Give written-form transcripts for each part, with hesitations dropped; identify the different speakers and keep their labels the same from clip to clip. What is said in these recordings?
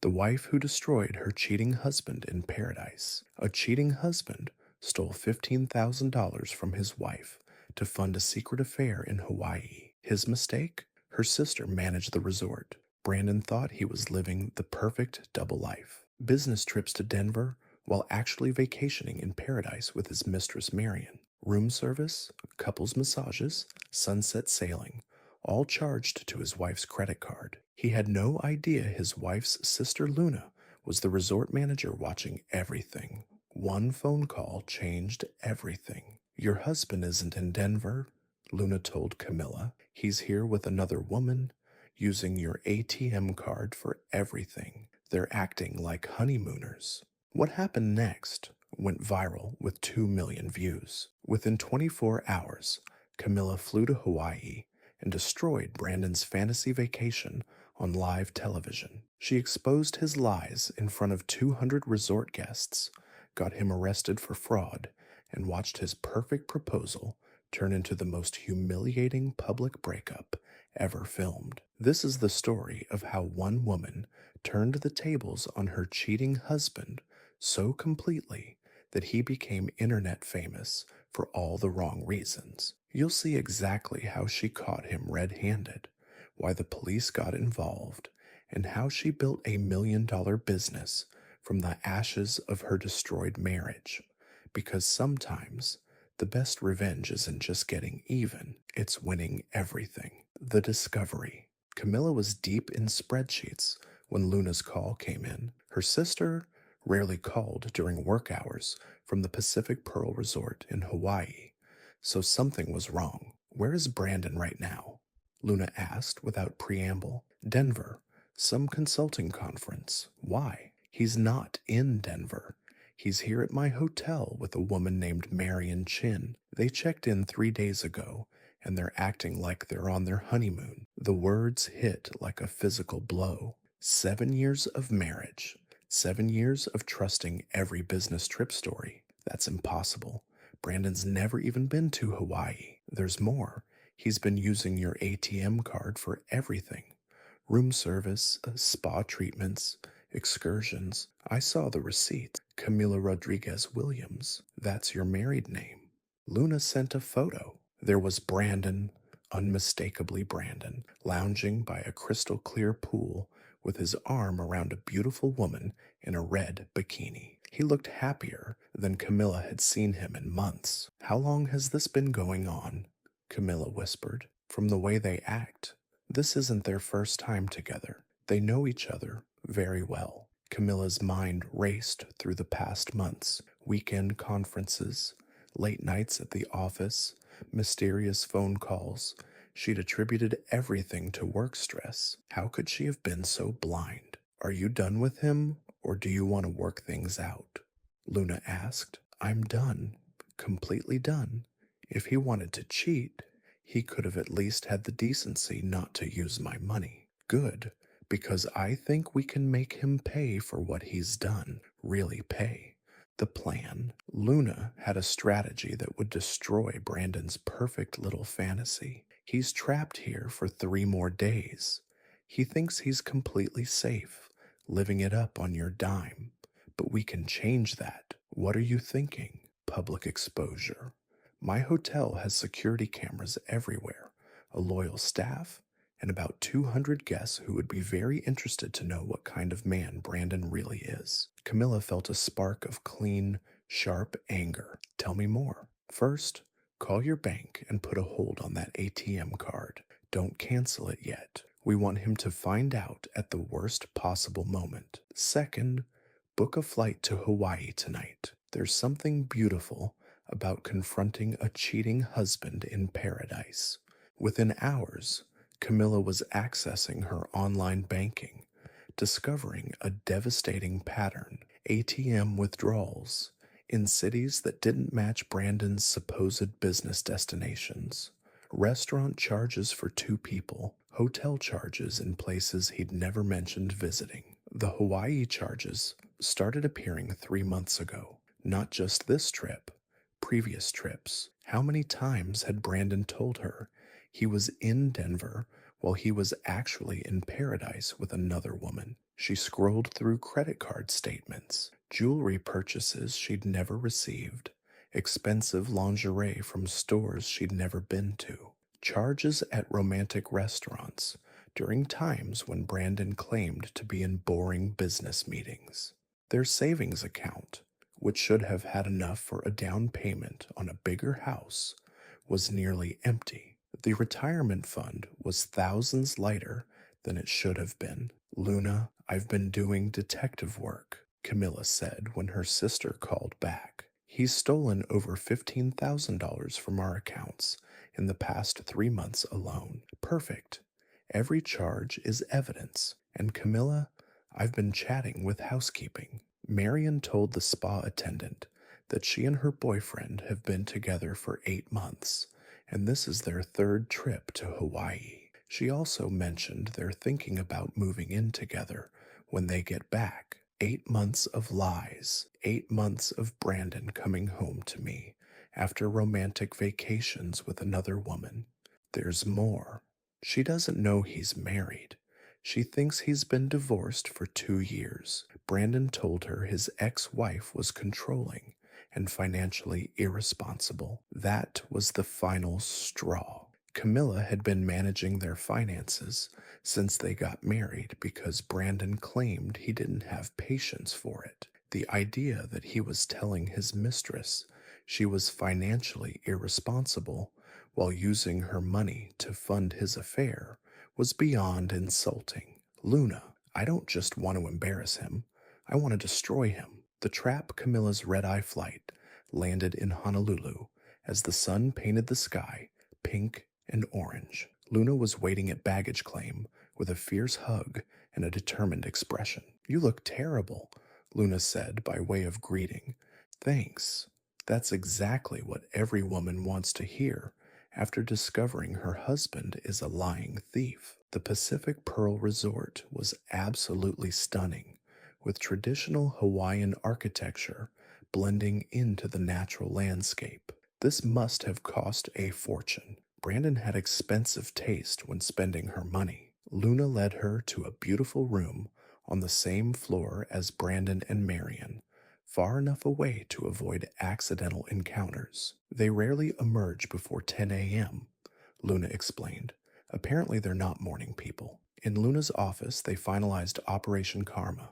Speaker 1: The wife who destroyed her cheating husband in paradise. A cheating husband stole $15,000 from his wife to fund a secret affair in Hawaii. His mistake? Her sister managed the resort. Brandon thought he was living the perfect double life. Business trips to Denver while actually vacationing in paradise with his mistress Marion. Room service, couples massages, sunset sailing, all charged to his wife's credit card. He had no idea his wife's sister Luna was the resort manager watching everything. One phone call changed everything. Your husband isn't in Denver, Luna told Camilla. He's here with another woman, using your ATM card for everything. They're acting like honeymooners. What happened next went viral with 2 million views. Within 24 hours, Camilla flew to Hawaii and destroyed Brandon's fantasy vacation on live television. She exposed his lies in front of 200 resort guests, got him arrested for fraud, and watched his perfect proposal turn into the most humiliating public breakup ever filmed. This is the story of how one woman turned the tables on her cheating husband so completely that he became internet famous for all the wrong reasons. You'll see exactly how she caught him red-handed, why the police got involved, and how she built a $1 million business from the ashes of her destroyed marriage. Because sometimes the best revenge isn't just getting even, it's winning everything. The discovery. Camilla was deep in spreadsheets when Luna's call came in. Her sister rarely called during work hours from the Pacific Pearl Resort in Hawaii, so something was wrong. Where is Brandon right now? Luna asked without preamble. Denver, some consulting conference. Why? He's not in Denver. He's here at my hotel with a woman named Marion Chin. They checked in 3 days ago, and they're acting like they're on their honeymoon. The words hit like a physical blow. 7 years of marriage. 7 years of trusting every business trip story. That's impossible. Brandon's never even been to Hawaii. There's more. He's been using your ATM card for everything. Room service, spa treatments, excursions. I saw the receipt. Camila Rodriguez Williams. That's your married name. Luna sent a photo. There was Brandon, unmistakably Brandon, lounging by a crystal clear pool with his arm around a beautiful woman in a red bikini. He looked happier than Camilla had seen him in months. How long has this been going on? Camilla whispered. From the way they act, this isn't their first time together. They know each other very well. Camilla's mind raced through the past months. Weekend conferences, late nights at the office, mysterious phone calls. She'd attributed everything to work stress. How could she have been so blind? Are you done with him, or do you want to work things out? Luna asked. I'm done. Completely done. If he wanted to cheat, he could have at least had the decency not to use my money. Good, because I think we can make him pay for what he's done. Really pay. The plan. Luna had a strategy that would destroy Brandon's perfect little fantasy. He's trapped here for 3 more days. He thinks he's completely safe, living it up on your dime. But we can change that. What are you thinking? Public exposure. My hotel has security cameras everywhere, a loyal staff, and about 200 guests who would be very interested to know what kind of man Brandon really is. Camilla felt a spark of clean, sharp anger. Tell me more. First, call your bank and put a hold on that ATM card. Don't cancel it yet. We want him to find out at the worst possible moment. Second, book a flight to Hawaii tonight. There's something beautiful about confronting a cheating husband in paradise. Within hours, Camilla was accessing her online banking, discovering a devastating pattern: ATM withdrawals in cities that didn't match Brandon's supposed business destinations, restaurant charges for 2 people, hotel charges in places he'd never mentioned visiting. The Hawaii charges started appearing 3 months ago. Not just this trip, previous trips. How many times had Brandon told her he was in Denver while he was actually in paradise with another woman? She scrolled through credit card statements, jewelry purchases she'd never received, expensive lingerie from stores she'd never been to, charges at romantic restaurants during times when Brandon claimed to be in boring business meetings. Their savings account, which should have had enough for a down payment on a bigger house, was nearly empty. The retirement fund was thousands lighter than it should have been. Luna, I've been doing detective work, Camilla said when her sister called back. He's stolen over $15,000 from our accounts in the past 3 months alone. Perfect. Every charge is evidence. And Camilla, I've been chatting with housekeeping. Marion told the spa attendant that she and her boyfriend have been together for 8 months, and this is their third trip to Hawaii. She also mentioned they're thinking about moving in together when they get back. 8 months of lies, 8 months of Brandon coming home to me after romantic vacations with another woman. There's more. She doesn't know he's married. She thinks he's been divorced for 2 years. Brandon told her his ex-wife was controlling and financially irresponsible. That was the final straw. Camilla had been managing their finances since they got married because Brandon claimed he didn't have patience for it. The idea that he was telling his mistress she was financially irresponsible while using her money to fund his affair was beyond insulting. Luna, I don't just want to embarrass him, I want to destroy him. The trap Camilla's red-eye flight landed in Honolulu as the sun painted the sky pink and orange. Luna was waiting at baggage claim with a fierce hug and a determined expression. You look terrible, Luna said by way of greeting. Thanks. That's exactly what every woman wants to hear after discovering her husband is a lying thief. The Pacific Pearl Resort was absolutely stunning, with traditional Hawaiian architecture blending into the natural landscape. This must have cost a fortune. Brandon had expensive taste when spending her money. Luna led her to a beautiful room on the same floor as Brandon and Marion, far enough away to avoid accidental encounters. They rarely emerge before 10 a.m., Luna explained. Apparently they're not morning people. In Luna's office, they finalized Operation Karma.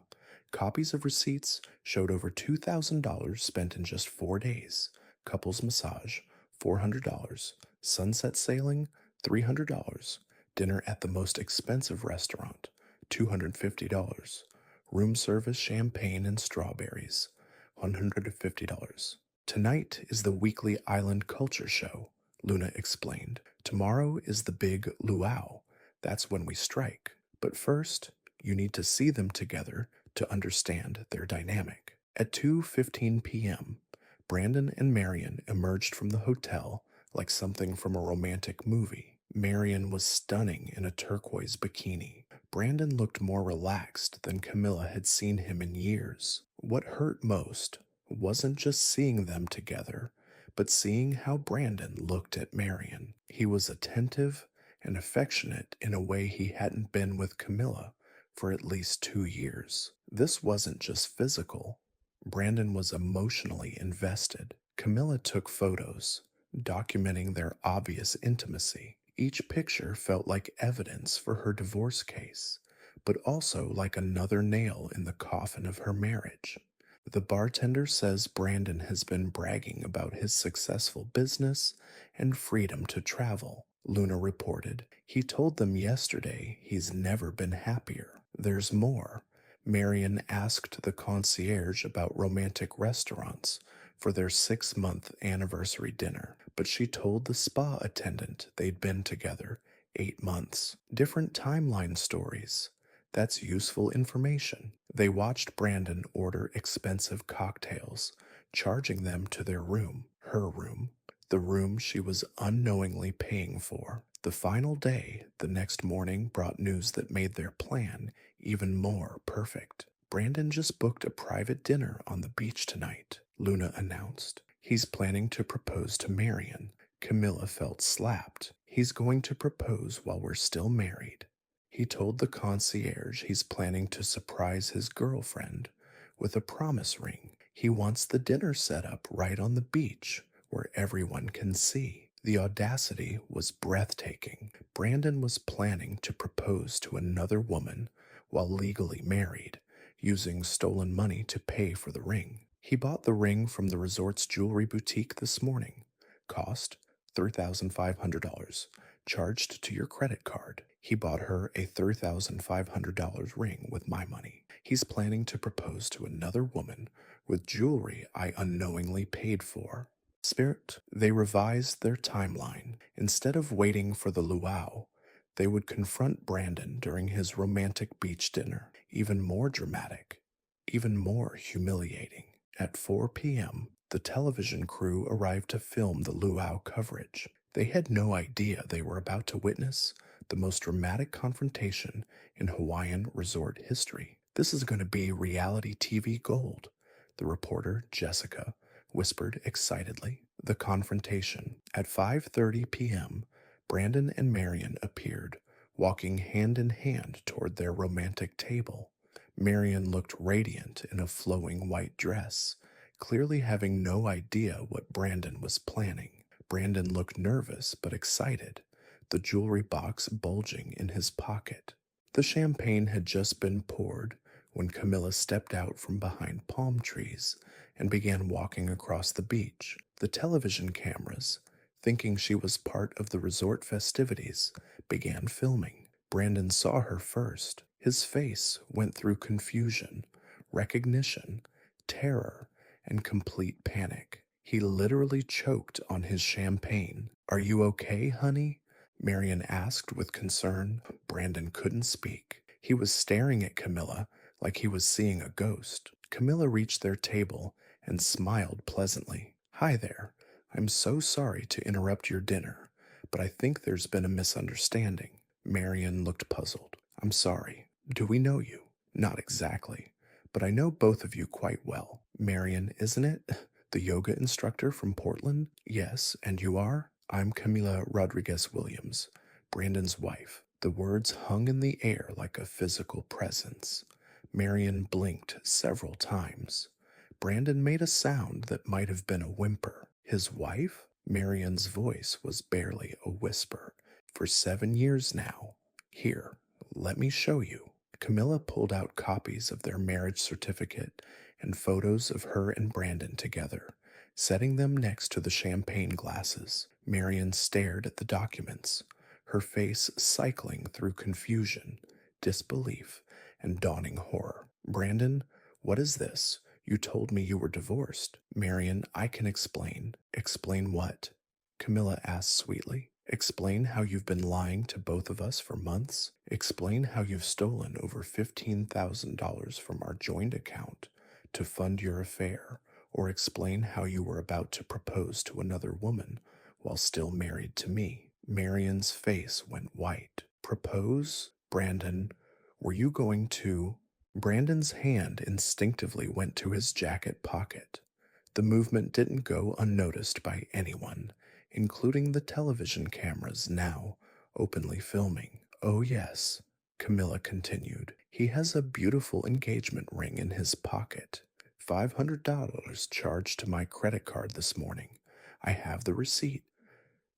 Speaker 1: Copies of receipts showed over $2,000 spent in just 4 days. Couples massage, $400. Sunset sailing, $300. Dinner at the most expensive restaurant, $250. Room service champagne and strawberries, $150. Tonight is the weekly island culture show, Luna explained. Tomorrow is the big luau. That's when we strike. But first, you need to see them together to understand their dynamic. At 2:15 p.m., Brandon and Marion emerged from the hotel like something from a romantic movie. Marion was stunning in a turquoise bikini. Brandon looked more relaxed than Camilla had seen him in years. What hurt most wasn't just seeing them together, but seeing how Brandon looked at Marion. He was attentive and affectionate in a way he hadn't been with Camilla for at least 2 years. This wasn't just physical. Brandon was emotionally invested. Camilla took photos, documenting their obvious intimacy. Each picture felt like evidence for her divorce case, but also like another nail in the coffin of her marriage. The bartender says Brandon has been bragging about his successful business and freedom to travel, Luna reported. He told them yesterday he's never been happier. There's more. Marion asked the concierge about romantic restaurants for their 6-month anniversary dinner, but she told the spa attendant they'd been together 8 months. Different timeline stories. That's useful information. They watched Brandon order expensive cocktails, charging them to their room, her room, the room she was unknowingly paying for. The final day, the next morning, brought news that made their plan even more perfect. Brandon just booked a private dinner on the beach tonight, Luna announced. He's planning to propose to Marion. Camilla felt slapped. He's going to propose while we're still married. He told the concierge he's planning to surprise his girlfriend with a promise ring. He wants the dinner set up right on the beach where everyone can see. The audacity was breathtaking. Brandon was planning to propose to another woman while legally married, using stolen money to pay for the ring. He bought the ring from the resort's jewelry boutique this morning. Cost $3,500, charged to your credit card. He bought her a $3,500 ring with my money. He's planning to propose to another woman with jewelry I unknowingly paid for. Spirit, they revised their timeline. Instead of waiting for the luau, they would confront Brandon during his romantic beach dinner. Even more dramatic, even more humiliating. At 4 p.m., the television crew arrived to film the luau coverage. They had no idea they were about to witness the most dramatic confrontation in Hawaiian resort history. This is going to be reality TV gold, the reporter, Jessica, whispered excitedly. The confrontation. At 5:30 p.m., Brandon and Marion appeared, walking hand in hand toward their romantic table. Marion looked radiant in a flowing white dress, clearly having no idea what Brandon was planning. Brandon looked nervous but excited, the jewelry box bulging in his pocket. The champagne had just been poured when Camilla stepped out from behind palm trees and began walking across the beach. The television cameras, thinking she was part of the resort festivities, began filming. Brandon saw her first. His face went through confusion, recognition, terror, and complete panic. He literally choked on his champagne. "Are you okay, honey?" Marion asked with concern. Brandon couldn't speak. He was staring at Camilla like he was seeing a ghost. Camilla reached their table and smiled pleasantly. "Hi there. I'm so sorry to interrupt your dinner, but I think there's been a misunderstanding." Marion looked puzzled. "I'm sorry. Do we know you?" "Not exactly, but I know both of you quite well." "Marion, isn't it? The yoga instructor from Portland?" "Yes, and you are?" "I'm Camila Rodriguez Williams, Brandon's wife." The words hung in the air like a physical presence. Marion blinked several times. Brandon made a sound that might have been a whimper. "His wife?" Marion's voice was barely a whisper. "For 7 years now. Here, let me show you." Camilla pulled out copies of their marriage certificate and photos of her and Brandon together, setting them next to the champagne glasses. Marion stared at the documents, her face cycling through confusion, disbelief, and dawning horror. "Brandon, what is this? You told me you were divorced." "Marion, I can explain." "Explain what?" Camilla asked sweetly. "Explain how you've been lying to both of us for months. Explain how you've stolen over $15,000 from our joint account to fund your affair, or explain how you were about to propose to another woman while still married to me." Marion's face went white. "Propose? Brandon, were you going to—" Brandon's hand instinctively went to his jacket pocket. The movement didn't go unnoticed by anyone, including the television cameras now openly filming. "Oh yes," Camilla continued. "He has a beautiful engagement ring in his pocket. $500 charged to my credit card this morning. I have the receipt."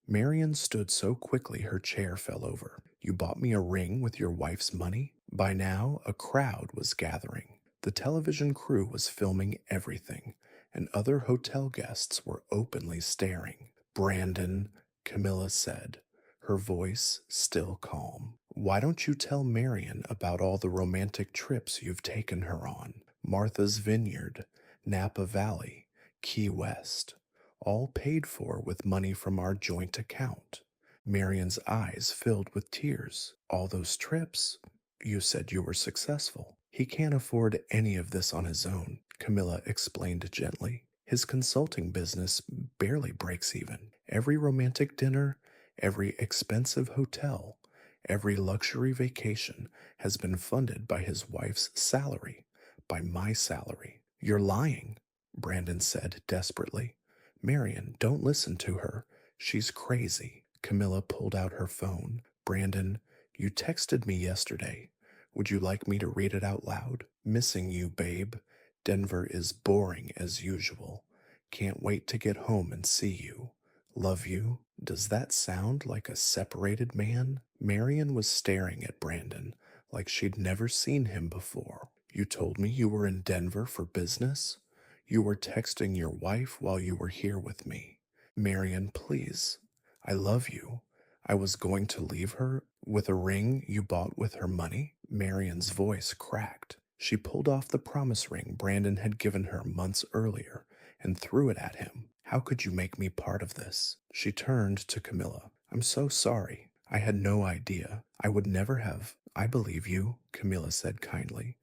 Speaker 1: Marion stood so quickly her chair fell over. "You bought me a ring with your wife's money?" By now, a crowd was gathering. The television crew was filming everything, and other hotel guests were openly staring. "Brandon," Camilla said, her voice still calm, "why don't you tell Marion about all the romantic trips you've taken her on? Martha's Vineyard, Napa Valley, Key West, all paid for with money from our joint account." Marion's eyes filled with tears. "All those trips? You said you were successful." "He can't afford any of this on his own," Camilla explained gently. "His consulting business barely breaks even. Every romantic dinner, every expensive hotel, every luxury vacation has been funded by his wife's salary, by my salary." "You're lying," Brandon said desperately. "Marion, don't listen to her. She's crazy." Camilla pulled out her phone. "Brandon, You texted me yesterday. Would you like me to read it out loud? Missing you, babe. Denver is boring as usual. Can't wait to get home and see you. Love you. Does that sound like a separated man? Marion was staring at Brandon like she'd never seen him before. You told me you were in Denver for business? You were texting your wife while you were here with me. Marion, please. I love you. I was going to leave her with a ring you bought with her money. Marion's voice cracked. She pulled off the promise ring Brandon had given her months earlier and threw it at him. How could you make me part of this? She turned to Camilla. I'm so sorry. I had no idea. I would never have. I believe you, Camilla said kindly.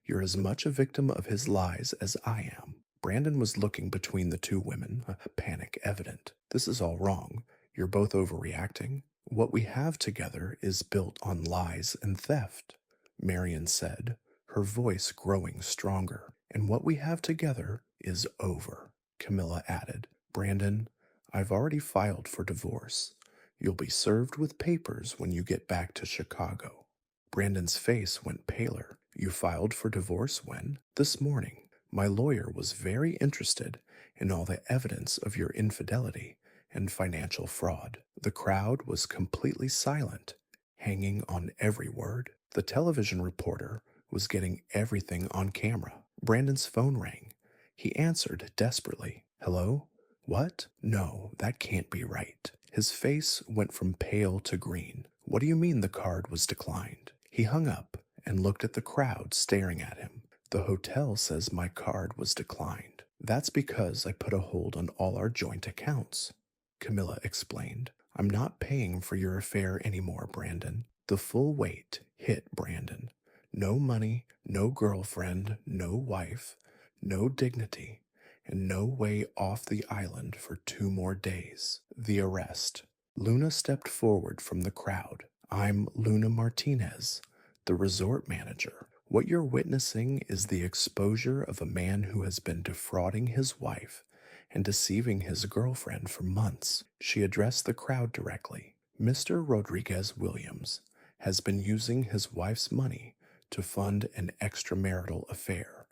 Speaker 1: You're as much a victim of his lies as I am. Brandon was looking between the two women, panic evident. This is all wrong. You're both overreacting. What we have together is built on lies and theft, Marion said, her voice growing stronger. And what we have together is over, Camilla added. Brandon, I've already filed for divorce. You'll be served with papers when you get back to Chicago. Brandon's face went paler. You filed for divorce when? This morning. My lawyer was very interested in all the evidence of your infidelity and financial fraud. The crowd was completely silent, hanging on every word. The television reporter was getting everything on camera. Brandon's phone rang. He answered desperately. Hello? What? No, that can't be right. His face went from pale to green. What do you mean the card was declined? He hung up and looked at the crowd staring at him. The hotel says my card was declined. That's because I put a hold on all our joint accounts, Camilla explained. I'm not paying for your affair anymore, Brandon. The full weight hit Brandon. No money, no girlfriend, no wife, no dignity, and no way off the island for 2 more days. The arrest. Luna stepped forward from the crowd. I'm Luna Martinez, the resort manager. What you're witnessing is the exposure of a man who has been defrauding his wife and deceiving his girlfriend for months. She addressed the crowd directly. Mr. Rodriguez Williams has been using his wife's money to fund an extramarital affair,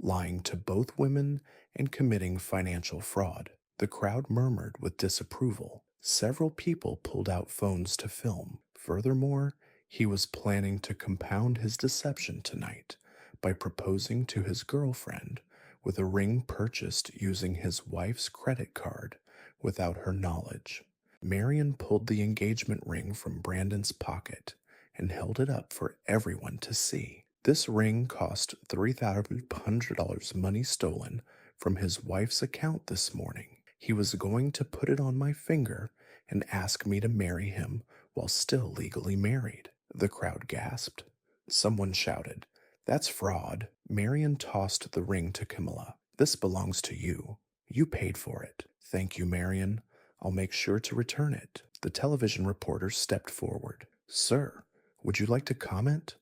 Speaker 1: lying to both women and committing financial fraud. The crowd murmured with disapproval. Several people pulled out phones to film. Furthermore, he was planning to compound his deception tonight by proposing to his girlfriend with a ring purchased using his wife's credit card without her knowledge. Marion pulled the engagement ring from Brandon's pocket and held it up for everyone to see. This ring cost $3,500 money stolen from his wife's account this morning. He was going to put it on my finger and ask me to marry him while still legally married. The crowd gasped. Someone shouted, That's fraud. Marion tossed the ring to Camilla. This belongs to you. You paid for it. Thank you, Marion. I'll make sure to return it. The television reporter stepped forward. Sir, would you like to comment?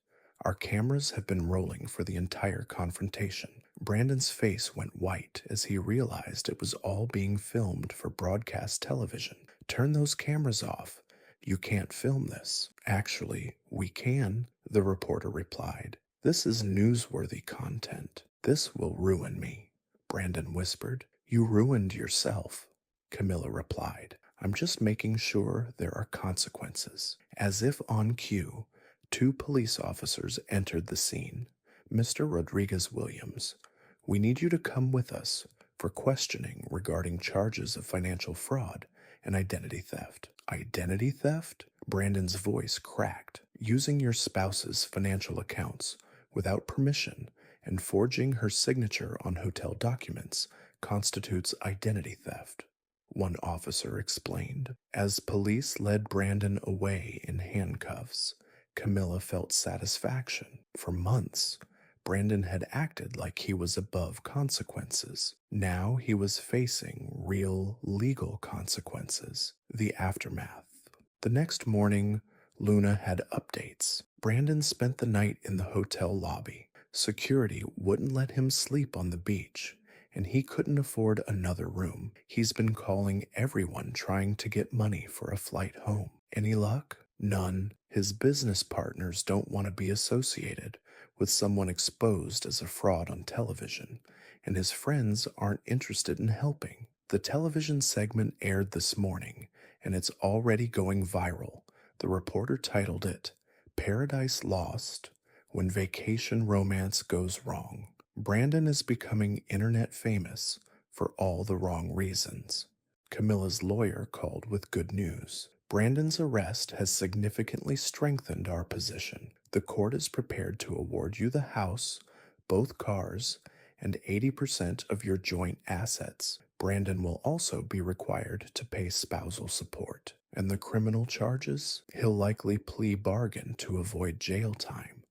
Speaker 1: Our cameras have been rolling for the entire confrontation. Brandon's face went white as he realized it was all being filmed for broadcast television. Turn those cameras off. You can't film this. Actually, we can, the reporter replied. This is newsworthy content. This will ruin me, Brandon whispered. You ruined yourself, Camilla replied. I'm just making sure there are consequences. As if on cue, 2 police officers entered the scene. Mr. Rodriguez Williams, we need you to come with us for questioning regarding charges of financial fraud and identity theft. Identity theft? Brandon's voice cracked. Using your spouse's financial accounts without permission and forging her signature on hotel documents constitutes identity theft, one officer explained. As police led Brandon away in handcuffs, Camilla felt satisfaction. For months, Brandon had acted like he was above consequences. Now he was facing real legal consequences. The aftermath. The next morning, Luna had updates. Brandon spent the night in the hotel lobby. Security wouldn't let him sleep on the beach, and he couldn't afford another room. He's been calling everyone trying to get money for a flight home. Any luck? None. His business partners don't want to be associated with someone exposed as a fraud on television, and his friends aren't interested in helping. The television segment aired this morning, and it's already going viral. The reporter titled it, Paradise Lost When Vacation Romance Goes Wrong. Brandon is becoming internet famous for all the wrong reasons. Camilla's lawyer called with good news. Brandon's arrest has significantly strengthened our position. The court is prepared to award you the house, both cars, and 80% of your joint assets. Brandon will also be required to pay spousal support. And the criminal charges? He'll likely plea bargain to avoid jail time,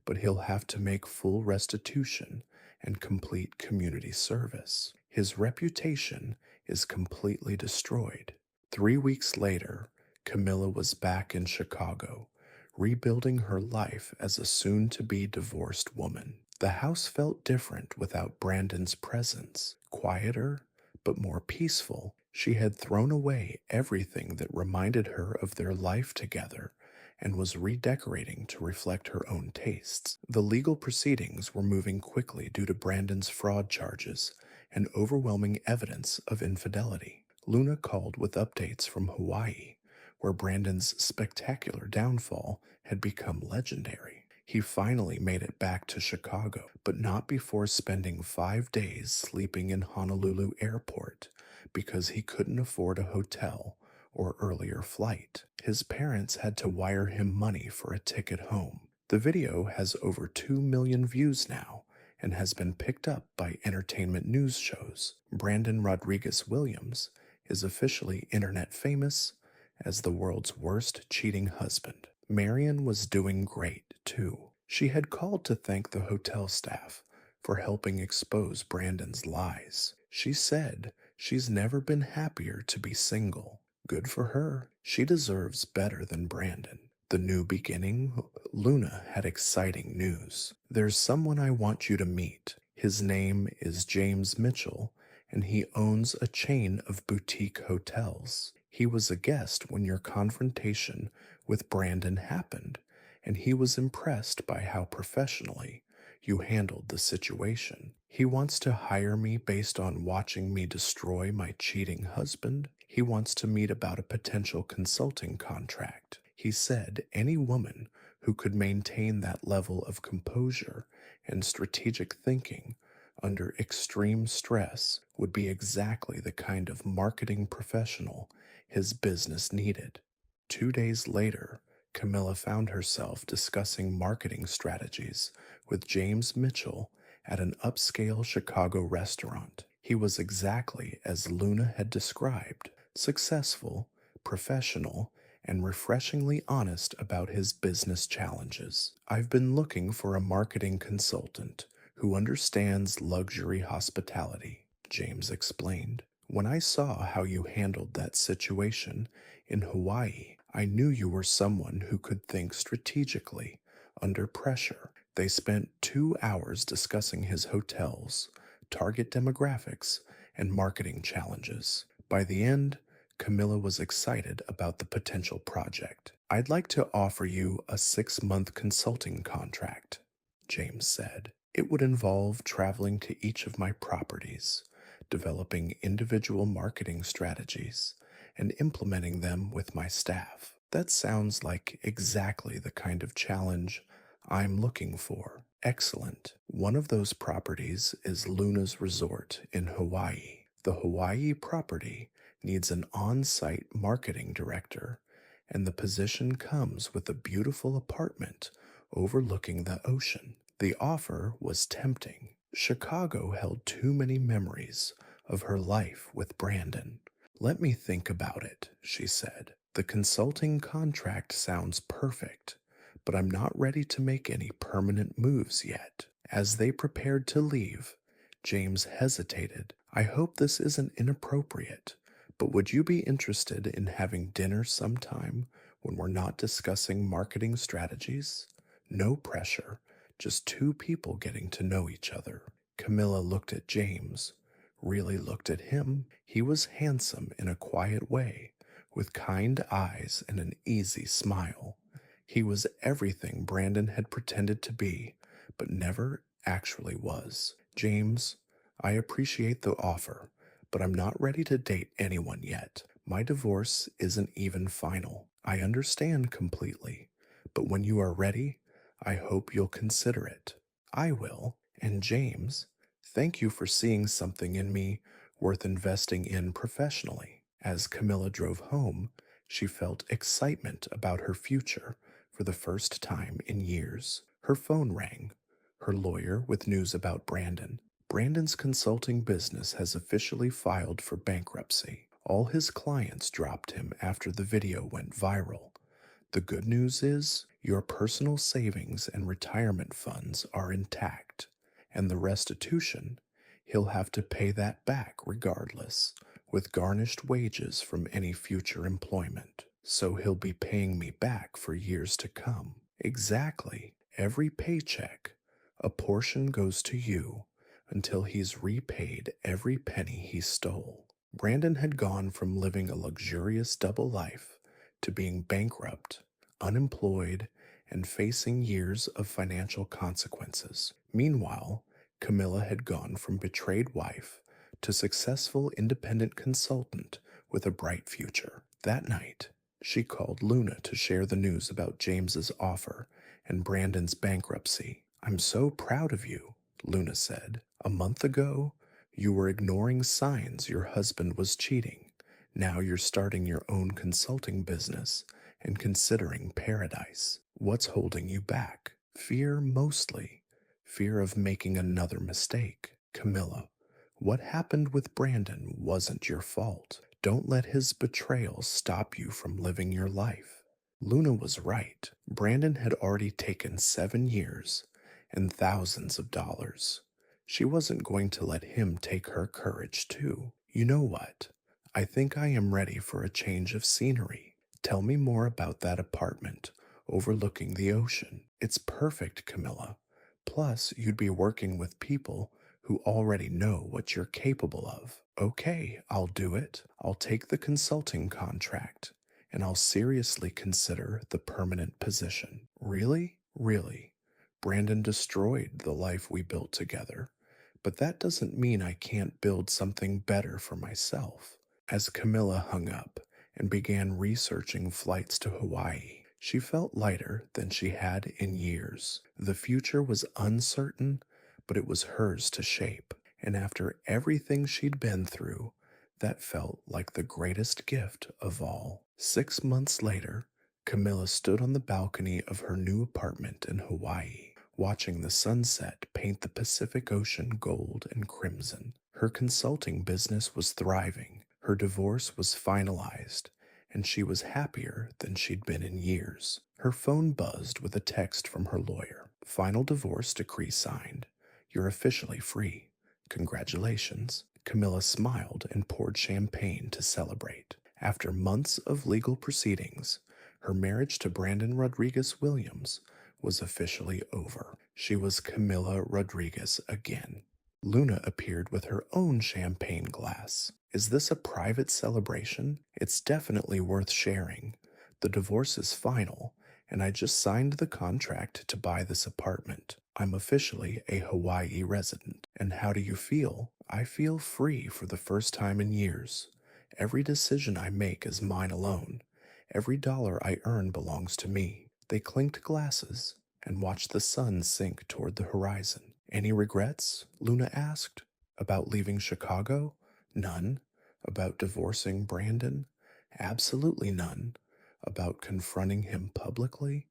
Speaker 1: but he'll have to make full restitution and complete community service. His reputation is completely destroyed. 3 weeks later, Camilla was back in Chicago, rebuilding her life as a soon-to-be divorced woman. The house felt different without Brandon's presence, quieter but more peaceful. She had thrown away everything that reminded her of their life together and was redecorating to reflect her own tastes. The legal proceedings were moving quickly due to Brandon's fraud charges and overwhelming evidence of infidelity. Luna called with updates from Hawaii, where Brandon's spectacular downfall had become legendary. He finally made it back to Chicago, but not before spending 5 days sleeping in Honolulu Airport because he couldn't afford a hotel or earlier flight. His parents had to wire him money for a ticket home. The video has over 2 million views now and has been picked up by entertainment news shows. Brandon Rodriguez Williams is officially internet famous as the world's worst cheating husband. Marion was doing great, too. She had called to thank the hotel staff for helping expose Brandon's lies. She said she's never been happier to be single. Good for her. She deserves better than Brandon. The new beginning, Luna had exciting news. There's someone I want you to meet. His name is James Mitchell, and he owns a chain of boutique hotels. He was a guest when your confrontation with Brandon happened, and he was impressed by how professionally you handled the situation. He wants to hire me based on watching me destroy my cheating husband. He wants to meet about a potential consulting contract. He said any woman who could maintain that level of composure and strategic thinking under extreme stress would be exactly the kind of marketing professional his business needed. 2 days later, Camilla found herself discussing marketing strategies with James Mitchell at an upscale Chicago restaurant. He was exactly as Luna had described, successful, professional, and refreshingly honest about his business challenges. I've been looking for a marketing consultant who understands luxury hospitality, James explained. When I saw how you handled that situation in Hawaii, I knew you were someone who could think strategically under pressure. They spent 2 hours discussing his hotels, target demographics, and marketing challenges. By the end, Camilla was excited about the potential project. I'd like to offer you a 6-month consulting contract, James said. It would involve traveling to each of my properties, developing individual marketing strategies, and implementing them with my staff. That sounds like exactly the kind of challenge I'm looking for. Excellent. One of those properties is Luna's Resort in Hawaii. The Hawaii property needs an on-site marketing director, and the position comes with a beautiful apartment overlooking the ocean. The offer was tempting. Chicago held too many memories of her life with Brandon. Let me think about it, she said. The consulting contract sounds perfect, but I'm not ready to make any permanent moves yet. As they prepared to leave, James hesitated. I hope this isn't inappropriate, but would you be interested in having dinner sometime when we're not discussing marketing strategies? No pressure, just 2 people getting to know each other. Camilla looked at James, really looked at him. He was handsome in a quiet way, with kind eyes and an easy smile. He was everything Brandon had pretended to be, but never actually was. James, I appreciate the offer, but I'm not ready to date anyone yet. My divorce isn't even final. I understand completely, but when you are ready, I hope you'll consider it. I will. And James, thank you for seeing something in me worth investing in professionally. As Camilla drove home, she felt excitement about her future for the first time in years. Her phone rang. Her lawyer with news about Brandon. Brandon's consulting business has officially filed for bankruptcy. All his clients dropped him after the video went viral. The good news is your personal savings and retirement funds are intact, and the restitution, he'll have to pay that back regardless, with garnished wages from any future employment. So he'll be paying me back for years to come. Exactly. Every paycheck, a portion goes to you until he's repaid every penny he stole. Brandon had gone from living a luxurious double life to being bankrupt, unemployed, and facing years of financial consequences. Meanwhile, Camilla had gone from betrayed wife to successful independent consultant with a bright future. That night, she called Luna to share the news about James's offer and Brandon's bankruptcy. I'm so proud of you, Luna said. A month ago, you were ignoring signs your husband was cheating. Now you're starting your own consulting business and considering paradise. What's holding you back? Fear mostly. Fear of making another mistake. Camilla, what happened with Brandon wasn't your fault. Don't let his betrayal stop you from living your life. Luna was right. Brandon had already taken 7 years and thousands of dollars. She wasn't going to let him take her courage too. You know what? I think I am ready for a change of scenery. Tell me more about that apartment overlooking the ocean. It's perfect, Camilla. Plus, you'd be working with people who already know what you're capable of. Okay, I'll do it. I'll take the consulting contract, and I'll seriously consider the permanent position. Really? Really? Brandon destroyed the life we built together, but that doesn't mean I can't build something better for myself. As Camilla hung up and began researching flights to Hawaii, she felt lighter than she had in years. The future was uncertain, but it was hers to shape, and after everything she'd been through, that felt like the greatest gift of all. 6 months later, Camilla stood on the balcony of her new apartment in Hawaii, watching the sunset paint the Pacific Ocean gold and crimson. Her consulting business was thriving, her divorce was finalized, and she was happier than she'd been in years. Her phone buzzed with a text from her lawyer. Final divorce decree signed. You're officially free. Congratulations. Camilla smiled and poured champagne to celebrate. After months of legal proceedings, her marriage to Brandon Rodriguez Williams was officially over. She was Camilla Rodriguez again. Luna appeared with her own champagne glass. Is this a private celebration? It's definitely worth sharing. The divorce is final, and I just signed the contract to buy this apartment. I'm officially a Hawaii resident. And how do you feel? I feel free for the first time in years. Every decision I make is mine alone. Every dollar I earn belongs to me. They clinked glasses and watched the sun sink toward the horizon. Any regrets? Luna asked. About leaving Chicago? None. About divorcing Brandon? Absolutely none. About confronting him publicly?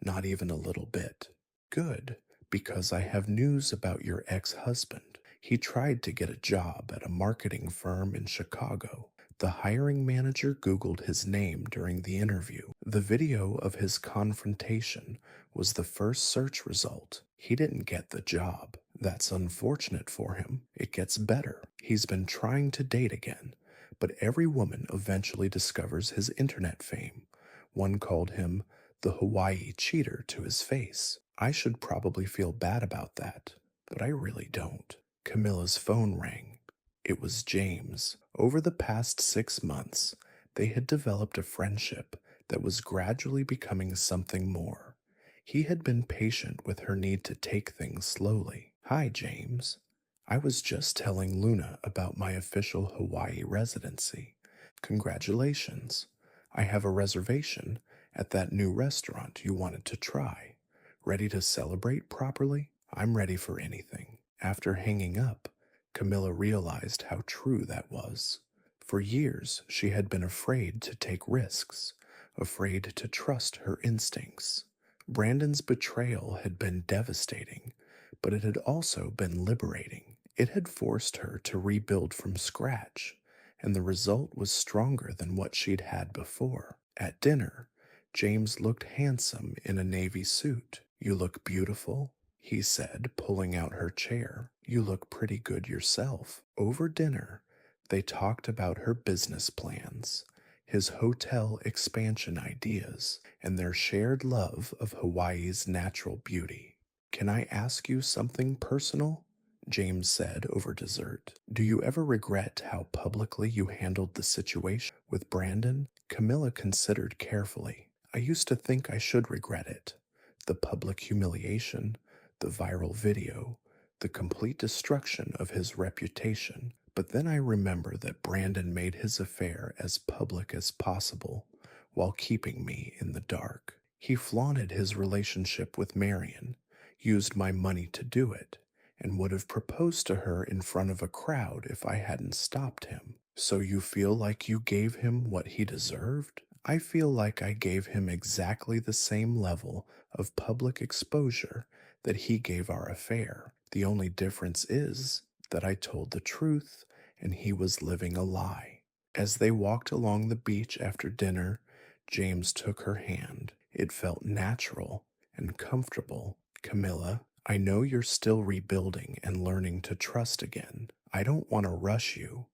Speaker 1: Not even a little bit. Good, because I have news about your ex-husband. He tried to get a job at a marketing firm in Chicago. The hiring manager Googled his name during the interview. The video of his confrontation was the first search result. He didn't get the job. That's unfortunate for him. It gets better. He's been trying to date again, but every woman eventually discovers his internet fame. One called him the Hawaii cheater to his face. I should probably feel bad about that, but I really don't. Camilla's phone rang. It was James. Over the past 6 months, They had developed a friendship that was gradually becoming something more. He had been patient with her need to take things slowly. Hi, James. I was just telling Luna about my official Hawaii residency. Congratulations. I have a reservation at that new restaurant you wanted to try. Ready to celebrate properly? I'm ready for anything. After hanging up, Camilla realized how true that was. For years, she had been afraid to take risks, afraid to trust her instincts. Brandon's betrayal had been devastating, but it had also been liberating. It had forced her to rebuild from scratch, and the result was stronger than what she'd had before. At dinner, James looked handsome in a navy suit. You look beautiful, he said, pulling out her chair. You look pretty good yourself. Over dinner, they talked about her business plans, his hotel expansion ideas, and their shared love of Hawaii's natural beauty. Can I ask you something personal? James said over dessert. Do you ever regret how publicly you handled the situation with Brandon? Camilla considered carefully. I used to think I should regret it. The public humiliation, the viral video, the complete destruction of his reputation. But then I remember that Brandon made his affair as public as possible while keeping me in the dark. He flaunted his relationship with Marion, used my money to do it, and would have proposed to her in front of a crowd if I hadn't stopped him. So you feel like you gave him what he deserved? I feel like I gave him exactly the same level of public exposure that he gave our affair. The only difference is that I told the truth and he was living a lie. As they walked along the beach after dinner, James took her hand. It felt natural and comfortable. Camilla, I know you're still rebuilding and learning to trust again. I don't want to rush you,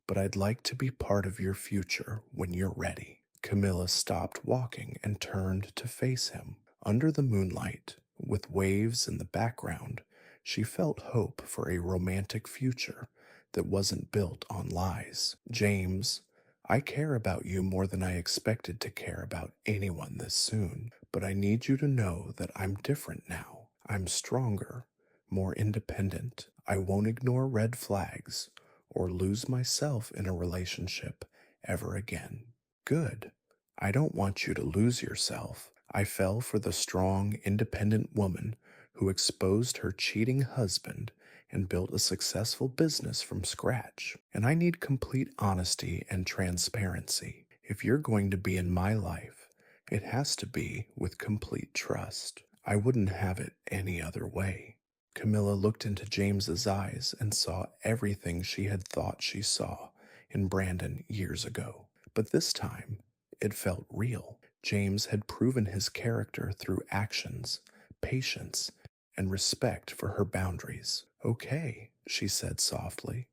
Speaker 1: but I'd like to be part of your future when you're ready. Camilla stopped walking and turned to face him. Under the moonlight, with waves in the background, she felt hope for a romantic future that wasn't built on lies. James, I care about you more than I expected to care about anyone this soon, but I need you to know that I'm different now. I'm stronger, more independent. I won't ignore red flags or lose myself in a relationship ever again. Good. I don't want you to lose yourself. I fell for the strong, independent woman who exposed her cheating husband and built a successful business from scratch. And I need complete honesty and transparency. If you're going to be in my life, it has to be with complete trust. I wouldn't have it any other way. Camilla looked into James's eyes and saw everything she had thought she saw in Brandon years ago. But this time, it felt real. James had proven his character through actions, patience, and respect for her boundaries. Okay, she said softly.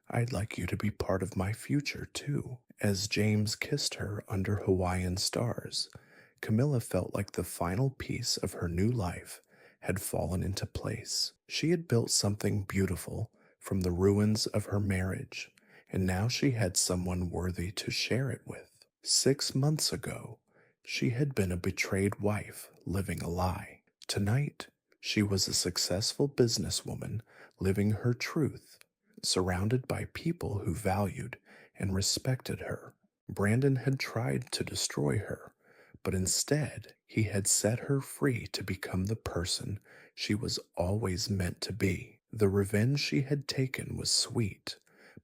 Speaker 1: I'd like you to be part of my future, too. As James kissed her under Hawaiian stars, Camilla felt like the final piece of her new life had fallen into place. She had built something beautiful from the ruins of her marriage, and now she had someone worthy to share it with. 6 months ago, she had been a betrayed wife living a lie. Tonight, she was a successful businesswoman living her truth, surrounded by people who valued and respected her. Brandon had tried to destroy her, but instead he had set her free to become the person she was always meant to be. The revenge she had taken was sweet,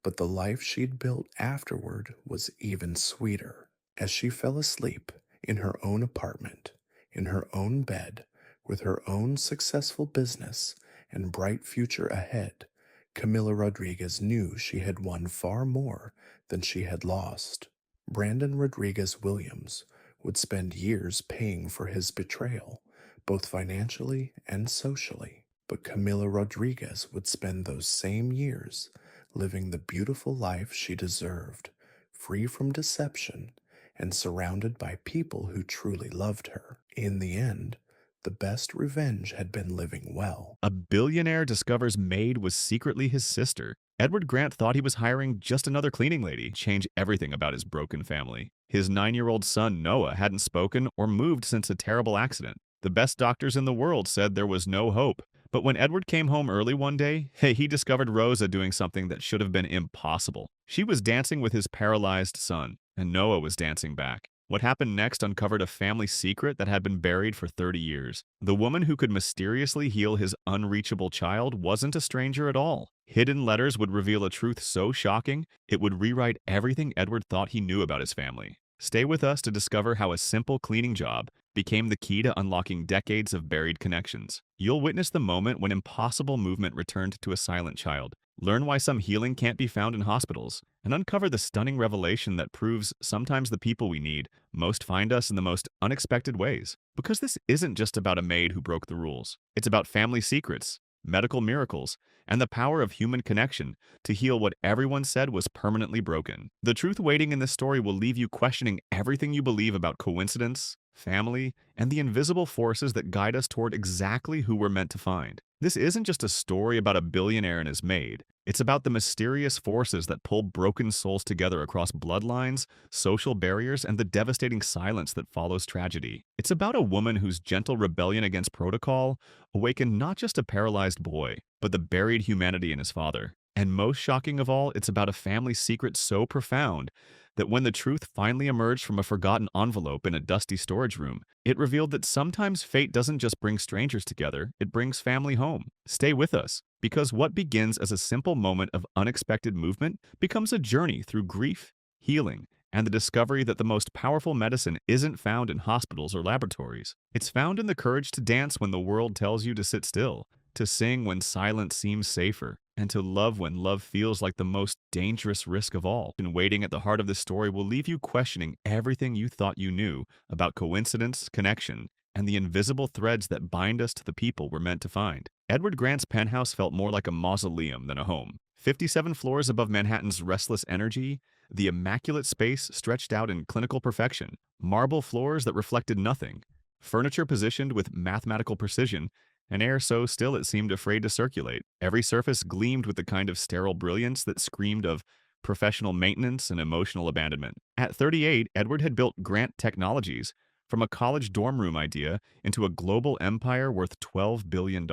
Speaker 1: but the life she'd built afterward was even sweeter. As she fell asleep in her own apartment, in her own bed, with her own successful business and bright future ahead, Camila Rodriguez knew she had won far more than she had lost. Brandon Rodriguez Williams would spend years paying for his betrayal, both financially and socially, but Camila Rodriguez would spend those same years living the beautiful life she deserved, free from deception and surrounded by people who truly loved her. In the end, the best revenge had been living well.
Speaker 2: A billionaire discovers maid was secretly his sister. Edward Grant thought he was hiring just another cleaning lady, change everything about his broken family. His 9-year-old son, Noah, hadn't spoken or moved since a terrible accident. The best doctors in the world said there was no hope. But when Edward came home early one day, he discovered Rosa doing something that should have been impossible. She was dancing with his paralyzed son, and Noah was dancing back. What happened next uncovered a family secret that had been buried for 30 years. The woman who could mysteriously heal his unreachable child wasn't a stranger at all. Hidden letters would reveal a truth so shocking, it would rewrite everything Edward thought he knew about his family. Stay with us to discover how a simple cleaning job became the key to unlocking decades of buried connections. You'll witness the moment when impossible movement returned to a silent child, learn why some healing can't be found in hospitals, and uncover the stunning revelation that proves sometimes the people we need most find us in the most unexpected ways. Because this isn't just about a maid who broke the rules. It's about family secrets, medical miracles, and the power of human connection to heal what everyone said was permanently broken. The truth waiting in this story will leave you questioning everything you believe about coincidence, family, and the invisible forces that guide us toward exactly who we're meant to find. This isn't just a story about a billionaire and his maid. It's about the mysterious forces that pull broken souls together across bloodlines, social barriers, and the devastating silence that follows tragedy. It's about a woman whose gentle rebellion against protocol awakened not just a paralyzed boy, but the buried humanity in his father. And most shocking of all, it's about a family secret so profound that when the truth finally emerged from a forgotten envelope in a dusty storage room, it revealed that sometimes fate doesn't just bring strangers together, it brings family home. Stay with us, because what begins as a simple moment of unexpected movement becomes a journey through grief, healing, and the discovery that the most powerful medicine isn't found in hospitals or laboratories. It's found in the courage to dance when the world tells you to sit still, to sing when silence seems safer, and to love when love feels like the most dangerous risk of all. And waiting at the heart of this story will leave you questioning everything you thought you knew about coincidence, connection, and the invisible threads that bind us to the people we're meant to find. Edward Grant's penthouse felt more like a mausoleum than a home. 57 floors above Manhattan's restless energy, the immaculate space stretched out in clinical perfection, marble floors that reflected nothing, furniture positioned with mathematical precision, and air so still it seemed afraid to circulate. Every surface gleamed with the kind of sterile brilliance that screamed of professional maintenance and emotional abandonment. At 38, Edward had built Grant Technologies, from a college dorm room idea into a global empire worth $12 billion.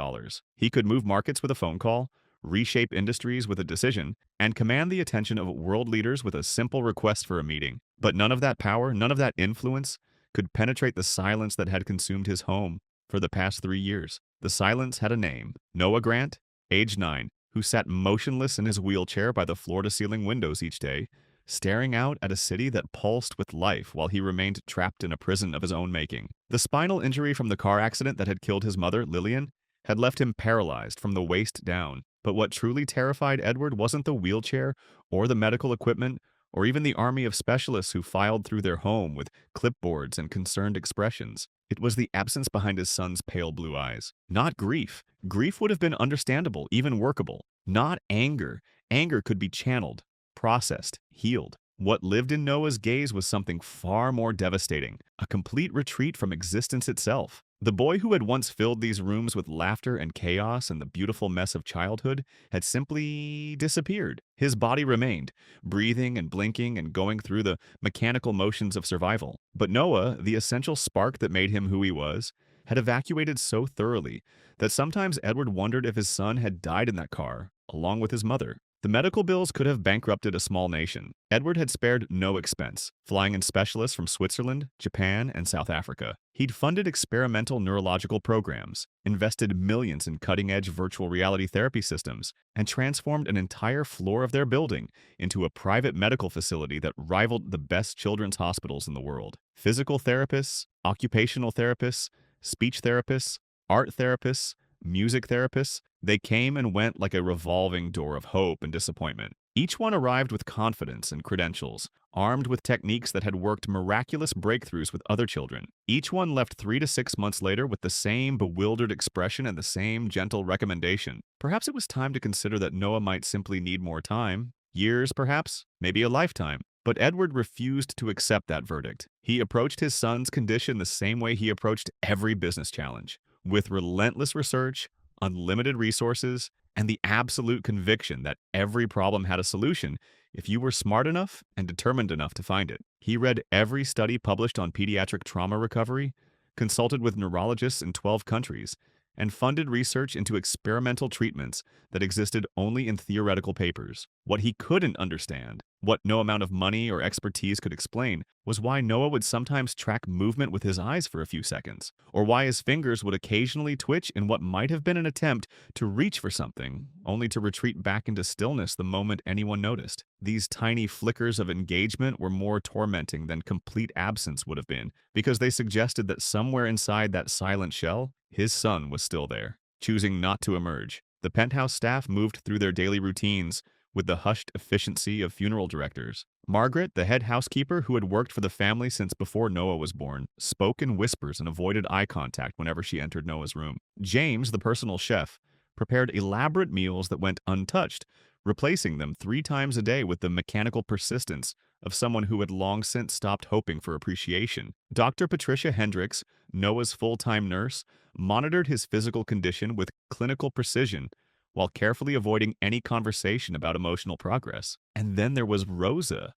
Speaker 2: He could move markets with a phone call, reshape industries with a decision, and command the attention of world leaders with a simple request for a meeting. But none of that power, none of that influence, could penetrate the silence that had consumed his home for the past 3 years. The silence had a name: Noah Grant, age 9, who sat motionless in his wheelchair by the floor-to-ceiling windows each day, staring out at a city that pulsed with life while he remained trapped in a prison of his own making. The spinal injury from the car accident that had killed his mother, Lillian, had left him paralyzed from the waist down. But what truly terrified Edward wasn't the wheelchair or the medical equipment or even the army of specialists who filed through their home with clipboards and concerned expressions. It was the absence behind his son's pale blue eyes. Not grief. Grief would have been understandable, even workable. Not anger. Anger could be channeled, processed, healed. What lived in Noah's gaze was something far more devastating, a complete retreat from existence itself. The boy who had once filled these rooms with laughter and chaos and the beautiful mess of childhood had simply disappeared. His body remained, breathing and blinking and going through the mechanical motions of survival. But Noah, the essential spark that made him who he was, had evacuated so thoroughly that sometimes Edward wondered if his son had died in that car, along with his mother. The medical bills could have bankrupted a small nation. Edward had spared no expense, flying in specialists from Switzerland, Japan, and South Africa. He'd funded experimental neurological programs, invested millions in cutting-edge virtual reality therapy systems, and transformed an entire floor of their building into a private medical facility that rivaled the best children's hospitals in the world. Physical therapists, occupational therapists, speech therapists, art therapists, music therapists, they came and went like a revolving door of hope and disappointment. Each one arrived with confidence and credentials, armed with techniques that had worked miraculous breakthroughs with other children. Each one left 3 to 6 months later with the same bewildered expression and the same gentle recommendation. Perhaps it was time to consider that Noah might simply need more time. Years, perhaps, maybe a lifetime. But Edward refused to accept that verdict. He approached his son's condition the same way he approached every business challenge, with relentless research, unlimited resources, and the absolute conviction that every problem had a solution if you were smart enough and determined enough to find it. He read every study published on pediatric trauma recovery, consulted with neurologists in 12 countries, and funded research into experimental treatments that existed only in theoretical papers. What he couldn't understand, what no amount of money or expertise could explain, was why Noah would sometimes track movement with his eyes for a few seconds, or why his fingers would occasionally twitch in what might have been an attempt to reach for something, only to retreat back into stillness the moment anyone noticed. These tiny flickers of engagement were more tormenting than complete absence would have been, because they suggested that somewhere inside that silent shell, his son was still there, choosing not to emerge. The penthouse staff moved through their daily routines with the hushed efficiency of funeral directors. Margaret, the head housekeeper who had worked for the family since before Noah was born, spoke in whispers and avoided eye contact whenever she entered Noah's room. James, the personal chef, prepared elaborate meals that went untouched, replacing them 3 times a day with the mechanical persistence of someone who had long since stopped hoping for appreciation. Dr. Patricia Hendricks, Noah's full-time nurse, monitored his physical condition with clinical precision while carefully avoiding any conversation about emotional progress. And then there was Rosa.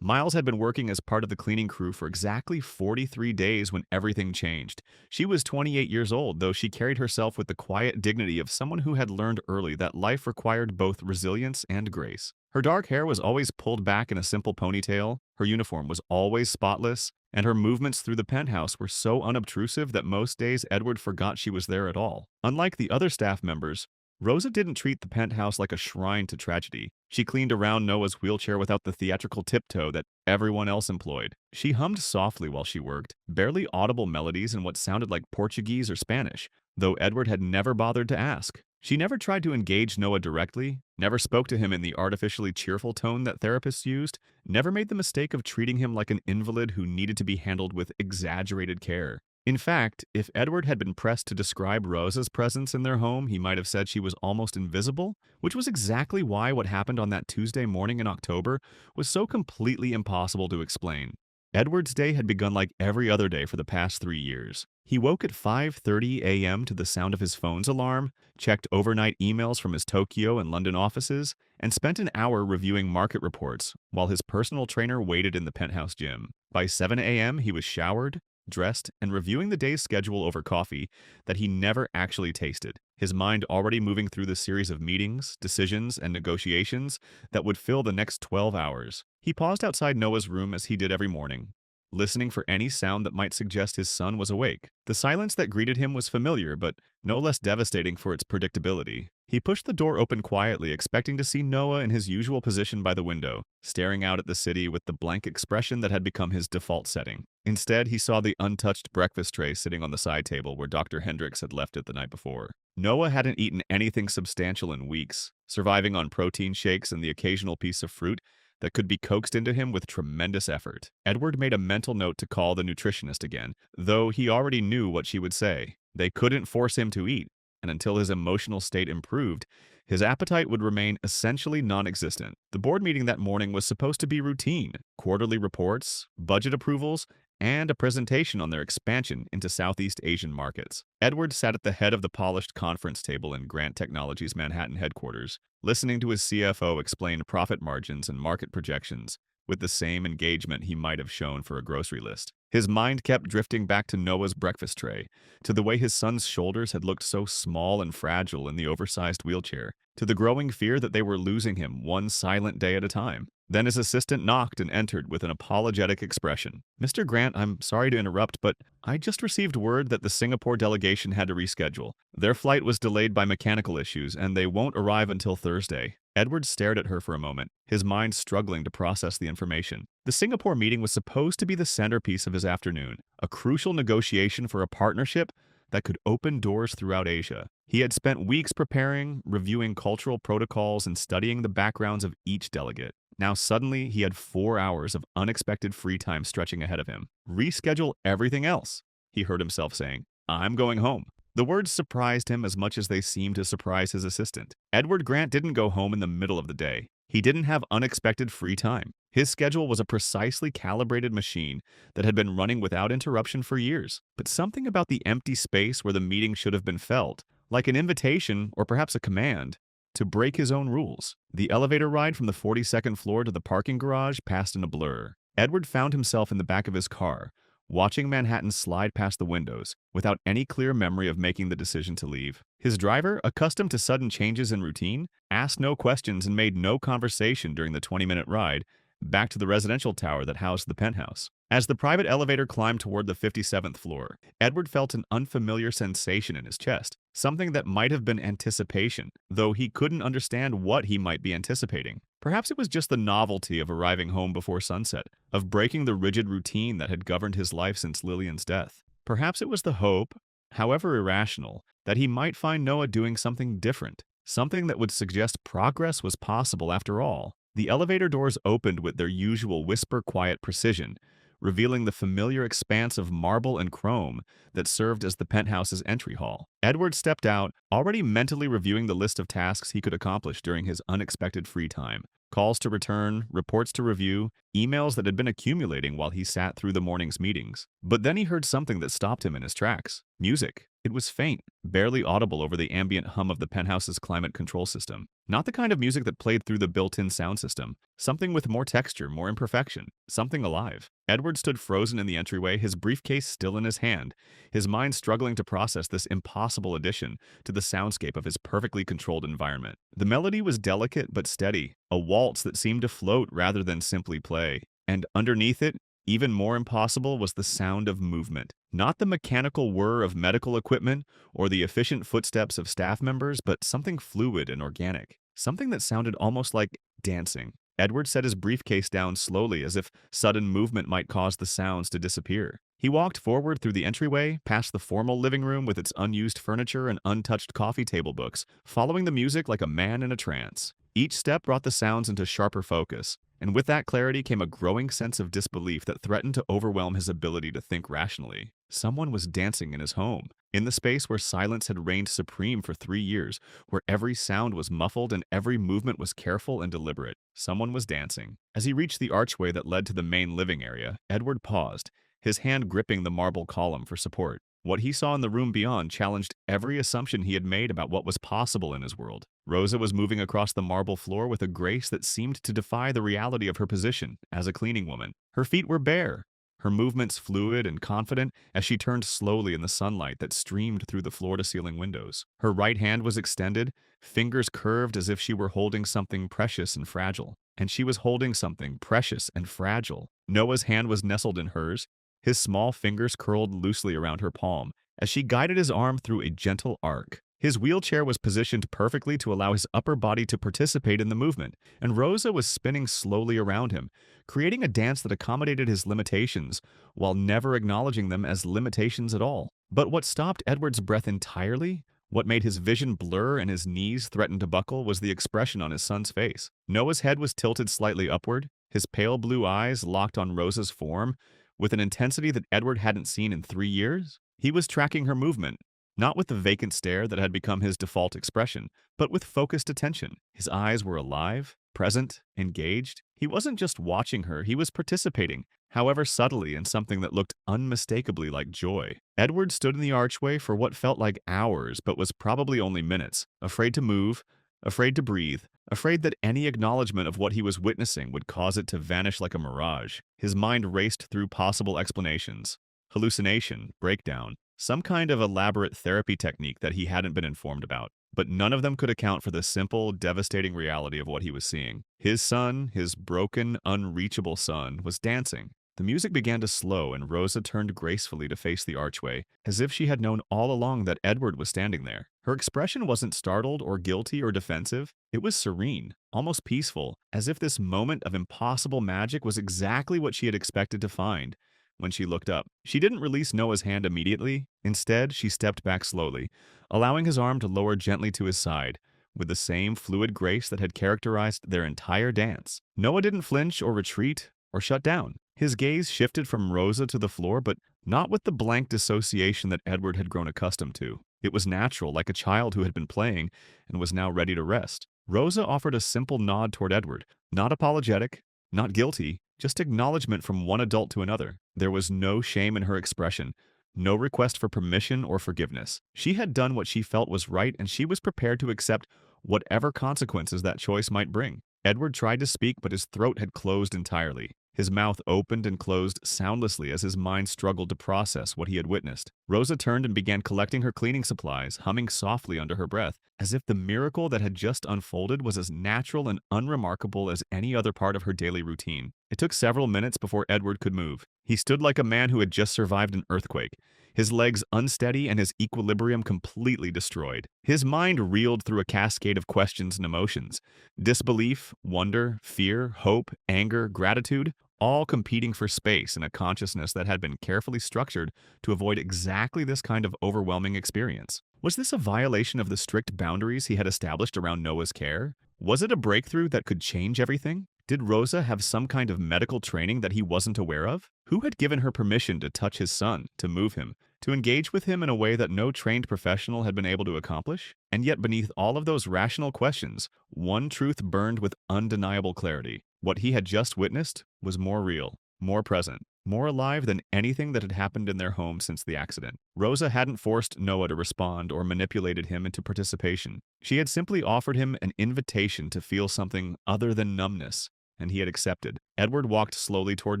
Speaker 2: Miles had been working as part of the cleaning crew for exactly 43 days when everything changed. She was 28 years old, though she carried herself with the quiet dignity of someone who had learned early that life required both resilience and grace. Her dark hair was always pulled back in a simple ponytail, her uniform was always spotless, and her movements through the penthouse were so unobtrusive that most days Edward forgot she was there at all. Unlike the other staff members, Rosa didn't treat the penthouse like a shrine to tragedy. She cleaned around Noah's wheelchair without the theatrical tiptoe that everyone else employed. She hummed softly while she worked, barely audible melodies in what sounded like Portuguese or Spanish, though Edward had never bothered to ask. She never tried to engage Noah directly, never spoke to him in the artificially cheerful tone that therapists used, never made the mistake of treating him like an invalid who needed to be handled with exaggerated care. In fact, if Edward had been pressed to describe Rosa's presence in their home, he might have said she was almost invisible, which was exactly why what happened on that Tuesday morning in October was so completely impossible to explain. Edward's day had begun like every other day for the past 3 years. He woke at 5:30 a.m. to the sound of his phone's alarm, checked overnight emails from his Tokyo and London offices, and spent an hour reviewing market reports while his personal trainer waited in the penthouse gym. By 7 a.m., he was showered, dressed, and reviewing the day's schedule over coffee that he never actually tasted, his mind already moving through the series of meetings, decisions, and negotiations that would fill the next 12 hours. He paused outside Noah's room as he did every morning, listening for any sound that might suggest his son was awake. The silence that greeted him was familiar, but no less devastating for its predictability. He pushed the door open quietly, expecting to see Noah in his usual position by the window, staring out at the city with the blank expression that had become his default setting. Instead, he saw the untouched breakfast tray sitting on the side table where Dr. Hendricks had left it the night before. Noah hadn't eaten anything substantial in weeks, surviving on protein shakes and the occasional piece of fruit that could be coaxed into him with tremendous effort. Edward made a mental note to call the nutritionist again, though he already knew what she would say. They couldn't force him to eat, and until his emotional state improved, his appetite would remain essentially non-existent. The board meeting that morning was supposed to be routine: quarterly reports, budget approvals, and a presentation on their expansion into Southeast Asian markets. Edward sat at the head of the polished conference table in Grant Technologies' Manhattan headquarters, listening to his CFO explain profit margins and market projections with the same engagement he might have shown for a grocery list. His mind kept drifting back to Noah's breakfast tray, to the way his son's shoulders had looked so small and fragile in the oversized wheelchair, to the growing fear that they were losing him one silent day at a time. Then his assistant knocked and entered with an apologetic expression. "Mr. Grant, I'm sorry to interrupt, but I just received word that the Singapore delegation had to reschedule. Their flight was delayed by mechanical issues, and they won't arrive until Thursday." Edward stared at her for a moment, his mind struggling to process the information. The Singapore meeting was supposed to be the centerpiece of his afternoon, a crucial negotiation for a partnership that could open doors throughout Asia. He had spent weeks preparing, reviewing cultural protocols, and studying the backgrounds of each delegate. Now suddenly, he had 4 hours of unexpected free time stretching ahead of him. "Reschedule everything else," he heard himself saying. "I'm going home." The words surprised him as much as they seemed to surprise his assistant. Edward Grant didn't go home in the middle of the day. He didn't have unexpected free time. His schedule was a precisely calibrated machine that had been running without interruption for years. But something about the empty space where the meeting should have been felt like an invitation or perhaps a command to break his own rules. The elevator ride from the 42nd floor to the parking garage passed in a blur. Edward found himself in the back of his car, watching Manhattan slide past the windows without any clear memory of making the decision to leave. His driver, accustomed to sudden changes in routine, asked no questions and made no conversation during the 20-minute ride back to the residential tower that housed the penthouse. As the private elevator climbed toward the 57th floor, Edward felt an unfamiliar sensation in his chest, something that might have been anticipation, though he couldn't understand what he might be anticipating. Perhaps it was just the novelty of arriving home before sunset, of breaking the rigid routine that had governed his life since Lillian's death. Perhaps it was the hope, however irrational, that he might find Noah doing something different, something that would suggest progress was possible after all. The elevator doors opened with their usual whisper-quiet precision, revealing the familiar expanse of marble and chrome that served as the penthouse's entry hall. Edward stepped out, already mentally reviewing the list of tasks he could accomplish during his unexpected free time. Calls to return, reports to review, emails that had been accumulating while he sat through the morning's meetings. But then he heard something that stopped him in his tracks. Music. It was faint, barely audible over the ambient hum of the penthouse's climate control system. Not the kind of music that played through the built-in sound system. Something with more texture, more imperfection. Something alive. Edward stood frozen in the entryway, his briefcase still in his hand, his mind struggling to process this impossible addition to the soundscape of his perfectly controlled environment. The melody was delicate but steady, a waltz that seemed to float rather than simply play. And underneath it, even more impossible, was the sound of movement. Not the mechanical whir of medical equipment or the efficient footsteps of staff members, but something fluid and organic. Something that sounded almost like dancing. Edward set his briefcase down slowly, as if sudden movement might cause the sounds to disappear. He walked forward through the entryway, past the formal living room with its unused furniture and untouched coffee table books, following the music like a man in a trance. Each step brought the sounds into sharper focus, and with that clarity came a growing sense of disbelief that threatened to overwhelm his ability to think rationally. Someone was dancing in his home, in the space where silence had reigned supreme for 3 years, where every sound was muffled and every movement was careful and deliberate. Someone was dancing. As he reached the archway that led to the main living area, Edward paused, his hand gripping the marble column for support. What he saw in the room beyond challenged every assumption he had made about what was possible in his world. Rosa was moving across the marble floor with a grace that seemed to defy the reality of her position as a cleaning woman. Her feet were bare, her movements fluid and confident as she turned slowly in the sunlight that streamed through the floor-to-ceiling windows. Her right hand was extended, fingers curved as if she were holding something precious and fragile. And she was holding something precious and fragile. Noah's hand was nestled in hers, his small fingers curled loosely around her palm as she guided his arm through a gentle arc. His wheelchair was positioned perfectly to allow his upper body to participate in the movement, and Rosa was spinning slowly around him, creating a dance that accommodated his limitations while never acknowledging them as limitations at all. But what stopped Edward's breath entirely, what made his vision blur and his knees threaten to buckle, was the expression on his son's face. Noah's head was tilted slightly upward, his pale blue eyes locked on Rosa's form, with an intensity that Edward hadn't seen in 3 years. He was tracking her movement, not with the vacant stare that had become his default expression, but with focused attention. His eyes were alive, present, engaged. He wasn't just watching her, he was participating, however subtly, in something that looked unmistakably like joy. Edward stood in the archway for what felt like hours, but was probably only minutes, afraid to move, afraid to breathe, afraid that any acknowledgement of what he was witnessing would cause it to vanish like a mirage. His mind raced through possible explanations. Hallucination, breakdown, some kind of elaborate therapy technique that he hadn't been informed about. But none of them could account for the simple, devastating reality of what he was seeing. His son, his broken, unreachable son, was dancing. The music began to slow, and Rosa turned gracefully to face the archway, as if she had known all along that Edward was standing there. Her expression wasn't startled or guilty or defensive. It was serene, almost peaceful, as if this moment of impossible magic was exactly what she had expected to find. When she looked up, she didn't release Noah's hand immediately. Instead, she stepped back slowly, allowing his arm to lower gently to his side, with the same fluid grace that had characterized their entire dance. Noah didn't flinch or retreat or shut down. His gaze shifted from Rosa to the floor, but not with the blank dissociation that Edward had grown accustomed to. It was natural, like a child who had been playing and was now ready to rest. Rosa offered a simple nod toward Edward, not apologetic, not guilty, just acknowledgement from one adult to another. There was no shame in her expression, no request for permission or forgiveness. She had done what she felt was right, and she was prepared to accept whatever consequences that choice might bring. Edward tried to speak, but his throat had closed entirely. His mouth opened and closed soundlessly as his mind struggled to process what he had witnessed. Rosa turned and began collecting her cleaning supplies, humming softly under her breath, as if the miracle that had just unfolded was as natural and unremarkable as any other part of her daily routine. It took several minutes before Edward could move. He stood like a man who had just survived an earthquake, his legs unsteady and his equilibrium completely destroyed. His mind reeled through a cascade of questions and emotions: disbelief, wonder, fear, hope, anger, gratitude, all competing for space in a consciousness that had been carefully structured to avoid exactly this kind of overwhelming experience. Was this a violation of the strict boundaries he had established around Noah's care? Was it a breakthrough that could change everything? Did Rosa have some kind of medical training that he wasn't aware of? Who had given her permission to touch his son, to move him, to engage with him in a way that no trained professional had been able to accomplish? And yet beneath all of those rational questions, one truth burned with undeniable clarity. What he had just witnessed was more real, more present, more alive than anything that had happened in their home since the accident. Rosa hadn't forced Noah to respond or manipulated him into participation. She had simply offered him an invitation to feel something other than numbness, and he had accepted. Edward walked slowly toward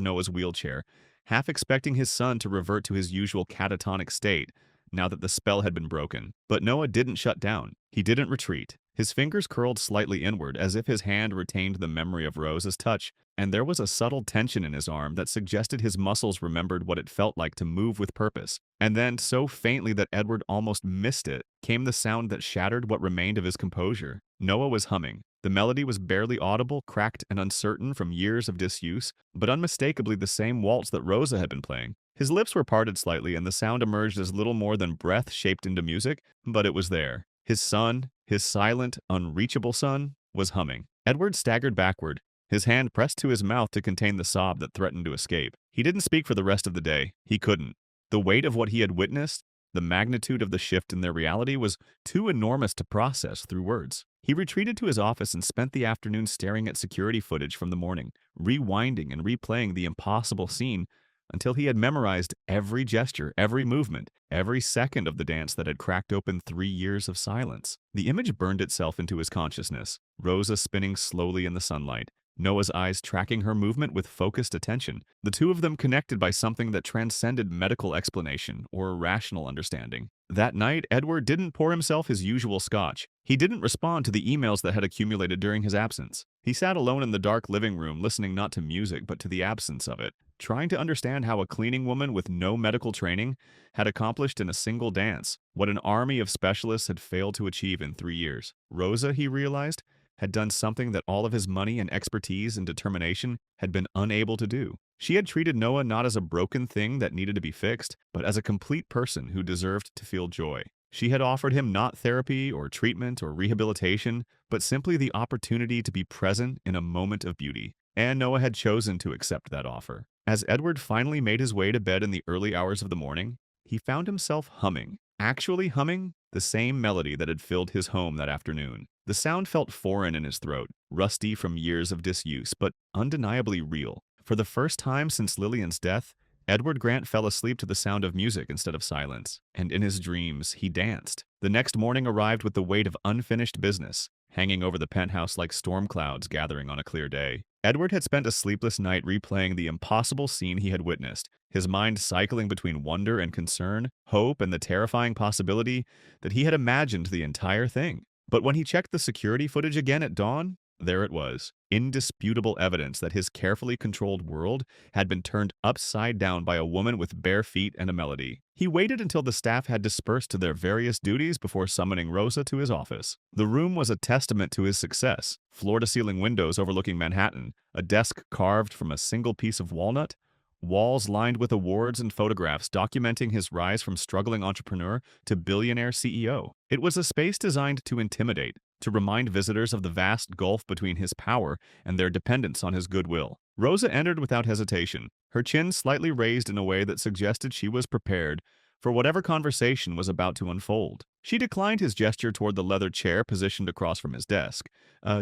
Speaker 2: Noah's wheelchair, half expecting his son to revert to his usual catatonic state now that the spell had been broken. But Noah didn't shut down. He didn't retreat. His fingers curled slightly inward, as if his hand retained the memory of Rosa's touch, and there was a subtle tension in his arm that suggested his muscles remembered what it felt like to move with purpose. And then, so faintly that Edward almost missed it, came the sound that shattered what remained of his composure. Noah was humming. The melody was barely audible, cracked and uncertain from years of disuse, but unmistakably the same waltz that Rosa had been playing. His lips were parted slightly, and the sound emerged as little more than breath shaped into music, but it was there. His son, his silent, unreachable son, was humming. Edward staggered backward, his hand pressed to his mouth to contain the sob that threatened to escape. He didn't speak for the rest of the day. He couldn't. The weight of what he had witnessed, the magnitude of the shift in their reality, was too enormous to process through words. He retreated to his office and spent the afternoon staring at security footage from the morning, rewinding and replaying the impossible scene until he had memorized every gesture, every movement, every second of the dance that had cracked open 3 years of silence. The image burned itself into his consciousness, Rosa spinning slowly in the sunlight, Noah's eyes tracking her movement with focused attention, the two of them connected by something that transcended medical explanation or rational understanding. That night, Edward didn't pour himself his usual scotch. He didn't respond to the emails that had accumulated during his absence. He sat alone in the dark living room, listening not to music but to the absence of it, trying to understand how a cleaning woman with no medical training had accomplished in a single dance what an army of specialists had failed to achieve in 3 years. Rosa, he realized, had done something that all of his money and expertise and determination had been unable to do. She had treated Noah not as a broken thing that needed to be fixed, but as a complete person who deserved to feel joy. She had offered him not therapy or treatment or rehabilitation, but simply the opportunity to be present in a moment of beauty. And Noah had chosen to accept that offer. As Edward finally made his way to bed in the early hours of the morning, he found himself humming, actually humming, the same melody that had filled his home that afternoon. The sound felt foreign in his throat, rusty from years of disuse, but undeniably real. For the first time since Lillian's death, Edward Grant fell asleep to the sound of music instead of silence, and in his dreams he danced. The next morning arrived with the weight of unfinished business, hanging over the penthouse like storm clouds gathering on a clear day. Edward had spent a sleepless night replaying the impossible scene he had witnessed, his mind cycling between wonder and concern, hope and the terrifying possibility that he had imagined the entire thing. But when he checked the security footage again at dawn, there it was, indisputable evidence that his carefully controlled world had been turned upside down by a woman with bare feet and a melody. He waited until the staff had dispersed to their various duties before summoning Rosa to his office. The room was a testament to his success. Floor-to-ceiling windows overlooking Manhattan, a desk carved from a single piece of walnut, walls lined with awards and photographs documenting his rise from struggling entrepreneur to billionaire CEO. It was a space designed to intimidate, to remind visitors of the vast gulf between his power and their dependence on his goodwill. Rosa entered without hesitation, her chin slightly raised in a way that suggested she was prepared for whatever conversation was about to unfold. She declined his gesture toward the leather chair positioned across from his desk,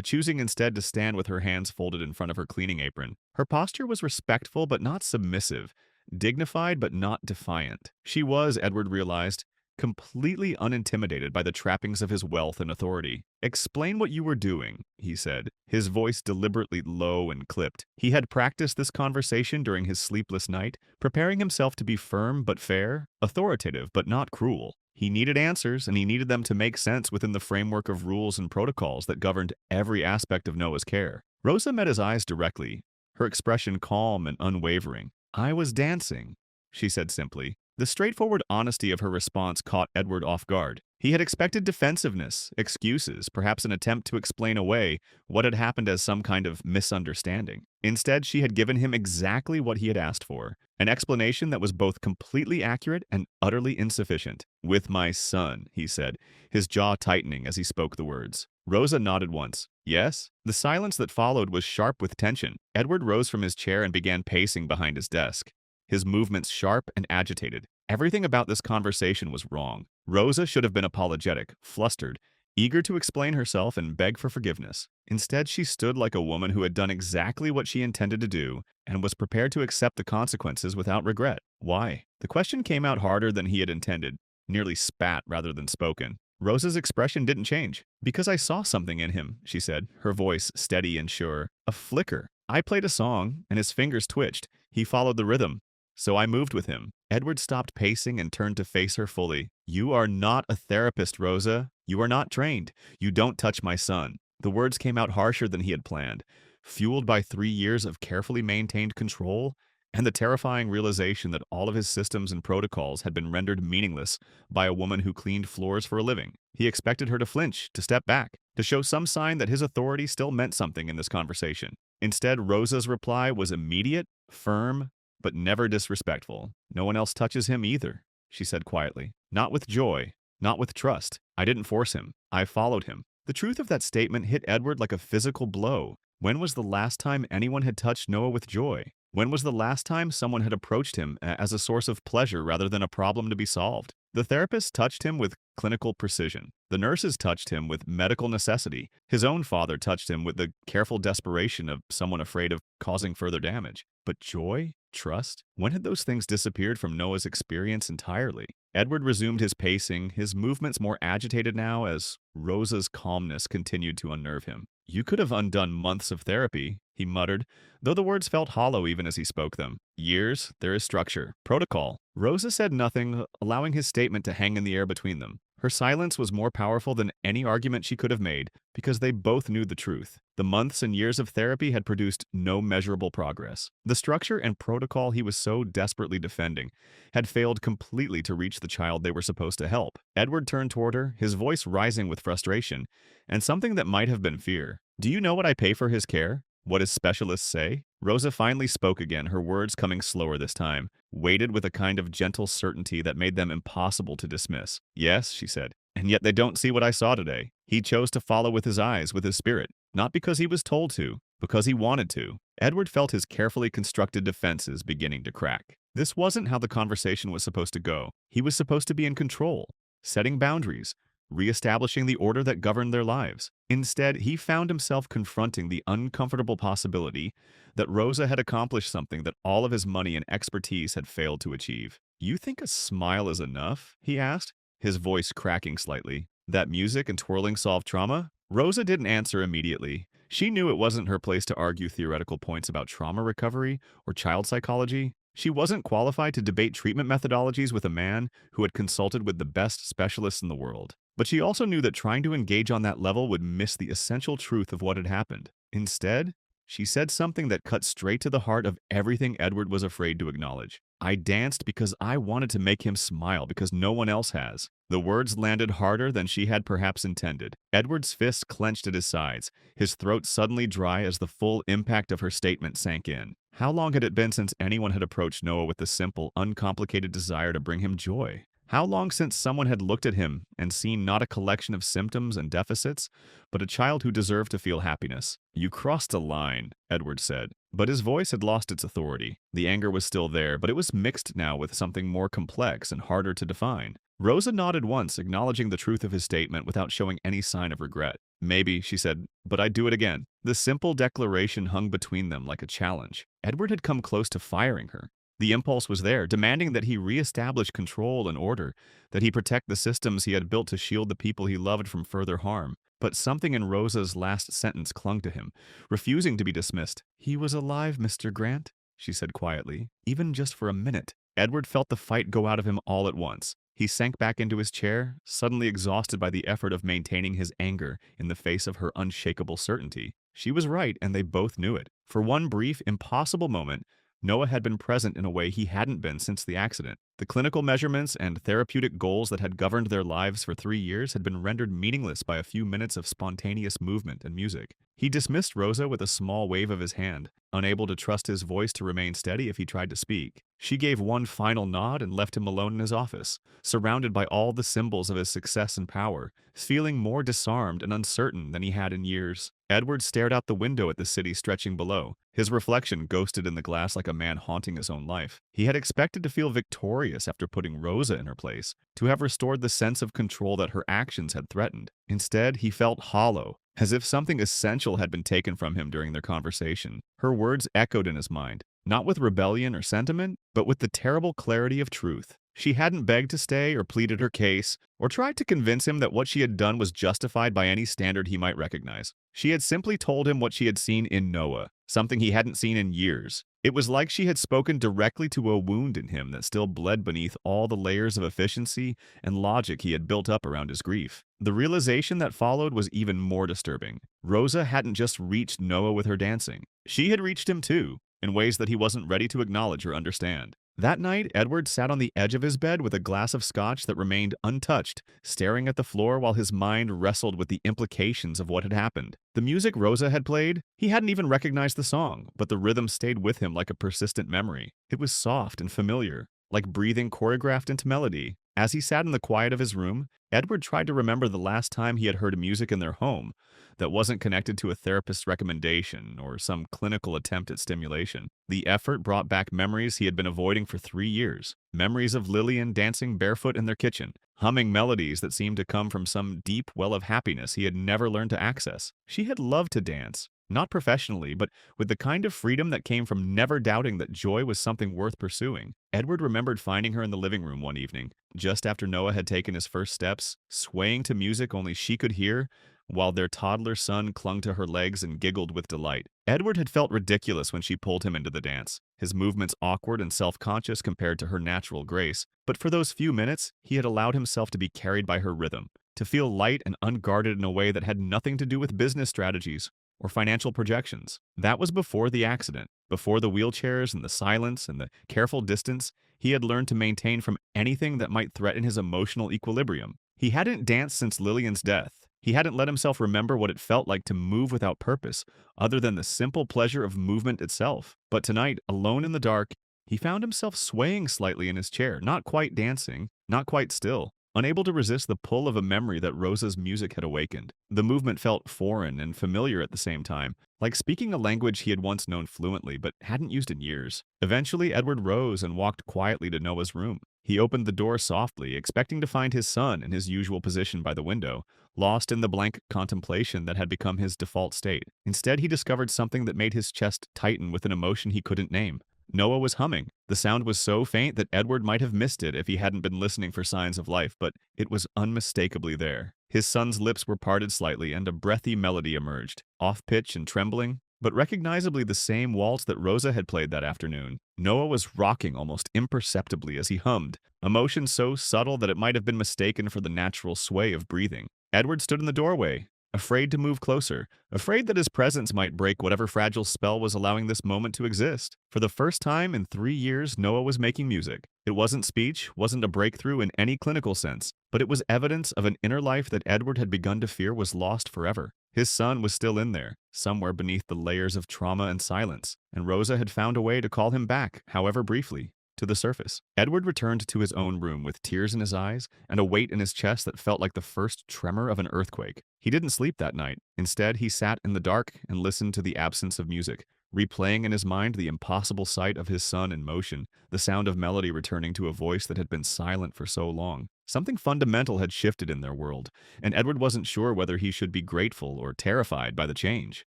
Speaker 2: choosing instead to stand with her hands folded in front of her cleaning apron. Her posture was respectful but not submissive, dignified but not defiant. She was, Edward realized, completely unintimidated by the trappings of his wealth and authority. "Explain what you were doing," he said, his voice deliberately low and clipped. He had practiced this conversation during his sleepless night, preparing himself to be firm but fair, authoritative but not cruel. He needed answers, and he needed them to make sense within the framework of rules and protocols that governed every aspect of Noah's care. Rosa met his eyes directly, her expression calm and unwavering. "I was dancing," she said simply. The straightforward honesty of her response caught Edward off guard. He had expected defensiveness, excuses, perhaps an attempt to explain away what had happened as some kind of misunderstanding. Instead, she had given him exactly what he had asked for, an explanation that was both completely accurate and utterly insufficient. "With my son," he said, his jaw tightening as he spoke the words. Rosa nodded once. "Yes?" The silence that followed was sharp with tension. Edward rose from his chair and began pacing behind his desk, his movements sharp and agitated. Everything about this conversation was wrong. Rosa should have been apologetic, flustered, eager to explain herself and beg for forgiveness. Instead, she stood like a woman who had done exactly what she intended to do and was prepared to accept the consequences without regret. Why? The question came out harder than he had intended, nearly spat rather than spoken. Rosa's expression didn't change. "Because I saw something in him," she said, her voice steady and sure. "A flicker. I played a song, and his fingers twitched. He followed the rhythm. So I moved with him." Edward stopped pacing and turned to face her fully. "You are not a therapist, Rosa. You are not trained. You don't touch my son." The words came out harsher than he had planned, fueled by 3 years of carefully maintained control and the terrifying realization that all of his systems and protocols had been rendered meaningless by a woman who cleaned floors for a living. He expected her to flinch, to step back, to show some sign that his authority still meant something in this conversation. Instead, Rosa's reply was immediate, firm, but never disrespectful. "No one else touches him either," she said quietly. "Not with joy, not with trust. I didn't force him. I followed him." The truth of that statement hit Edward like a physical blow. When was the last time anyone had touched Noah with joy? When was the last time someone had approached him as a source of pleasure rather than a problem to be solved? The therapist touched him with clinical precision. The nurses touched him with medical necessity. His own father touched him with the careful desperation of someone afraid of causing further damage. But joy? Trust? When had those things disappeared from Noah's experience entirely? Edward resumed his pacing, his movements more agitated now as Rosa's calmness continued to unnerve him. "You could have undone months of therapy," he muttered, though the words felt hollow even as he spoke them. "Years, there is structure, protocol." Rosa said nothing, allowing his statement to hang in the air between them. Her silence was more powerful than any argument she could have made because they both knew the truth. The months and years of therapy had produced no measurable progress. The structure and protocol he was so desperately defending had failed completely to reach the child they were supposed to help. Edward turned toward her, his voice rising with frustration and something that might have been fear. "Do you know what I pay for his care? What his specialists say?" Rosa finally spoke again, her words coming slower this time, weighted with a kind of gentle certainty that made them impossible to dismiss. "Yes," she said, "and yet they don't see what I saw today. He chose to follow with his eyes, with his spirit, not because he was told to, because he wanted to." Edward felt his carefully constructed defenses beginning to crack. This wasn't how the conversation was supposed to go. He was supposed to be in control, setting boundaries, reestablishing the order that governed their lives. Instead, he found himself confronting the uncomfortable possibility that Rosa had accomplished something that all of his money and expertise had failed to achieve. "You think a smile is enough?" he asked, his voice cracking slightly. "That music and twirling solve trauma?" Rosa didn't answer immediately. She knew it wasn't her place to argue theoretical points about trauma recovery or child psychology. She wasn't qualified to debate treatment methodologies with a man who had consulted with the best specialists in the world. But she also knew that trying to engage on that level would miss the essential truth of what had happened. Instead, she said something that cut straight to the heart of everything Edward was afraid to acknowledge. "I danced because I wanted to make him smile because no one else has." The words landed harder than she had perhaps intended. Edward's fists clenched at his sides, his throat suddenly dry as the full impact of her statement sank in. How long had it been since anyone had approached Noah with the simple, uncomplicated desire to bring him joy? How long since someone had looked at him and seen not a collection of symptoms and deficits, but a child who deserved to feel happiness? "You crossed a line," Edward said. But his voice had lost its authority. The anger was still there, but it was mixed now with something more complex and harder to define. Rosa nodded once, acknowledging the truth of his statement without showing any sign of regret. "Maybe," she said, "but I'd do it again." The simple declaration hung between them like a challenge. Edward had come close to firing her. The impulse was there, demanding that he reestablish control and order, that he protect the systems he had built to shield the people he loved from further harm. But something in Rosa's last sentence clung to him, refusing to be dismissed. "He was alive, Mr. Grant," she said quietly, "even just for a minute." Edward felt the fight go out of him all at once. He sank back into his chair, suddenly exhausted by the effort of maintaining his anger in the face of her unshakable certainty. She was right, and they both knew it. For one brief, impossible moment, Noah had been present in a way he hadn't been since the accident. The clinical measurements and therapeutic goals that had governed their lives for 3 years had been rendered meaningless by a few minutes of spontaneous movement and music. He dismissed Rosa with a small wave of his hand, unable to trust his voice to remain steady if he tried to speak. She gave one final nod and left him alone in his office, surrounded by all the symbols of his success and power, feeling more disarmed and uncertain than he had in years. Edward stared out the window at the city stretching below, his reflection ghosted in the glass like a man haunting his own life. He had expected to feel victorious after putting Rosa in her place, to have restored the sense of control that her actions had threatened. Instead, he felt hollow, as if something essential had been taken from him during their conversation. Her words echoed in his mind, not with rebellion or sentiment, but with the terrible clarity of truth. She hadn't begged to stay or pleaded her case, or tried to convince him that what she had done was justified by any standard he might recognize. She had simply told him what she had seen in Noah, something he hadn't seen in years. It was like she had spoken directly to a wound in him that still bled beneath all the layers of efficiency and logic he had built up around his grief. The realization that followed was even more disturbing. Rosa hadn't just reached Noah with her dancing. She had reached him too, in ways that he wasn't ready to acknowledge or understand. That night, Edward sat on the edge of his bed with a glass of scotch that remained untouched, staring at the floor while his mind wrestled with the implications of what had happened. The music Rosa had played, he hadn't even recognized the song, but the rhythm stayed with him like a persistent memory. It was soft and familiar, like breathing choreographed into melody. As he sat in the quiet of his room, Edward tried to remember the last time he had heard music in their home that wasn't connected to a therapist's recommendation or some clinical attempt at stimulation. The effort brought back memories he had been avoiding for 3 years. Memories of Lillian dancing barefoot in their kitchen, humming melodies that seemed to come from some deep well of happiness he had never learned to access. She had loved to dance, not professionally, but with the kind of freedom that came from never doubting that joy was something worth pursuing. Edward remembered finding her in the living room one evening, just after Noah had taken his first steps, swaying to music only she could hear, while their toddler son clung to her legs and giggled with delight. Edward had felt ridiculous when she pulled him into the dance, his movements awkward and self-conscious compared to her natural grace. But for those few minutes, he had allowed himself to be carried by her rhythm, to feel light and unguarded in a way that had nothing to do with business strategies or financial projections. That was before the accident, before the wheelchairs and the silence and the careful distance he had learned to maintain from anything that might threaten his emotional equilibrium. He hadn't danced since Lillian's death. He hadn't let himself remember what it felt like to move without purpose, other than the simple pleasure of movement itself. But tonight, alone in the dark, he found himself swaying slightly in his chair, not quite dancing, not quite still, unable to resist the pull of a memory that Rosa's music had awakened. The movement felt foreign and familiar at the same time, like speaking a language he had once known fluently but hadn't used in years. Eventually, Edward rose and walked quietly to Noah's room. He opened the door softly, expecting to find his son in his usual position by the window, lost in the blank contemplation that had become his default state. Instead, he discovered something that made his chest tighten with an emotion he couldn't name. Noah was humming. The sound was so faint that Edward might have missed it if he hadn't been listening for signs of life, but it was unmistakably there. His son's lips were parted slightly, and a breathy melody emerged, off-pitch and trembling, but recognizably the same waltz that Rosa had played that afternoon. Noah was rocking almost imperceptibly as he hummed, emotion so subtle that it might have been mistaken for the natural sway of breathing. Edward stood in the doorway, afraid to move closer, afraid that his presence might break whatever fragile spell was allowing this moment to exist. For the first time in 3 years, Noah was making music. It wasn't speech, wasn't a breakthrough in any clinical sense, but it was evidence of an inner life that Edward had begun to fear was lost forever. His son was still in there, somewhere beneath the layers of trauma and silence, and Rosa had found a way to call him back, however briefly, to the surface. Edward returned to his own room with tears in his eyes and a weight in his chest that felt like the first tremor of an earthquake. He didn't sleep that night. Instead, he sat in the dark and listened to the absence of music, replaying in his mind the impossible sight of his son in motion, the sound of melody returning to a voice that had been silent for so long. Something fundamental had shifted in their world, and Edward wasn't sure whether he should be grateful or terrified by the change.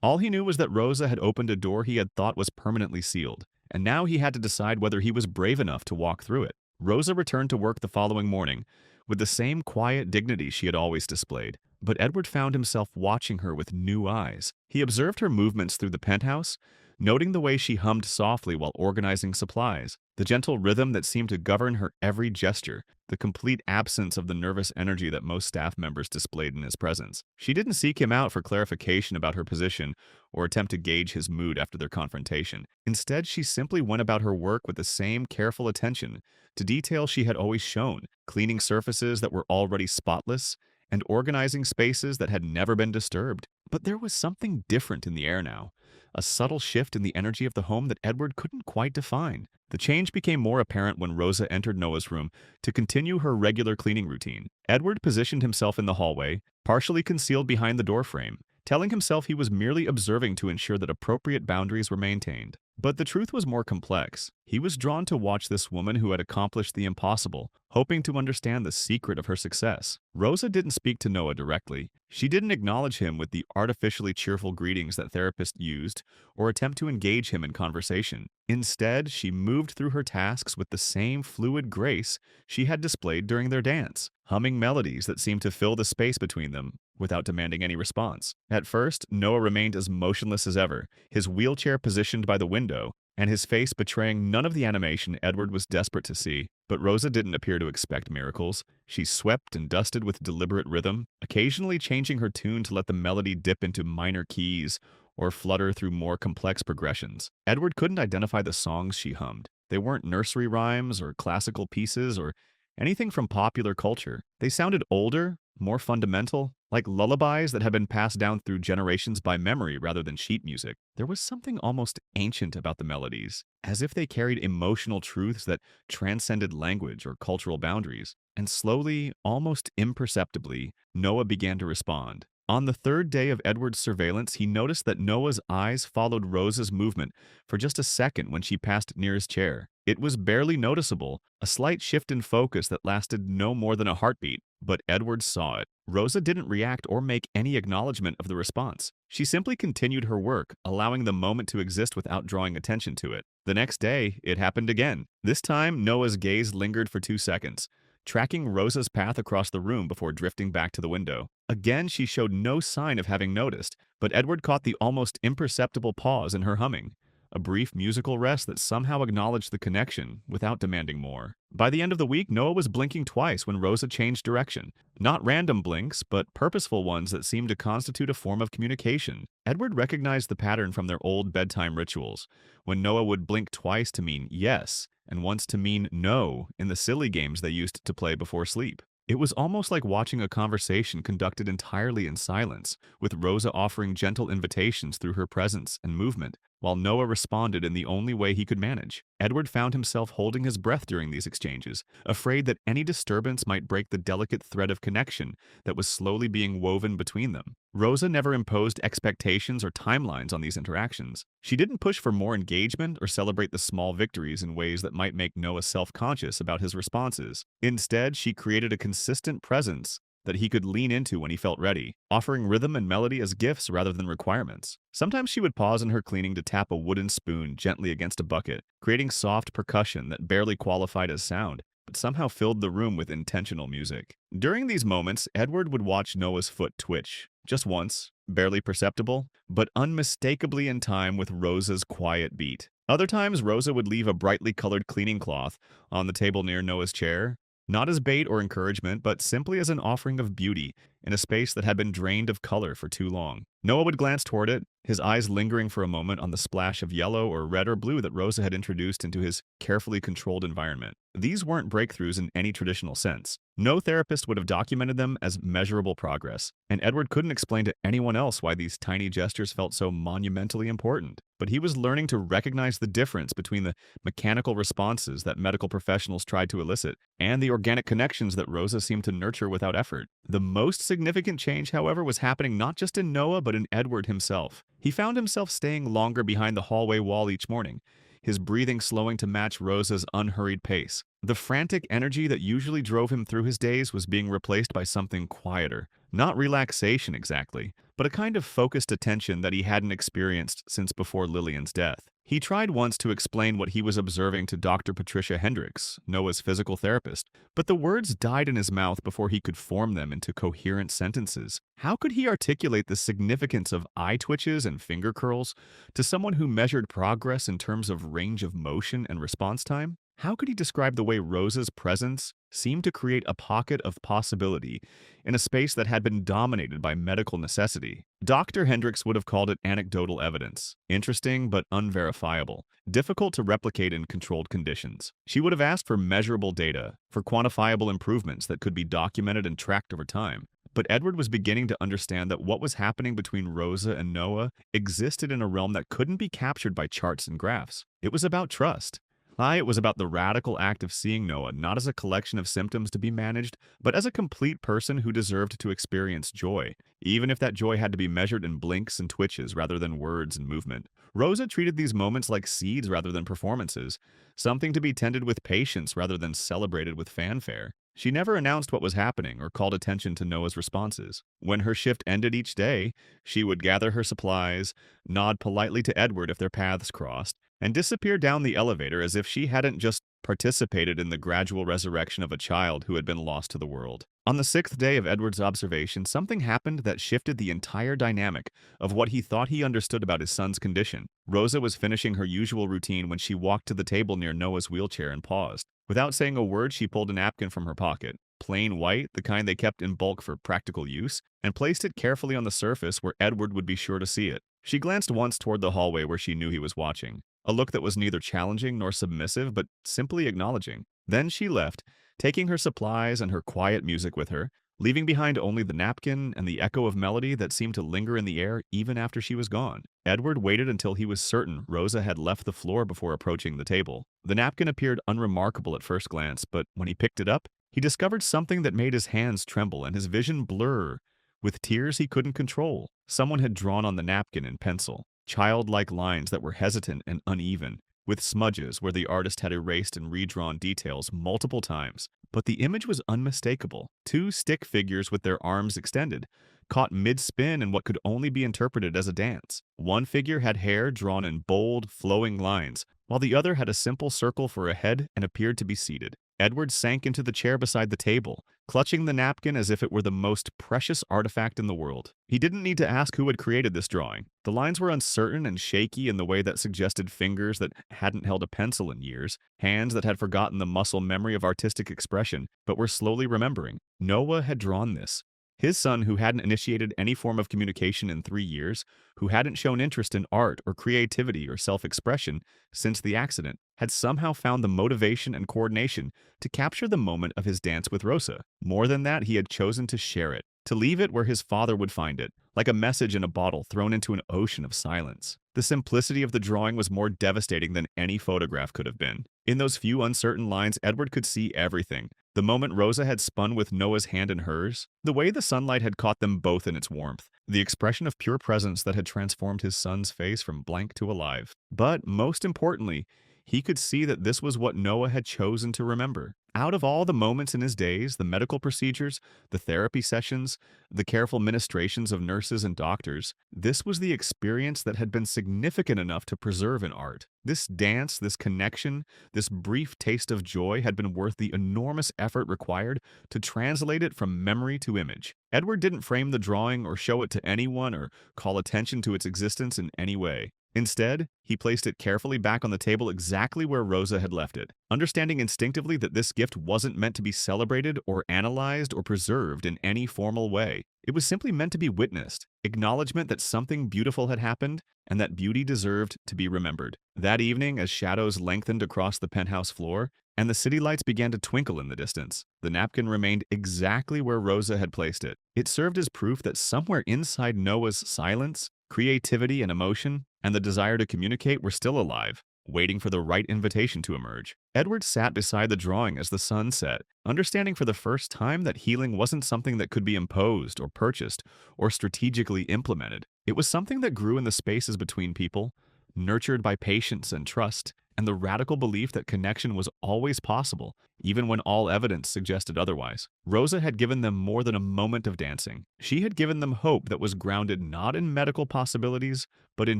Speaker 2: All he knew was that Rosa had opened a door he had thought was permanently sealed, and now he had to decide whether he was brave enough to walk through it. Rosa returned to work the following morning with the same quiet dignity she had always displayed, but Edward found himself watching her with new eyes. He observed her movements through the penthouse, noting the way she hummed softly while organizing supplies, the gentle rhythm that seemed to govern her every gesture, the complete absence of the nervous energy that most staff members displayed in his presence. She didn't seek him out for clarification about her position or attempt to gauge his mood after their confrontation. Instead, she simply went about her work with the same careful attention to detail she had always shown, cleaning surfaces that were already spotless and organizing spaces that had never been disturbed. But there was something different in the air now, a subtle shift in the energy of the home that Edward couldn't quite define. The change became more apparent when Rosa entered Noah's room to continue her regular cleaning routine. Edward positioned himself in the hallway, partially concealed behind the doorframe, telling himself he was merely observing to ensure that appropriate boundaries were maintained. But the truth was more complex. He was drawn to watch this woman who had accomplished the impossible, hoping to understand the secret of her success. Rosa didn't speak to Noah directly. She didn't acknowledge him with the artificially cheerful greetings that therapists used or attempt to engage him in conversation. Instead, she moved through her tasks with the same fluid grace she had displayed during their dance, humming melodies that seemed to fill the space between them without demanding any response. At first, Noah remained as motionless as ever, his wheelchair positioned by the window, and his face betraying none of the animation Edward was desperate to see. But Rosa didn't appear to expect miracles. She swept and dusted with deliberate rhythm, occasionally changing her tune to let the melody dip into minor keys or flutter through more complex progressions. Edward couldn't identify the songs she hummed. They weren't nursery rhymes or classical pieces or anything from popular culture. They sounded older, more fundamental, like lullabies that had been passed down through generations by memory rather than sheet music. There was something almost ancient about the melodies, as if they carried emotional truths that transcended language or cultural boundaries. And slowly, almost imperceptibly, Noah began to respond. On the third day of Edward's surveillance, he noticed that Noah's eyes followed Rosa's movement for just a second when she passed near his chair. It was barely noticeable, a slight shift in focus that lasted no more than a heartbeat, but Edward saw it. Rosa didn't react or make any acknowledgement of the response. She simply continued her work, allowing the moment to exist without drawing attention to it. The next day, it happened again. This time, Noah's gaze lingered for 2 seconds, tracking Rosa's path across the room before drifting back to the window. Again, she showed no sign of having noticed, but Edward caught the almost imperceptible pause in her humming, a brief musical rest that somehow acknowledged the connection without demanding more. By the end of the week, Noah was blinking twice when Rosa changed direction. Not random blinks, but purposeful ones that seemed to constitute a form of communication. Edward recognized the pattern from their old bedtime rituals, when Noah would blink twice to mean yes, and once to mean no in the silly games they used to play before sleep. It was almost like watching a conversation conducted entirely in silence, with Rosa offering gentle invitations through her presence and movement, while Noah responded in the only way he could manage. Edward found himself holding his breath during these exchanges, afraid that any disturbance might break the delicate thread of connection that was slowly being woven between them. Rosa never imposed expectations or timelines on these interactions. She didn't push for more engagement or celebrate the small victories in ways that might make Noah self-conscious about his responses. Instead, she created a consistent presence that he could lean into when he felt ready, offering rhythm and melody as gifts rather than requirements. Sometimes she would pause in her cleaning to tap a wooden spoon gently against a bucket, creating soft percussion that barely qualified as sound, but somehow filled the room with intentional music. During these moments, Edward would watch Noah's foot twitch, just once, barely perceptible, but unmistakably in time with Rosa's quiet beat. Other times, Rosa would leave a brightly colored cleaning cloth on the table near Noah's chair, not as bait or encouragement, but simply as an offering of beauty in a space that had been drained of color for too long. Noah would glance toward it, his eyes lingering for a moment on the splash of yellow or red or blue that Rosa had introduced into his carefully controlled environment. These weren't breakthroughs in any traditional sense. No therapist would have documented them as measurable progress, and Edward couldn't explain to anyone else why these tiny gestures felt so monumentally important. But he was learning to recognize the difference between the mechanical responses that medical professionals tried to elicit and the organic connections that Rosa seemed to nurture without effort. The most significant change, however, was happening not just in Noah but in Edward himself. He found himself staying longer behind the hallway wall each morning, his breathing slowing to match Rosa's unhurried pace. The frantic energy that usually drove him through his days was being replaced by something quieter. Not relaxation exactly, but a kind of focused attention that he hadn't experienced since before Lillian's death. He tried once to explain what he was observing to Dr. Patricia Hendricks, Noah's physical therapist, but the words died in his mouth before he could form them into coherent sentences. How could he articulate the significance of eye twitches and finger curls to someone who measured progress in terms of range of motion and response time? How could he describe the way Rosa's presence seemed to create a pocket of possibility in a space that had been dominated by medical necessity? Dr. Hendricks would have called it anecdotal evidence, interesting but unverifiable, difficult to replicate in controlled conditions. She would have asked for measurable data, for quantifiable improvements that could be documented and tracked over time. But Edward was beginning to understand that what was happening between Rosa and Noah existed in a realm that couldn't be captured by charts and graphs. It was about trust. It was about the radical act of seeing Noah not as a collection of symptoms to be managed, but as a complete person who deserved to experience joy, even if that joy had to be measured in blinks and twitches rather than words and movement. Rosa treated these moments like seeds rather than performances, something to be tended with patience rather than celebrated with fanfare. She never announced what was happening or called attention to Noah's responses. When her shift ended each day, she would gather her supplies, nod politely to Edward if their paths crossed, and disappear down the elevator as if she hadn't just participated in the gradual resurrection of a child who had been lost to the world. On the sixth day of Edward's observation, something happened that shifted the entire dynamic of what he thought he understood about his son's condition. Rosa was finishing her usual routine when she walked to the table near Noah's wheelchair and paused. Without saying a word, she pulled a napkin from her pocket, plain white, the kind they kept in bulk for practical use, and placed it carefully on the surface where Edward would be sure to see it. She glanced once toward the hallway where she knew he was watching, a look that was neither challenging nor submissive, but simply acknowledging. Then she left, taking her supplies and her quiet music with her, leaving behind only the napkin and the echo of melody that seemed to linger in the air even after she was gone. Edward waited until he was certain Rosa had left the floor before approaching the table. The napkin appeared unremarkable at first glance, but when he picked it up, he discovered something that made his hands tremble and his vision blur with tears he couldn't control. Someone had drawn on the napkin in pencil, childlike lines that were hesitant and uneven, with smudges where the artist had erased and redrawn details multiple times. But the image was unmistakable. Two stick figures with their arms extended, caught mid-spin in what could only be interpreted as a dance. One figure had hair drawn in bold, flowing lines, while the other had a simple circle for a head and appeared to be seated. Edward sank into the chair beside the table, clutching the napkin as if it were the most precious artifact in the world. He didn't need to ask who had created this drawing. The lines were uncertain and shaky in the way that suggested fingers that hadn't held a pencil in years, hands that had forgotten the muscle memory of artistic expression, but were slowly remembering. Noah had drawn this. His son, who hadn't initiated any form of communication in 3 years, who hadn't shown interest in art or creativity or self-expression since the accident, had somehow found the motivation and coordination to capture the moment of his dance with Rosa. More than that, he had chosen to share it, to leave it where his father would find it, like a message in a bottle thrown into an ocean of silence. The simplicity of the drawing was more devastating than any photograph could have been. In those few uncertain lines, Edward could see everything. The moment Rosa had spun with Noah's hand in hers, the way the sunlight had caught them both in its warmth, the expression of pure presence that had transformed his son's face from blank to alive. But most importantly, he could see that this was what Noah had chosen to remember. Out of all the moments in his days, the medical procedures, the therapy sessions, the careful ministrations of nurses and doctors, this was the experience that had been significant enough to preserve in art. This dance, this connection, this brief taste of joy had been worth the enormous effort required to translate it from memory to image. Edward didn't frame the drawing or show it to anyone or call attention to its existence in any way. Instead, he placed it carefully back on the table exactly where Rosa had left it, understanding instinctively that this gift wasn't meant to be celebrated or analyzed or preserved in any formal way. It was simply meant to be witnessed, acknowledgement that something beautiful had happened and that beauty deserved to be remembered. That evening, as shadows lengthened across the penthouse floor and the city lights began to twinkle in the distance, the napkin remained exactly where Rosa had placed it. It served as proof that somewhere inside Noah's silence, creativity and emotion, and the desire to communicate were still alive, waiting for the right invitation to emerge. Edward sat beside the drawing as the sun set, understanding for the first time that healing wasn't something that could be imposed or purchased or strategically implemented. It was something that grew in the spaces between people, nurtured by patience and trust, and the radical belief that connection was always possible, even when all evidence suggested otherwise. Rosa had given them more than a moment of dancing. She had given them hope that was grounded not in medical possibilities, but in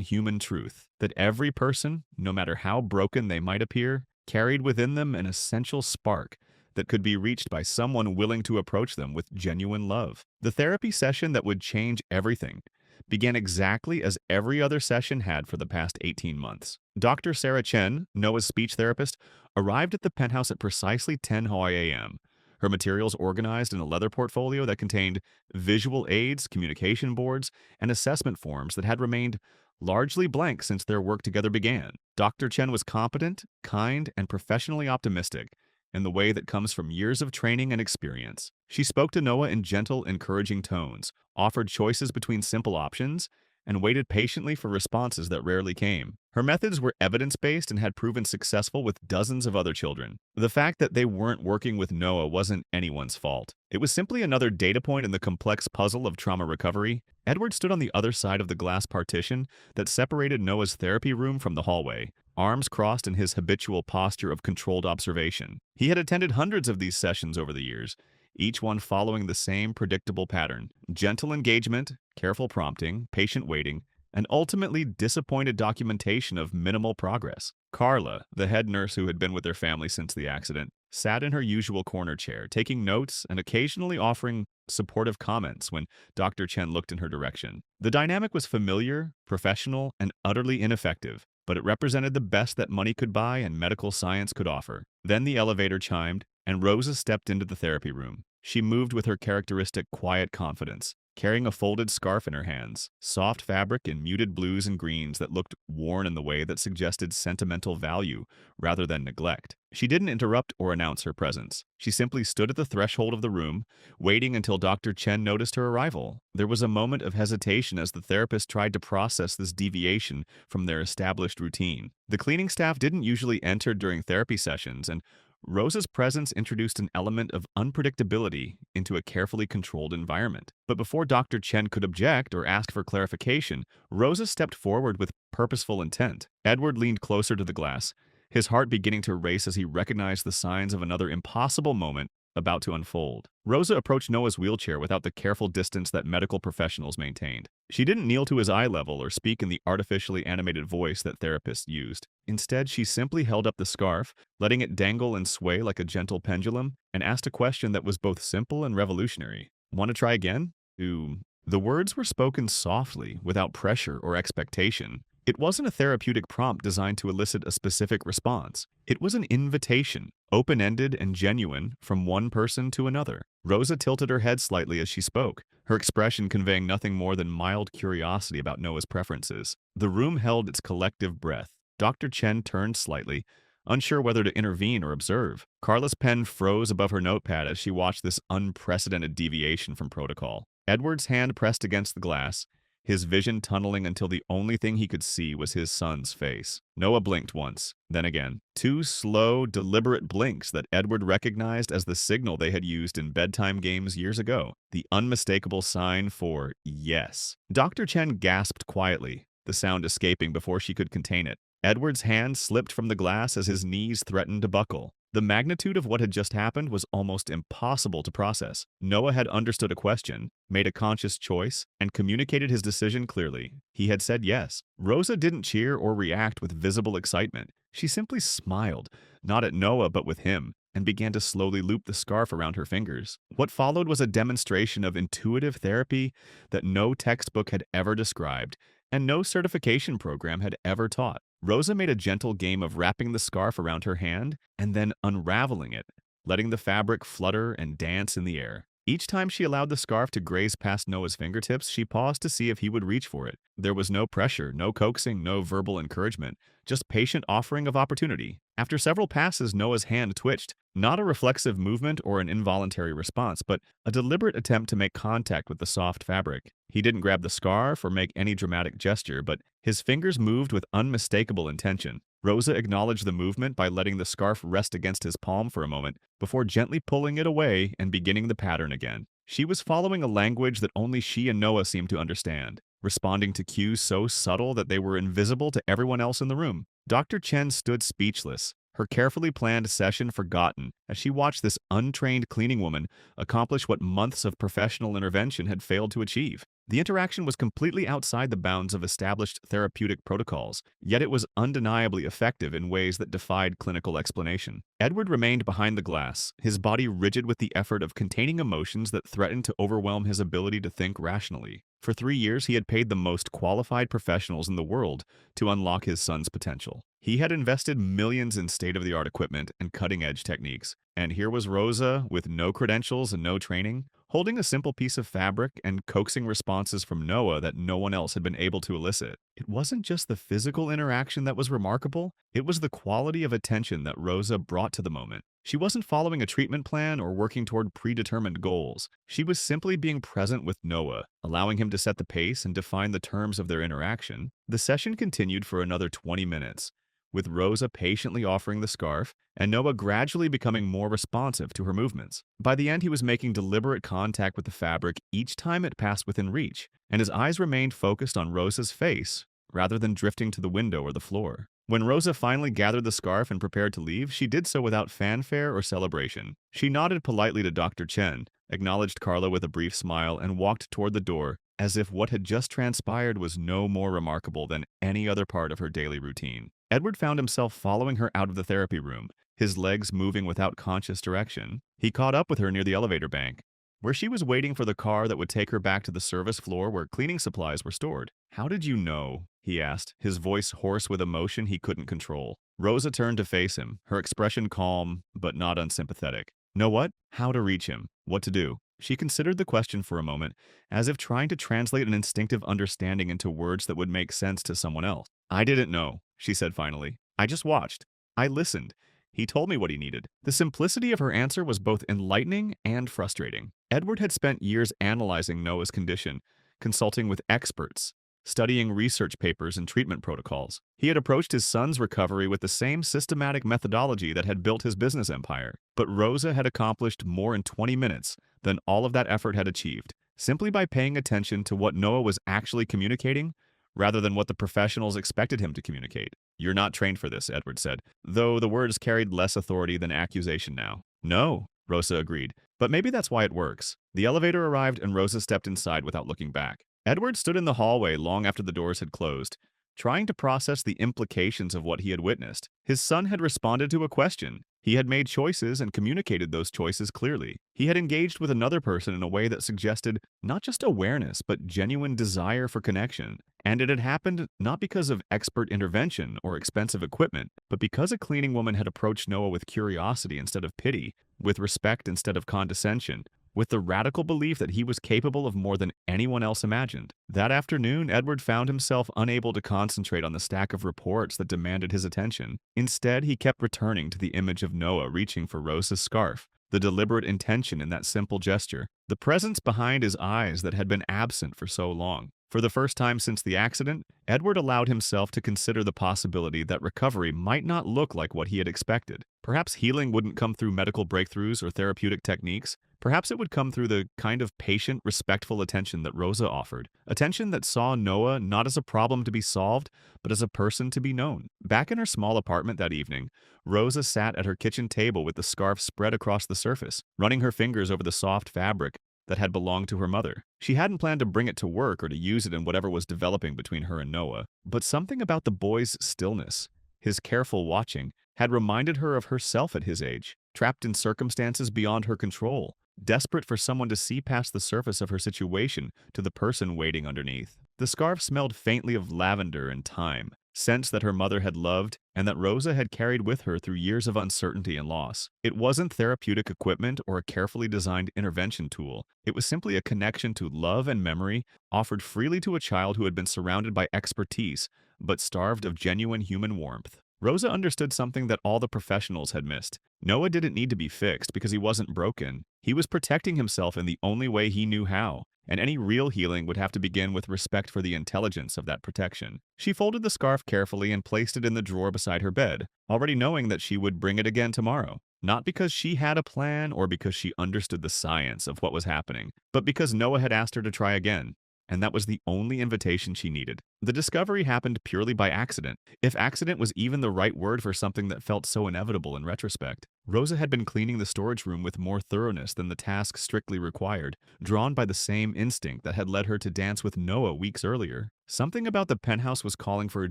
Speaker 2: human truth, that every person, no matter how broken they might appear, carried within them an essential spark that could be reached by someone willing to approach them with genuine love. The therapy session that would change everything began exactly as every other session had for the past 18 months. Dr. Sarah Chen, Noah's speech therapist, arrived at the penthouse at precisely 10 Hawaii a.m., her materials organized in a leather portfolio that contained visual aids, communication boards, and assessment forms that had remained largely blank since their work together began. Dr. Chen was competent, kind, and professionally optimistic in the way that comes from years of training and experience. She spoke to Noah in gentle, encouraging tones, offered choices between simple options, and waited patiently for responses that rarely came. Her methods were evidence-based and had proven successful with dozens of other children. The fact that they weren't working with Noah wasn't anyone's fault. It was simply another data point in the complex puzzle of trauma recovery. Edward stood on the other side of the glass partition that separated Noah's therapy room from the hallway, arms crossed in his habitual posture of controlled observation. He had attended hundreds of these sessions over the years, each one following the same predictable pattern: gentle engagement, careful prompting, patient waiting, and ultimately disappointed documentation of minimal progress. Carla, the head nurse who had been with their family since the accident, sat in her usual corner chair, taking notes and occasionally offering supportive comments when Dr. Chen looked in her direction. The dynamic was familiar, professional, and utterly ineffective, but it represented the best that money could buy and medical science could offer. Then the elevator chimed, and Rosa stepped into the therapy room. She moved with her characteristic quiet confidence, carrying a folded scarf in her hands, soft fabric in muted blues and greens that looked worn in the way that suggested sentimental value rather than neglect. She didn't interrupt or announce her presence. She simply stood at the threshold of the room, waiting until Dr. Chen noticed her arrival. There was a moment of hesitation as the therapist tried to process this deviation from their established routine. The cleaning staff didn't usually enter during therapy sessions, and Rosa's presence introduced an element of unpredictability into a carefully controlled environment. But before Dr. Chen could object or ask for clarification, Rosa stepped forward with purposeful intent. Edward leaned closer to the glass, his heart beginning to race as he recognized the signs of another impossible moment about to unfold. Rosa approached Noah's wheelchair without the careful distance that medical professionals maintained. She didn't kneel to his eye level or speak in the artificially animated voice that therapists used. Instead, she simply held up the scarf, letting it dangle and sway like a gentle pendulum, and asked a question that was both simple and revolutionary. "Want to try again?" The words were spoken softly, without pressure or expectation. It wasn't a therapeutic prompt designed to elicit a specific response. It was an invitation, open-ended and genuine, from one person to another. Rosa tilted her head slightly as she spoke, her expression conveying nothing more than mild curiosity about Noah's preferences. The room held its collective breath. Dr. Chen turned slightly, unsure whether to intervene or observe. Carla's pen froze above her notepad as she watched this unprecedented deviation from protocol. Edward's hand pressed against the glass, his vision tunneling until the only thing he could see was his son's face. Noah blinked once, then again. Two slow, deliberate blinks that Edward recognized as the signal they had used in bedtime games years ago, the unmistakable sign for yes. Dr. Chen gasped quietly, the sound escaping before she could contain it. Edward's hand slipped from the glass as his knees threatened to buckle. The magnitude of what had just happened was almost impossible to process. Noah had understood a question, made a conscious choice, and communicated his decision clearly. He had said yes. Rosa didn't cheer or react with visible excitement. She simply smiled, not at Noah but with him, and began to slowly loop the scarf around her fingers. What followed was a demonstration of intuitive therapy that no textbook had ever described, and no certification program had ever taught. Rosa made a gentle game of wrapping the scarf around her hand and then unraveling it, letting the fabric flutter and dance in the air. Each time she allowed the scarf to graze past Noah's fingertips, she paused to see if he would reach for it. There was no pressure, no coaxing, no verbal encouragement, just patient offering of opportunity. After several passes, Noah's hand twitched, not a reflexive movement or an involuntary response, but a deliberate attempt to make contact with the soft fabric. He didn't grab the scarf or make any dramatic gesture, but his fingers moved with unmistakable intention. Rosa acknowledged the movement by letting the scarf rest against his palm for a moment before gently pulling it away and beginning the pattern again. She was following a language that only she and Noah seemed to understand. responding to cues so subtle that they were invisible to everyone else in the room. Dr. Chen stood speechless, her carefully planned session forgotten, as she watched this untrained cleaning woman accomplish what months of professional intervention had failed to achieve. The interaction was completely outside the bounds of established therapeutic protocols, yet it was undeniably effective in ways that defied clinical explanation. Edward remained behind the glass, his body rigid with the effort of containing emotions that threatened to overwhelm his ability to think rationally. For 3 years, he had paid the most qualified professionals in the world to unlock his son's potential. He had invested millions in state-of-the-art equipment and cutting-edge techniques. And here was Rosa, with no credentials and no training, holding a simple piece of fabric and coaxing responses from Noah that no one else had been able to elicit. It wasn't just the physical interaction that was remarkable, it was the quality of attention that Rosa brought to the moment. She wasn't following a treatment plan or working toward predetermined goals. She was simply being present with Noah, allowing him to set the pace and define the terms of their interaction. The session continued for another 20 minutes, with Rosa patiently offering the scarf and Noah gradually becoming more responsive to her movements. By the end, he was making deliberate contact with the fabric each time it passed within reach, and his eyes remained focused on Rosa's face rather than drifting to the window or the floor. When Rosa finally gathered the scarf and prepared to leave, she did so without fanfare or celebration. She nodded politely to Dr. Chen, acknowledged Carla with a brief smile, and walked toward the door, as if what had just transpired was no more remarkable than any other part of her daily routine. Edward found himself following her out of the therapy room, his legs moving without conscious direction. He caught up with her near the elevator bank, where she was waiting for the car that would take her back to the service floor where cleaning supplies were stored. "How did you know?" he asked, his voice hoarse with emotion he couldn't control. Rosa turned to face him, her expression calm but not unsympathetic. Know what? How to reach him. What to do. She considered the question for a moment, as if trying to translate an instinctive understanding into words that would make sense to someone else. "I didn't know," she said finally. "I just watched. I listened. He told me what he needed." The simplicity of her answer was both enlightening and frustrating. Edward had spent years analyzing Noah's condition, consulting with experts, studying research papers and treatment protocols. He had approached his son's recovery with the same systematic methodology that had built his business empire. But Rosa had accomplished more in 20 minutes than all of that effort had achieved, simply by paying attention to what Noah was actually communicating rather than what the professionals expected him to communicate. "You're not trained for this," Edward said, though the words carried less authority than accusation now. "No," Rosa agreed, "but maybe that's why it works." The elevator arrived and Rosa stepped inside without looking back. Edward stood in the hallway long after the doors had closed, trying to process the implications of what he had witnessed. His son had responded to a question. He had made choices and communicated those choices clearly. He had engaged with another person in a way that suggested not just awareness, but genuine desire for connection. And it had happened not because of expert intervention or expensive equipment, but because a cleaning woman had approached Noah with curiosity instead of pity, with respect instead of condescension, with the radical belief that he was capable of more than anyone else imagined. That afternoon, Edward found himself unable to concentrate on the stack of reports that demanded his attention. Instead, he kept returning to the image of Noah reaching for Rosa's scarf, the deliberate intention in that simple gesture, the presence behind his eyes that had been absent for so long. For the first time since the accident, Edward allowed himself to consider the possibility that recovery might not look like what he had expected. Perhaps healing wouldn't come through medical breakthroughs or therapeutic techniques. Perhaps it would come through the kind of patient, respectful attention that Rosa offered. Attention that saw Noah not as a problem to be solved, but as a person to be known. Back in her small apartment that evening, Rosa sat at her kitchen table with the scarf spread across the surface, running her fingers over the soft fabric that had belonged to her mother. She hadn't planned to bring it to work or to use it in whatever was developing between her and Noah, but something about the boy's stillness, his careful watching, had reminded her of herself at his age, trapped in circumstances beyond her control, desperate for someone to see past the surface of her situation to the person waiting underneath. The scarf smelled faintly of lavender and thyme, scents that her mother had loved and that Rosa had carried with her through years of uncertainty and loss. It wasn't therapeutic equipment or a carefully designed intervention tool. It was simply a connection to love and memory offered freely to a child who had been surrounded by expertise but starved of genuine human warmth. Rosa understood something that all the professionals had missed. Noah didn't need to be fixed because he wasn't broken. He was protecting himself in the only way he knew how, and any real healing would have to begin with respect for the intelligence of that protection. She folded the scarf carefully and placed it in the drawer beside her bed, already knowing that she would bring it again tomorrow. Not because she had a plan or because she understood the science of what was happening, but because Noah had asked her to try again. and that was the only invitation she needed. The discovery happened purely by accident, if accident was even the right word for something that felt so inevitable in retrospect. Rosa had been cleaning the storage room with more thoroughness than the task strictly required, drawn by the same instinct that had led her to dance with Noah weeks earlier. Something about the penthouse was calling for a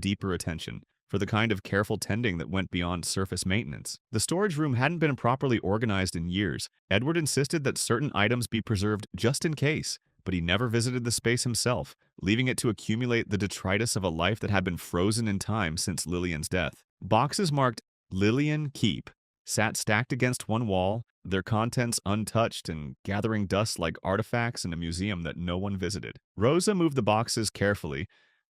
Speaker 2: deeper attention, for the kind of careful tending that went beyond surface maintenance. The storage room hadn't been properly organized in years. Edward insisted that certain items be preserved just in case, but he never visited the space himself, leaving it to accumulate the detritus of a life that had been frozen in time since Lillian's death. Boxes marked Lillian Keep sat stacked against one wall, their contents untouched and gathering dust like artifacts in a museum that no one visited. Rosa moved the boxes carefully,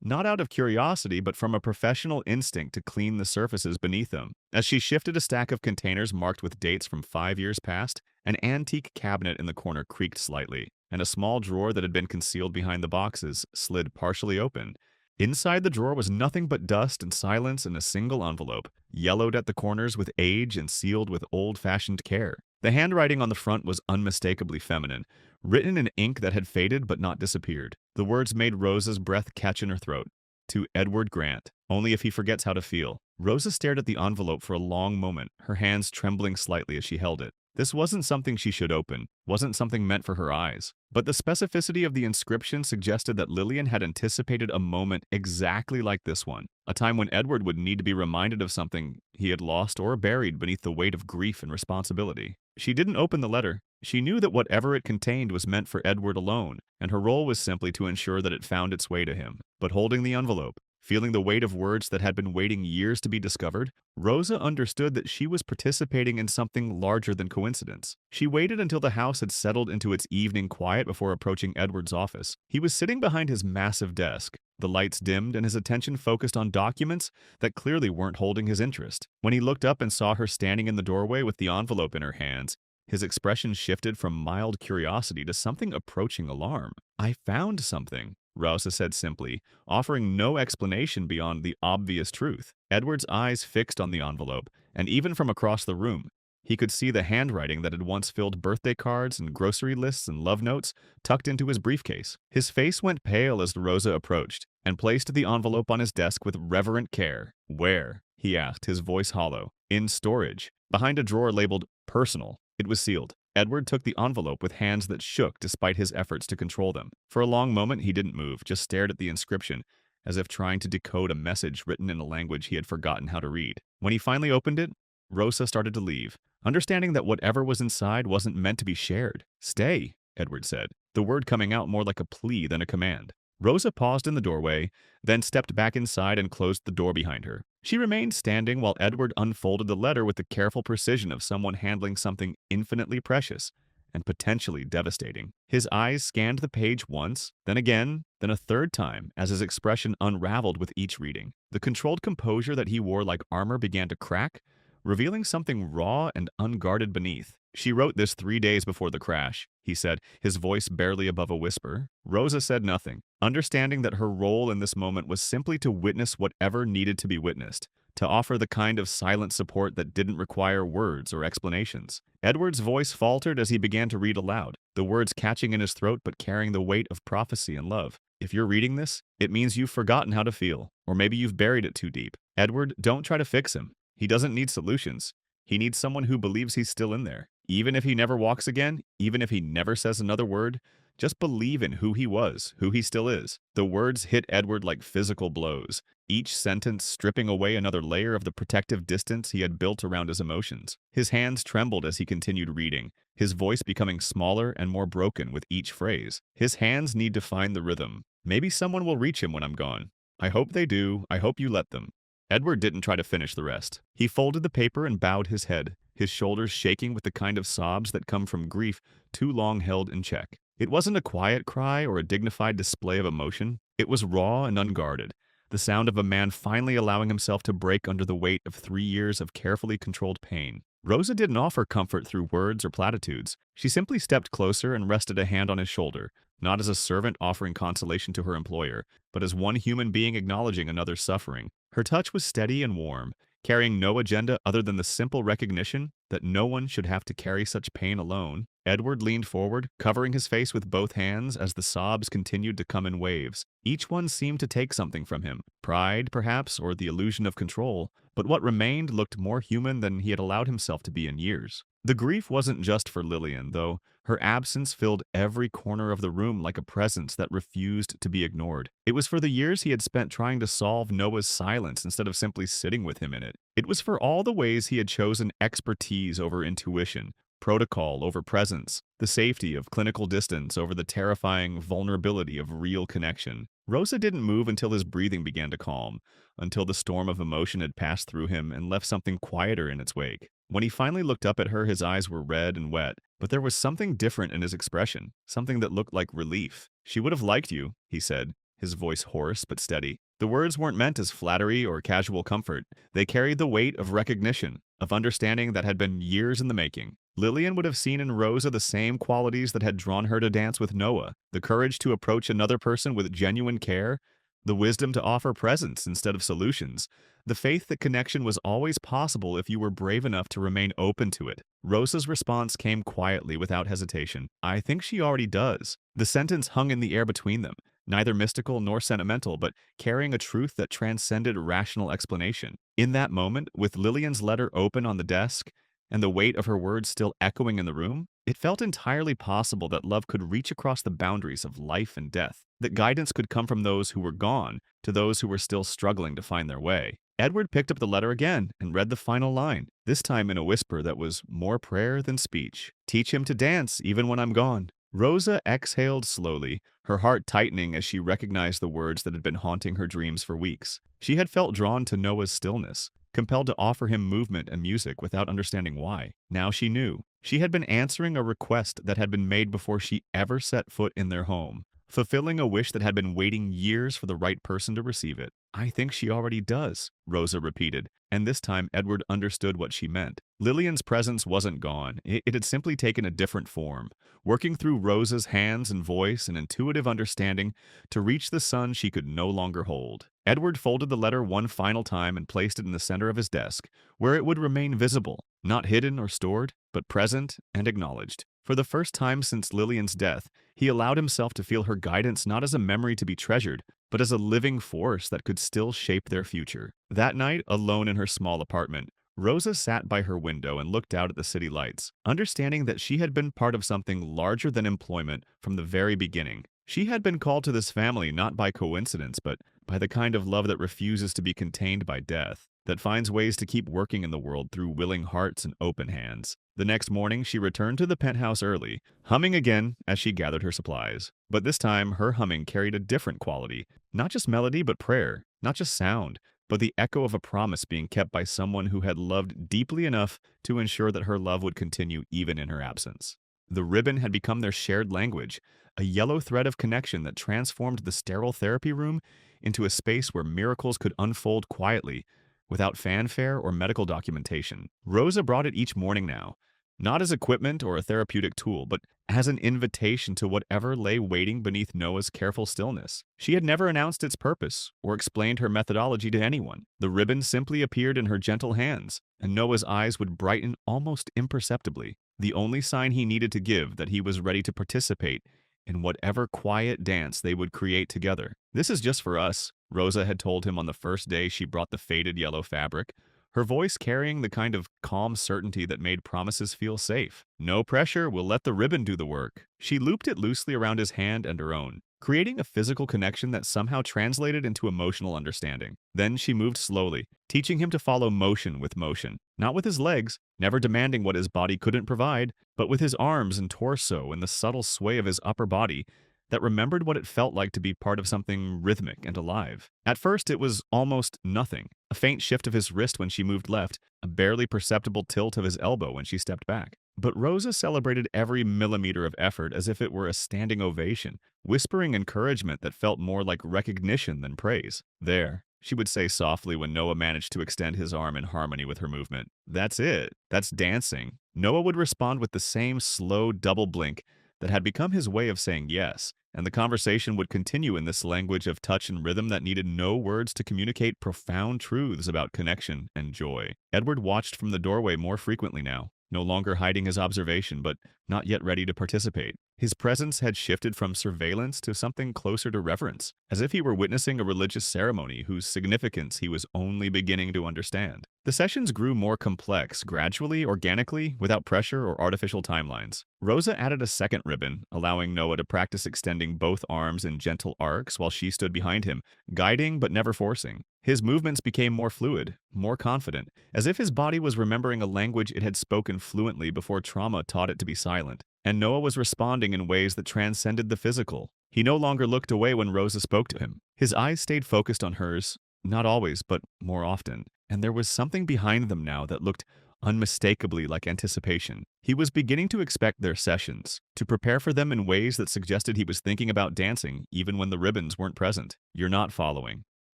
Speaker 2: not out of curiosity, but from a professional instinct to clean the surfaces beneath them. As she shifted a stack of containers marked with dates from 5 years past, an antique cabinet in the corner creaked slightly, and a small drawer that had been concealed behind the boxes slid partially open. Inside the drawer was nothing but dust and silence in a single envelope, yellowed at the corners with age and sealed with old-fashioned care. The handwriting on the front was unmistakably feminine, written in ink that had faded but not disappeared. The words made Rosa's breath catch in her throat. To Edward Grant, only if he forgets how to feel. Rosa stared at the envelope for a long moment, her hands trembling slightly as she held it. This wasn't something she should open, wasn't something meant for her eyes. But the specificity of the inscription suggested that Lillian had anticipated a moment exactly like this one, a time when Edward would need to be reminded of something he had lost or buried beneath the weight of grief and responsibility. She didn't open the letter. She knew that whatever it contained was meant for Edward alone, and her role was simply to ensure that it found its way to him. But holding the envelope, feeling the weight of words that had been waiting years to be discovered, Rosa understood that she was participating in something larger than coincidence. She waited until the house had settled into its evening quiet before approaching Edward's office. He was sitting behind his massive desk, the lights dimmed and his attention focused on documents that clearly weren't holding his interest. When he looked up and saw her standing in the doorway with the envelope in her hands, his expression shifted from mild curiosity to something approaching alarm. "I found something," Rosa said simply, offering no explanation beyond the obvious truth. Edward's eyes fixed on the envelope, and even from across the room, he could see the handwriting that had once filled birthday cards and grocery lists and love notes tucked into his briefcase. His face went pale as Rosa approached, and placed the envelope on his desk with reverent care. "Where?" he asked, his voice hollow. "In storage, behind a drawer labeled Personal." It was sealed. Edward took the envelope with hands that shook despite his efforts to control them. For a long moment he didn't move, just stared at the inscription, as if trying to decode a message written in a language he had forgotten how to read. When he finally opened it, Rosa started to leave, understanding that whatever was inside wasn't meant to be shared. "Stay," Edward said, the word coming out more like a plea than a command. Rosa paused in the doorway, then stepped back inside and closed the door behind her. She remained standing while Edward unfolded the letter with the careful precision of someone handling something infinitely precious and potentially devastating. His eyes scanned the page once, then again, then a third time as his expression unraveled with each reading. The controlled composure that he wore like armor began to crack, revealing something raw and unguarded beneath. "She wrote this 3 days before the crash," he said, his voice barely above a whisper. Rosa said nothing, understanding that her role in this moment was simply to witness whatever needed to be witnessed, to offer the kind of silent support that didn't require words or explanations. Edward's voice faltered as he began to read aloud, the words catching in his throat but carrying the weight of prophecy and love. "If you're reading this, it means you've forgotten how to feel, or maybe you've buried it too deep. Edward, don't try to fix him. He doesn't need solutions. He needs someone who believes he's still in there. Even if he never walks again, even if he never says another word, just believe in who he was, who he still is." The words hit Edward like physical blows, each sentence stripping away another layer of the protective distance he had built around his emotions. His hands trembled as he continued reading, his voice becoming smaller and more broken with each phrase. "His hands need to find the rhythm. Maybe someone will reach him when I'm gone. I hope they do. I hope you let them." Edward didn't try to finish the rest. He folded the paper and bowed his head, his shoulders shaking with the kind of sobs that come from grief too long held in check. It wasn't a quiet cry or a dignified display of emotion. It was raw and unguarded, the sound of a man finally allowing himself to break under the weight of 3 years of carefully controlled pain. Rosa didn't offer comfort through words or platitudes. She simply stepped closer and rested a hand on his shoulder, not as a servant offering consolation to her employer, but as one human being acknowledging another's suffering. Her touch was steady and warm, carrying no agenda other than the simple recognition that no one should have to carry such pain alone. Edward leaned forward, covering his face with both hands as the sobs continued to come in waves. Each one seemed to take something from him, pride, perhaps, or the illusion of control, but what remained looked more human than he had allowed himself to be in years. The grief wasn't just for Lillian, though. Her absence filled every corner of the room like a presence that refused to be ignored. It was for the years he had spent trying to solve Noah's silence instead of simply sitting with him in it. It was for all the ways he had chosen expertise over intuition, protocol over presence, the safety of clinical distance over the terrifying vulnerability of real connection. Rosa didn't move until his breathing began to calm, until the storm of emotion had passed through him and left something quieter in its wake. When he finally looked up at her, his eyes were red and wet, but there was something different in his expression, something that looked like relief. "She would have liked you," he said, his voice hoarse but steady. The words weren't meant as flattery or casual comfort. They carried the weight of recognition, of understanding that had been years in the making. Lillian would have seen in Rosa the same qualities that had drawn her to dance with Noah: the courage to approach another person with genuine care, the wisdom to offer presence instead of solutions, the faith that connection was always possible if you were brave enough to remain open to it. Rosa's response came quietly, without hesitation. "I think she already does." The sentence hung in the air between them, neither mystical nor sentimental, but carrying a truth that transcended rational explanation. In that moment, with Lillian's letter open on the desk, and the weight of her words still echoing in the room, it felt entirely possible that love could reach across the boundaries of life and death, that guidance could come from those who were gone to those who were still struggling to find their way. Edward picked up the letter again and read the final line, this time in a whisper that was more prayer than speech. "Teach him to dance even when I'm gone." Rosa exhaled slowly, her heart tightening as she recognized the words that had been haunting her dreams for weeks. She had felt drawn to Noah's stillness, compelled to offer him movement and music without understanding why. Now she knew. She had been answering a request that had been made before she ever set foot in their home, fulfilling a wish that had been waiting years for the right person to receive it. "I think she already does," Rosa repeated, and this time Edward understood what she meant. Lillian's presence wasn't gone. It had simply taken a different form, working through Rosa's hands and voice and intuitive understanding to reach the son she could no longer hold. Edward folded the letter one final time and placed it in the center of his desk, where it would remain visible, not hidden or stored, but present and acknowledged. For the first time since Lillian's death, he allowed himself to feel her guidance not as a memory to be treasured, but as a living force that could still shape their future. That night, alone in her small apartment, Rosa sat by her window and looked out at the city lights, understanding that she had been part of something larger than employment from the very beginning. She had been called to this family not by coincidence, but by the kind of love that refuses to be contained by death, that finds ways to keep working in the world through willing hearts and open hands. The next morning, she returned to the penthouse early, humming again as she gathered her supplies. But this time, her humming carried a different quality. Not just melody, but prayer. Not just sound, but the echo of a promise being kept by someone who had loved deeply enough to ensure that her love would continue even in her absence. The ribbon had become their shared language, a yellow thread of connection that transformed the sterile therapy room into a space where miracles could unfold quietly, without fanfare or medical documentation. Rosa brought it each morning now, not as equipment or a therapeutic tool, but as an invitation to whatever lay waiting beneath Noah's careful stillness. She had never announced its purpose or explained her methodology to anyone. The ribbon simply appeared in her gentle hands, and Noah's eyes would brighten almost imperceptibly, the only sign he needed to give that he was ready to participate in whatever quiet dance they would create together. "This is just for us," Rosa had told him on the first day she brought the faded yellow fabric, her voice carrying the kind of calm certainty that made promises feel safe. "No pressure, we'll let the ribbon do the work." She looped it loosely around his hand and her own, creating a physical connection that somehow translated into emotional understanding. Then she moved slowly, teaching him to follow motion with motion, not with his legs, never demanding what his body couldn't provide, but with his arms and torso and the subtle sway of his upper body that remembered what it felt like to be part of something rhythmic and alive. At first, it was almost nothing. A faint shift of his wrist when she moved left, a barely perceptible tilt of his elbow when she stepped back. But Rosa celebrated every millimeter of effort as if it were a standing ovation, whispering encouragement that felt more like recognition than praise. "There," she would say softly when Noah managed to extend his arm in harmony with her movement. "That's it. That's dancing." Noah would respond with the same slow double blink that had become his way of saying yes, and the conversation would continue in this language of touch and rhythm that needed no words to communicate profound truths about connection and joy. Edward watched from the doorway more frequently now, no longer hiding his observation, but not yet ready to participate. His presence had shifted from surveillance to something closer to reverence, as if he were witnessing a religious ceremony whose significance he was only beginning to understand. The sessions grew more complex, gradually, organically, without pressure or artificial timelines. Rosa added a second ribbon, allowing Noah to practice extending both arms in gentle arcs while she stood behind him, guiding but never forcing. His movements became more fluid, more confident, as if his body was remembering a language it had spoken fluently before trauma taught it to be silent. And Noah was responding in ways that transcended the physical. He no longer looked away when Rosa spoke to him. His eyes stayed focused on hers, not always, but more often. And there was something behind them now that looked unmistakably like anticipation. He was beginning to expect their sessions, to prepare for them in ways that suggested he was thinking about dancing even when the ribbons weren't present. "You're not following,"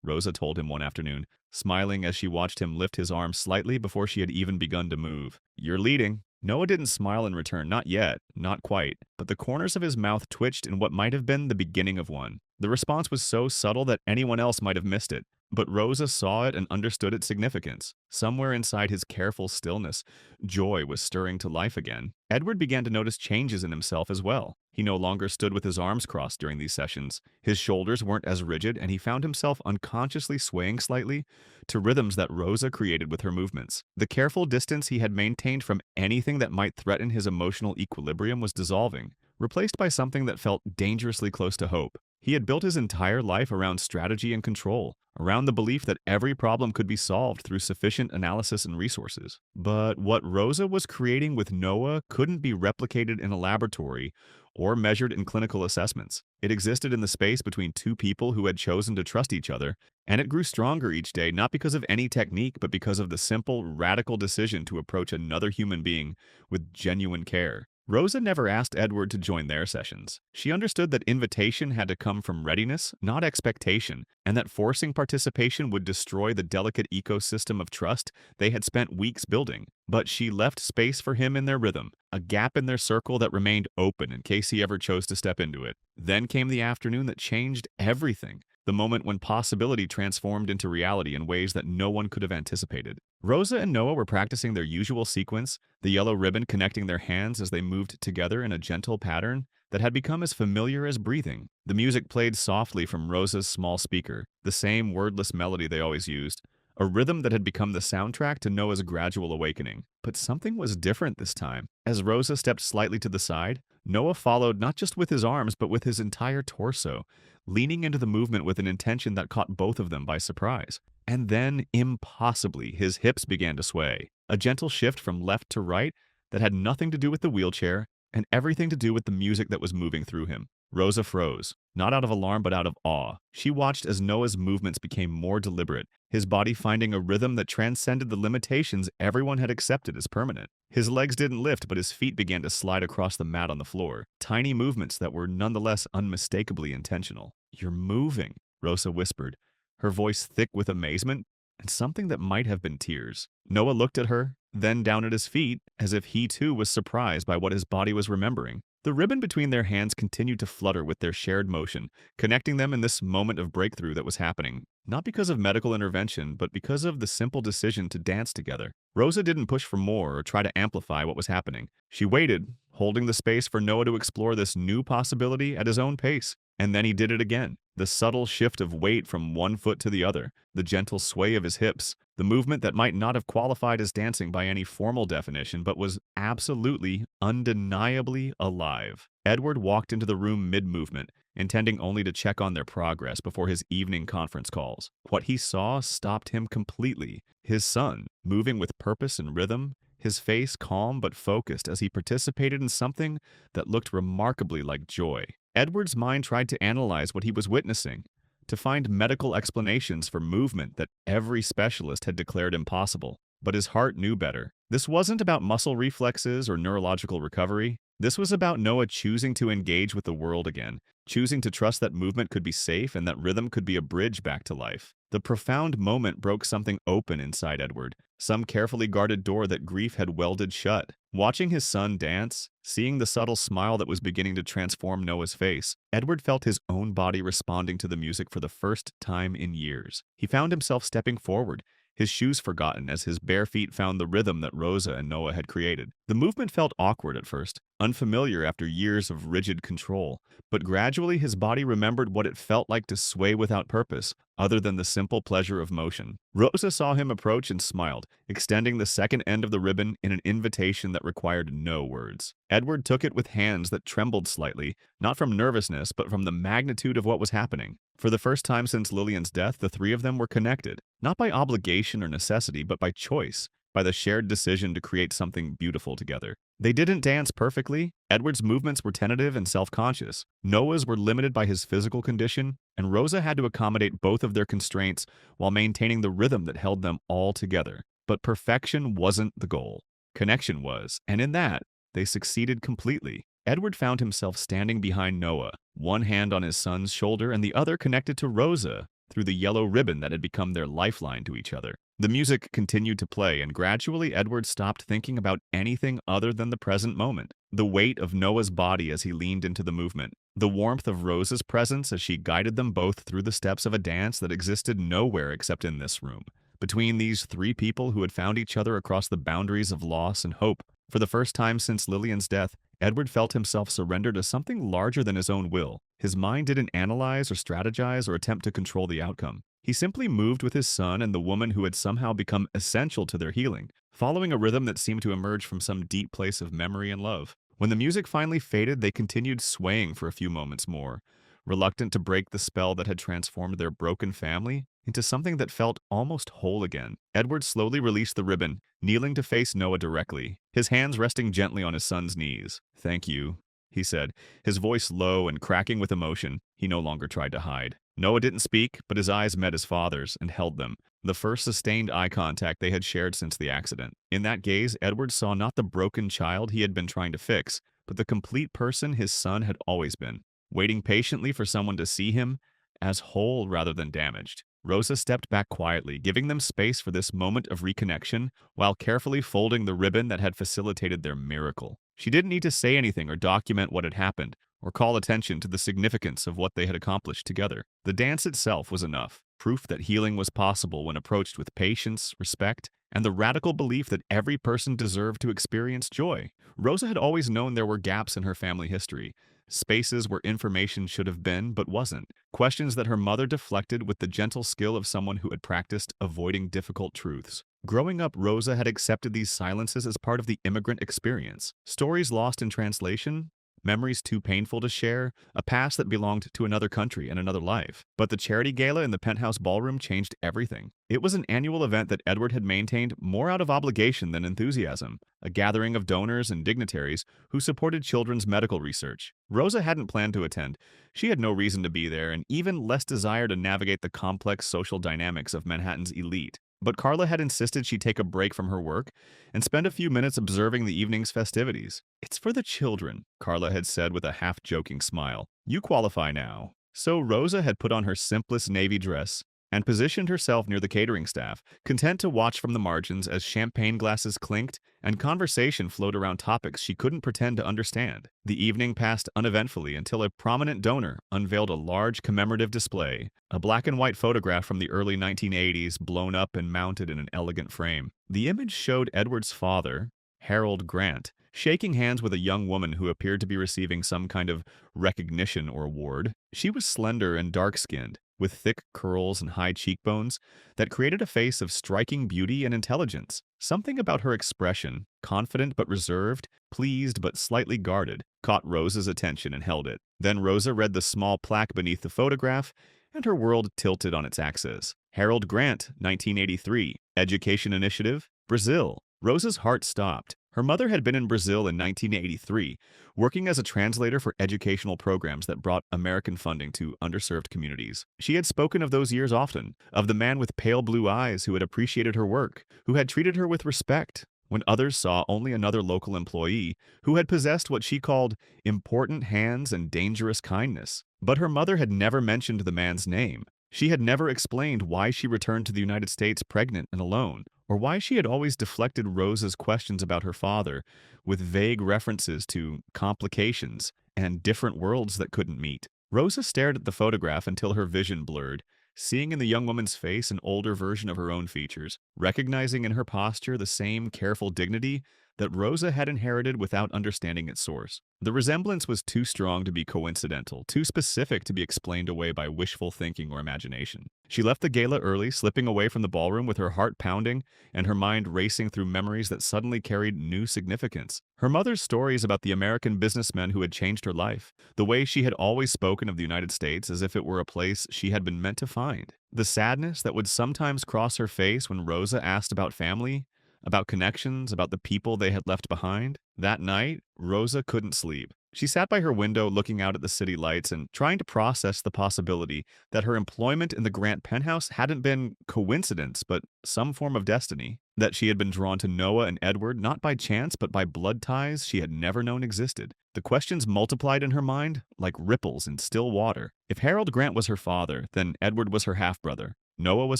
Speaker 2: Rosa told him one afternoon, smiling as she watched him lift his arm slightly before she had even begun to move. "You're leading." Noah didn't smile in return, not yet, not quite, but the corners of his mouth twitched in what might have been the beginning of one. The response was so subtle that anyone else might have missed it, but Rosa saw it and understood its significance. Somewhere inside his careful stillness, joy was stirring to life again. Edward began to notice changes in himself as well. He no longer stood with his arms crossed during these sessions. His shoulders weren't as rigid, and he found himself unconsciously swaying slightly to rhythms that Rosa created with her movements. The careful distance he had maintained from anything that might threaten his emotional equilibrium was dissolving, replaced by something that felt dangerously close to hope. He had built his entire life around strategy and control, around the belief that every problem could be solved through sufficient analysis and resources. But what Rosa was creating with Noah couldn't be replicated in a laboratory or measured in clinical assessments. It existed in the space between two people who had chosen to trust each other, and it grew stronger each day not because of any technique but because of the simple, radical decision to approach another human being with genuine care. Rosa never asked Edward to join their sessions. She understood that invitation had to come from readiness, not expectation, and that forcing participation would destroy the delicate ecosystem of trust they had spent weeks building. But she left space for him in their rhythm, a gap in their circle that remained open in case he ever chose to step into it. Then came the afternoon that changed everything. The moment when possibility transformed into reality in ways that no one could have anticipated. Rosa and Noah were practicing their usual sequence, the yellow ribbon connecting their hands as they moved together in a gentle pattern that had become as familiar as breathing. The music played softly from Rosa's small speaker, the same wordless melody they always used, a rhythm that had become the soundtrack to Noah's gradual awakening. But something was different this time. As Rosa stepped slightly to the side, Noah followed not just with his arms but with his entire torso, leaning into the movement with an intention that caught both of them by surprise. And then, impossibly, his hips began to sway, a gentle shift from left to right that had nothing to do with the wheelchair and everything to do with the music that was moving through him. Rosa froze, not out of alarm but out of awe. She watched as Noah's movements became more deliberate, his body finding a rhythm that transcended the limitations everyone had accepted as permanent. His legs didn't lift, but his feet began to slide across the mat on the floor, tiny movements that were nonetheless unmistakably intentional. "You're moving," Rosa whispered, her voice thick with amazement and something that might have been tears. Noah looked at her, then down at his feet, as if he too was surprised by what his body was remembering. The ribbon between their hands continued to flutter with their shared motion, connecting them in this moment of breakthrough that was happening, not because of medical intervention, but because of the simple decision to dance together. Rosa didn't push for more or try to amplify what was happening. She waited, holding the space for Noah to explore this new possibility at his own pace. And then he did it again. The subtle shift of weight from one foot to the other, the gentle sway of his hips, the movement that might not have qualified as dancing by any formal definition but was absolutely, undeniably alive. Edward walked into the room mid-movement, intending only to check on their progress before his evening conference calls. What he saw stopped him completely. His son, moving with purpose and rhythm, his face calm but focused as he participated in something that looked remarkably like joy. Edward's mind tried to analyze what he was witnessing, to find medical explanations for movement that every specialist had declared impossible. But his heart knew better. This wasn't about muscle reflexes or neurological recovery. This was about Noah choosing to engage with the world again, choosing to trust that movement could be safe and that rhythm could be a bridge back to life. The profound moment broke something open inside Edward, some carefully guarded door that grief had welded shut. Watching his son dance, seeing the subtle smile that was beginning to transform Noah's face, Edward felt his own body responding to the music for the first time in years. He found himself stepping forward, his shoes forgotten as his bare feet found the rhythm that Rosa and Noah had created. The movement felt awkward at first, unfamiliar after years of rigid control, but gradually his body remembered what it felt like to sway without purpose, other than the simple pleasure of motion. Rosa saw him approach and smiled, extending the second end of the ribbon in an invitation that required no words. Edward took it with hands that trembled slightly, not from nervousness, but from the magnitude of what was happening. For the first time since Lillian's death, the three of them were connected, not by obligation or necessity, but by choice, by the shared decision to create something beautiful together. They didn't dance perfectly. Edward's movements were tentative and self-conscious. Noah's were limited by his physical condition, and Rosa had to accommodate both of their constraints while maintaining the rhythm that held them all together. But perfection wasn't the goal. Connection was, and in that, they succeeded completely. Edward found himself standing behind Noah, one hand on his son's shoulder and the other connected to Rosa through the yellow ribbon that had become their lifeline to each other. The music continued to play, and gradually Edward stopped thinking about anything other than the present moment. The weight of Noah's body as he leaned into the movement, the warmth of Rosa's presence as she guided them both through the steps of a dance that existed nowhere except in this room. Between these three people who had found each other across the boundaries of loss and hope, for the first time since Lillian's death, Edward felt himself surrender to something larger than his own will. His mind didn't analyze or strategize or attempt to control the outcome. He simply moved with his son and the woman who had somehow become essential to their healing, following a rhythm that seemed to emerge from some deep place of memory and love. When the music finally faded, they continued swaying for a few moments more, reluctant to break the spell that had transformed their broken family into something that felt almost whole again. Edward slowly released the ribbon, kneeling to face Noah directly, his hands resting gently on his son's knees. "Thank you," he said, his voice low and cracking with emotion he no longer tried to hide. Noah didn't speak, but his eyes met his father's and held them, the first sustained eye contact they had shared since the accident. In that gaze, Edward saw not the broken child he had been trying to fix, but the complete person his son had always been, waiting patiently for someone to see him as whole rather than damaged. Rosa stepped back quietly, giving them space for this moment of reconnection while carefully folding the ribbon that had facilitated their miracle. She didn't need to say anything or document what had happened, or call attention to the significance of what they had accomplished together. The dance itself was enough, proof that healing was possible when approached with patience, respect, and the radical belief that every person deserved to experience joy. Rosa had always known there were gaps in her family history, spaces where information should have been but wasn't, questions that her mother deflected with the gentle skill of someone who had practiced avoiding difficult truths. Growing up, Rosa had accepted these silences as part of the immigrant experience. Stories lost in translation, memories too painful to share, a past that belonged to another country and another life. But the charity gala in the penthouse ballroom changed everything. It was an annual event that Edward had maintained more out of obligation than enthusiasm, a gathering of donors and dignitaries who supported children's medical research. Rosa hadn't planned to attend. She had no reason to be there and even less desire to navigate the complex social dynamics of Manhattan's elite. But Carla had insisted she take a break from her work and spend a few minutes observing the evening's festivities. "It's for the children," Carla had said with a half-joking smile. "You qualify now." So Rosa had put on her simplest navy dress and positioned herself near the catering staff, content to watch from the margins as champagne glasses clinked and conversation flowed around topics she couldn't pretend to understand. The evening passed uneventfully until a prominent donor unveiled a large commemorative display, a black and white photograph from the early 1980s blown up and mounted in an elegant frame. The image showed Edward's father, Harold Grant, shaking hands with a young woman who appeared to be receiving some kind of recognition or award. She was slender and dark-skinned, with thick curls and high cheekbones that created a face of striking beauty and intelligence. Something about her expression, confident but reserved, pleased but slightly guarded, caught Rosa's attention and held it. Then Rosa read the small plaque beneath the photograph, and her world tilted on its axis. Harold Grant, 1983, Education Initiative, Brazil. Rosa's heart stopped. Her mother had been in Brazil in 1983, working as a translator for educational programs that brought American funding to underserved communities. She had spoken of those years often, of the man with pale blue eyes who had appreciated her work, who had treated her with respect, when others saw only another local employee who had possessed what she called important hands and dangerous kindness. But her mother had never mentioned the man's name. She had never explained why she returned to the United States pregnant and alone, or why she had always deflected Rosa's questions about her father with vague references to complications and different worlds that couldn't meet. Rosa stared at the photograph until her vision blurred, seeing in the young woman's face an older version of her own features, recognizing in her posture the same careful dignity that Rosa had inherited without understanding its source. The resemblance was too strong to be coincidental, too specific to be explained away by wishful thinking or imagination. She left the gala early, slipping away from the ballroom with her heart pounding and her mind racing through memories that suddenly carried new significance. Her mother's stories about the American businessmen who had changed her life, the way she had always spoken of the United States as if it were a place she had been meant to find, the sadness that would sometimes cross her face when Rosa asked about family, about connections, about the people they had left behind. That night, Rosa couldn't sleep. She sat by her window looking out at the city lights and trying to process the possibility that her employment in the Grant penthouse hadn't been coincidence, but some form of destiny. That she had been drawn to Noah and Edward not by chance, but by blood ties she had never known existed. The questions multiplied in her mind like ripples in still water. If Harold Grant was her father, then Edward was her half-brother. Noah was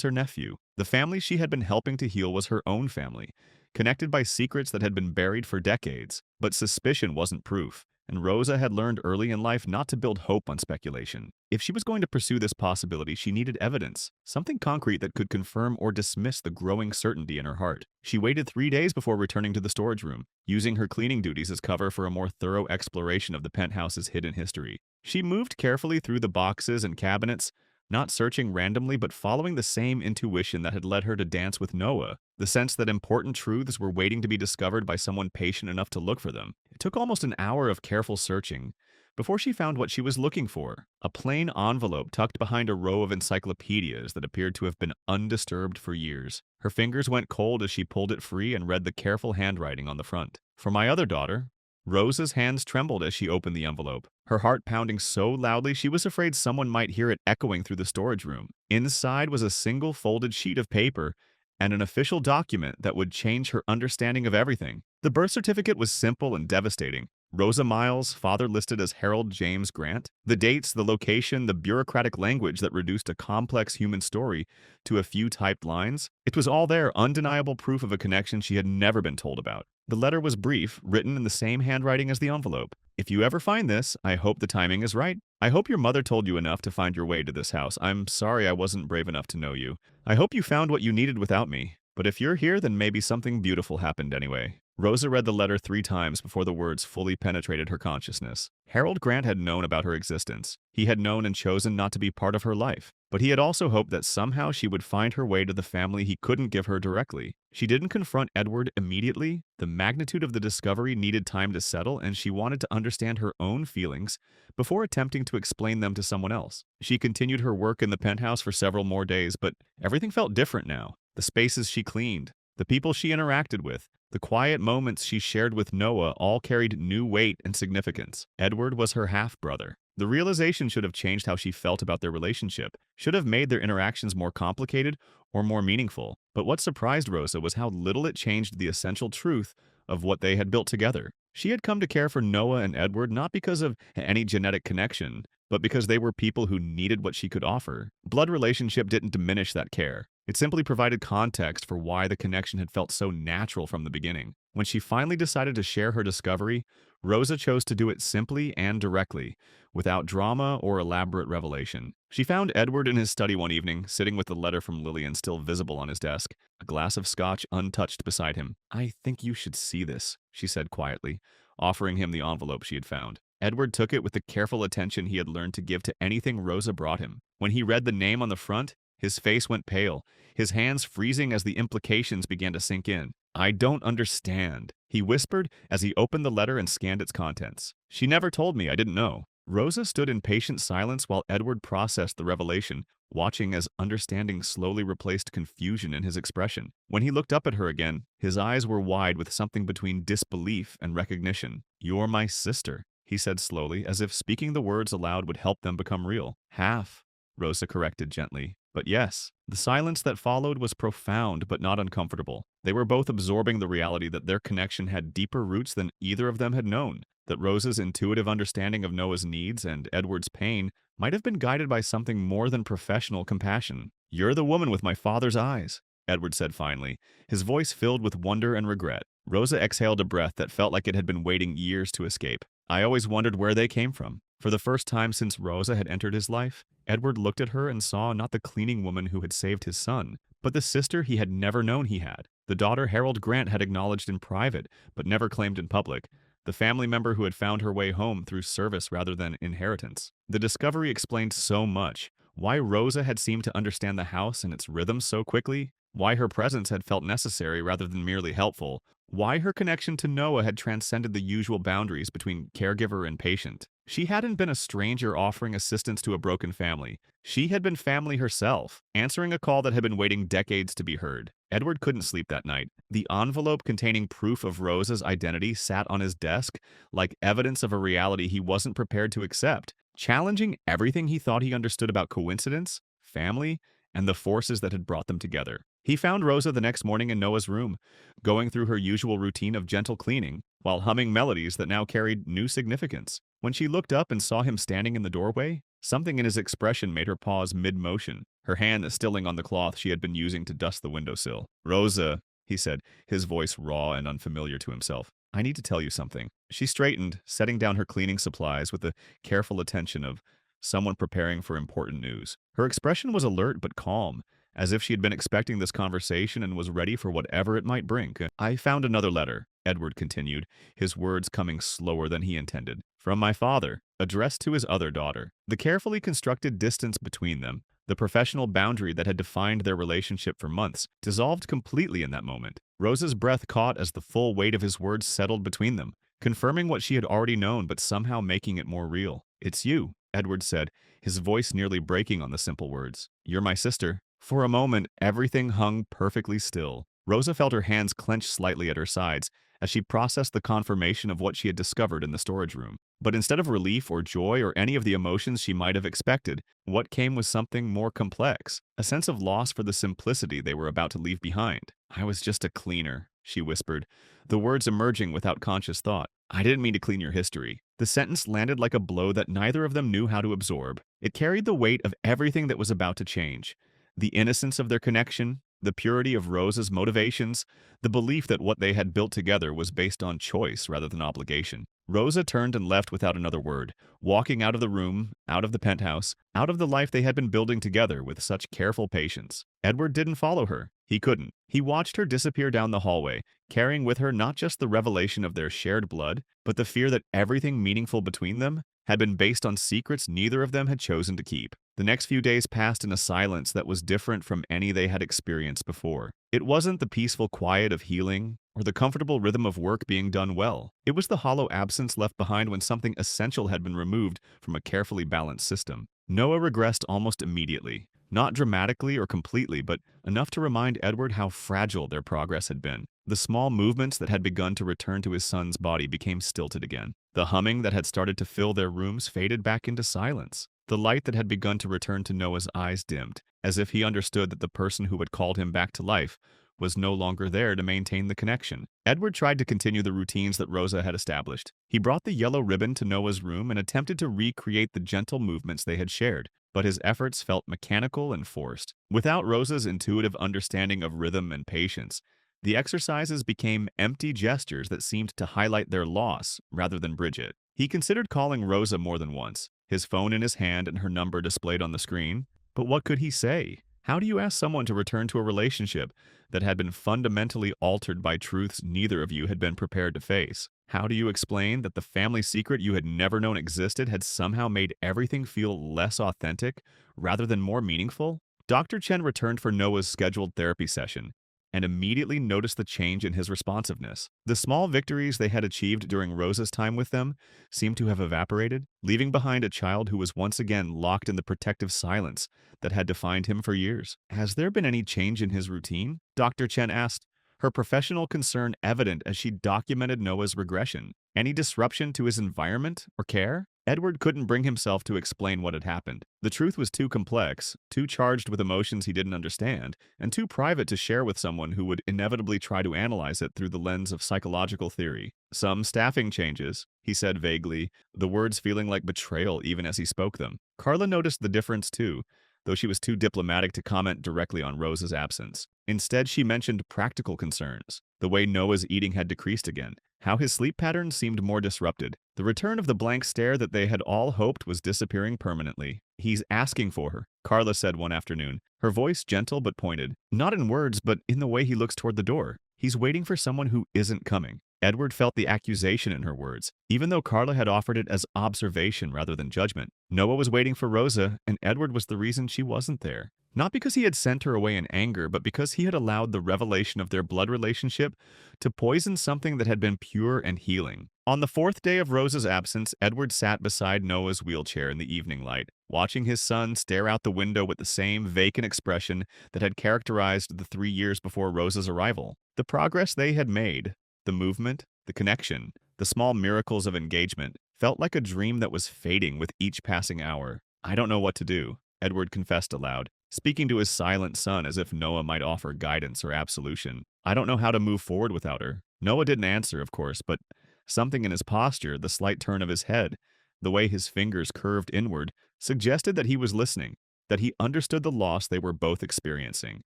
Speaker 2: her nephew. The family she had been helping to heal was her own family, connected by secrets that had been buried for decades. But suspicion wasn't proof, and Rosa had learned early in life not to build hope on speculation. If she was going to pursue this possibility, she needed evidence, something concrete that could confirm or dismiss the growing certainty in her heart. She waited 3 days before returning to the storage room, using her cleaning duties as cover for a more thorough exploration of the penthouse's hidden history. She moved carefully through the boxes and cabinets, not searching randomly but following the same intuition that had led her to dance with Noah, the sense that important truths were waiting to be discovered by someone patient enough to look for them. It took almost an hour of careful searching before she found what she was looking for, a plain envelope tucked behind a row of encyclopedias that appeared to have been undisturbed for years. Her fingers went cold as she pulled it free and read the careful handwriting on the front. "For my other daughter." Rosa's hands trembled as she opened the envelope, her heart pounding so loudly she was afraid someone might hear it echoing through the storage room. Inside was a single folded sheet of paper and an official document that would change her understanding of everything. The birth certificate was simple and devastating. Rosa Miles, father listed as Harold James Grant. The dates, the location, the bureaucratic language that reduced a complex human story to a few typed lines. It was all there, undeniable proof of a connection she had never been told about. The letter was brief, written in the same handwriting as the envelope. "If you ever find this, I hope the timing is right. I hope your mother told you enough to find your way to this house. I'm sorry I wasn't brave enough to know you. I hope you found what you needed without me. But if you're here, then maybe something beautiful happened anyway." Rosa read the letter 3 times before the words fully penetrated her consciousness. Harold Grant had known about her existence. He had known and chosen not to be part of her life. But he had also hoped that somehow she would find her way to the family he couldn't give her directly. She didn't confront Edward immediately. The magnitude of the discovery needed time to settle, and she wanted to understand her own feelings before attempting to explain them to someone else. She continued her work in the penthouse for several more days, but everything felt different now. The spaces she cleaned, the people she interacted with, the quiet moments she shared with Noah all carried new weight and significance. Edward was her half-brother. The realization should have changed how she felt about their relationship, should have made their interactions more complicated or more meaningful. But what surprised Rosa was how little it changed the essential truth of what they had built together. She had come to care for Noah and Edward not because of any genetic connection, but because they were people who needed what she could offer. Blood relationship didn't diminish that care. It simply provided context for why the connection had felt so natural from the beginning. When she finally decided to share her discovery, Rosa chose to do it simply and directly, without drama or elaborate revelation. She found Edward in his study one evening, sitting with the letter from Lillian still visible on his desk, a glass of scotch untouched beside him. "I think you should see this," she said quietly, offering him the envelope she had found. Edward took it with the careful attention he had learned to give to anything Rosa brought him. When he read the name on the front, his face went pale, his hands freezing as the implications began to sink in. "I don't understand," he whispered as he opened the letter and scanned its contents. "She never told me, I didn't know." Rosa stood in patient silence while Edward processed the revelation, watching as understanding slowly replaced confusion in his expression. When he looked up at her again, his eyes were wide with something between disbelief and recognition. "You're my sister," he said slowly, as if speaking the words aloud would help them become real. "Half," Rosa corrected gently. "But yes." The silence that followed was profound but not uncomfortable. They were both absorbing the reality that their connection had deeper roots than either of them had known, that Rosa's intuitive understanding of Noah's needs and Edward's pain might have been guided by something more than professional compassion. "You're the woman with my father's eyes," Edward said finally, his voice filled with wonder and regret. Rosa exhaled a breath that felt like it had been waiting years to escape. "I always wondered where they came from." For the first time since Rosa had entered his life, Edward looked at her and saw not the cleaning woman who had saved his son, but the sister he had never known he had, the daughter Harold Grant had acknowledged in private but never claimed in public, the family member who had found her way home through service rather than inheritance. The discovery explained so much: why Rosa had seemed to understand the house and its rhythms so quickly, why her presence had felt necessary rather than merely helpful, why her connection to Noah had transcended the usual boundaries between caregiver and patient. She hadn't been a stranger offering assistance to a broken family. She had been family herself, answering a call that had been waiting decades to be heard. Edward couldn't sleep that night. The envelope containing proof of Rosa's identity sat on his desk like evidence of a reality he wasn't prepared to accept, challenging everything he thought he understood about coincidence, family, and the forces that had brought them together. He found Rosa the next morning in Noah's room, going through her usual routine of gentle cleaning, while humming melodies that now carried new significance. When she looked up and saw him standing in the doorway, something in his expression made her pause mid-motion, her hand stilling on the cloth she had been using to dust the windowsill. "Rosa," he said, his voice raw and unfamiliar to himself, "I need to tell you something." She straightened, setting down her cleaning supplies with the careful attention of someone preparing for important news. Her expression was alert but calm, as if she had been expecting this conversation and was ready for whatever it might bring. "I found another letter," Edward continued, his words coming slower than he intended, "from my father, addressed to his other daughter." The carefully constructed distance between them, the professional boundary that had defined their relationship for months, dissolved completely in that moment. Rosa's breath caught as the full weight of his words settled between them, confirming what she had already known but somehow making it more real. "It's you," Edward said, his voice nearly breaking on the simple words. "You're my sister." For a moment, everything hung perfectly still. Rosa felt her hands clench slightly at her sides as she processed the confirmation of what she had discovered in the storage room. But instead of relief or joy or any of the emotions she might have expected, what came was something more complex, a sense of loss for the simplicity they were about to leave behind. "I was just a cleaner," she whispered, the words emerging without conscious thought. "I didn't mean to clean your history." The sentence landed like a blow that neither of them knew how to absorb. It carried the weight of everything that was about to change: the innocence of their connection, the purity of Rosa's motivations, the belief that what they had built together was based on choice rather than obligation. Rosa turned and left without another word, walking out of the room, out of the penthouse, out of the life they had been building together with such careful patience. Edward didn't follow her. He couldn't. He watched her disappear down the hallway, carrying with her not just the revelation of their shared blood, but the fear that everything meaningful between them had been based on secrets neither of them had chosen to keep. The next few days passed in a silence that was different from any they had experienced before. It wasn't the peaceful quiet of healing or the comfortable rhythm of work being done well. It was the hollow absence left behind when something essential had been removed from a carefully balanced system. Noah regressed almost immediately. Not dramatically or completely, but enough to remind Edward how fragile their progress had been. The small movements that had begun to return to his son's body became stilted again. The humming that had started to fill their rooms faded back into silence. The light that had begun to return to Noah's eyes dimmed, as if he understood that the person who had called him back to life was no longer there to maintain the connection. Edward tried to continue the routines that Rosa had established. He brought the yellow ribbon to Noah's room and attempted to recreate the gentle movements they had shared, but his efforts felt mechanical and forced. Without Rosa's intuitive understanding of rhythm and patience, the exercises became empty gestures that seemed to highlight their loss rather than bridge it. He considered calling Rosa more than once, his phone in his hand and her number displayed on the screen. But what could he say? How do you ask someone to return to a relationship that had been fundamentally altered by truths neither of you had been prepared to face? How do you explain that the family secret you had never known existed had somehow made everything feel less authentic rather than more meaningful? Dr. Chen returned for Noah's scheduled therapy session and immediately noticed the change in his responsiveness. The small victories they had achieved during Rosa's time with them seemed to have evaporated, leaving behind a child who was once again locked in the protective silence that had defined him for years. "Has there been any change in his routine?" Dr. Chen asked, her professional concern evident as she documented Noah's regression. "Any disruption to his environment or care?" Edward couldn't bring himself to explain what had happened. The truth was too complex, too charged with emotions he didn't understand, and too private to share with someone who would inevitably try to analyze it through the lens of psychological theory. "Some staffing changes," he said vaguely, the words feeling like betrayal even as he spoke them. Carla noticed the difference too. though she was too diplomatic to comment directly on Rosa's absence. Instead, she mentioned practical concerns, the way Noah's eating had decreased again, how his sleep patterns seemed more disrupted, the return of the blank stare that they had all hoped was disappearing permanently. "He's asking for her," Carla said one afternoon, her voice gentle but pointed. "Not in words, but in the way he looks toward the door. He's waiting for someone who isn't coming." Edward felt the accusation in her words, even though Carla had offered it as observation rather than judgment. Noah was waiting for Rosa, and Edward was the reason she wasn't there. Not because he had sent her away in anger, but because he had allowed the revelation of their blood relationship to poison something that had been pure and healing. On the fourth day of Rosa's absence, Edward sat beside Noah's wheelchair in the evening light, watching his son stare out the window with the same vacant expression that had characterized the 3 years before Rosa's arrival. The progress they had made, the movement, the connection, the small miracles of engagement, felt like a dream that was fading with each passing hour. "I don't know what to do," Edward confessed aloud, speaking to his silent son as if Noah might offer guidance or absolution. "I don't know how to move forward without her." Noah didn't answer, of course, but something in his posture, the slight turn of his head, the way his fingers curved inward, suggested that he was listening, that he understood the loss they were both experiencing.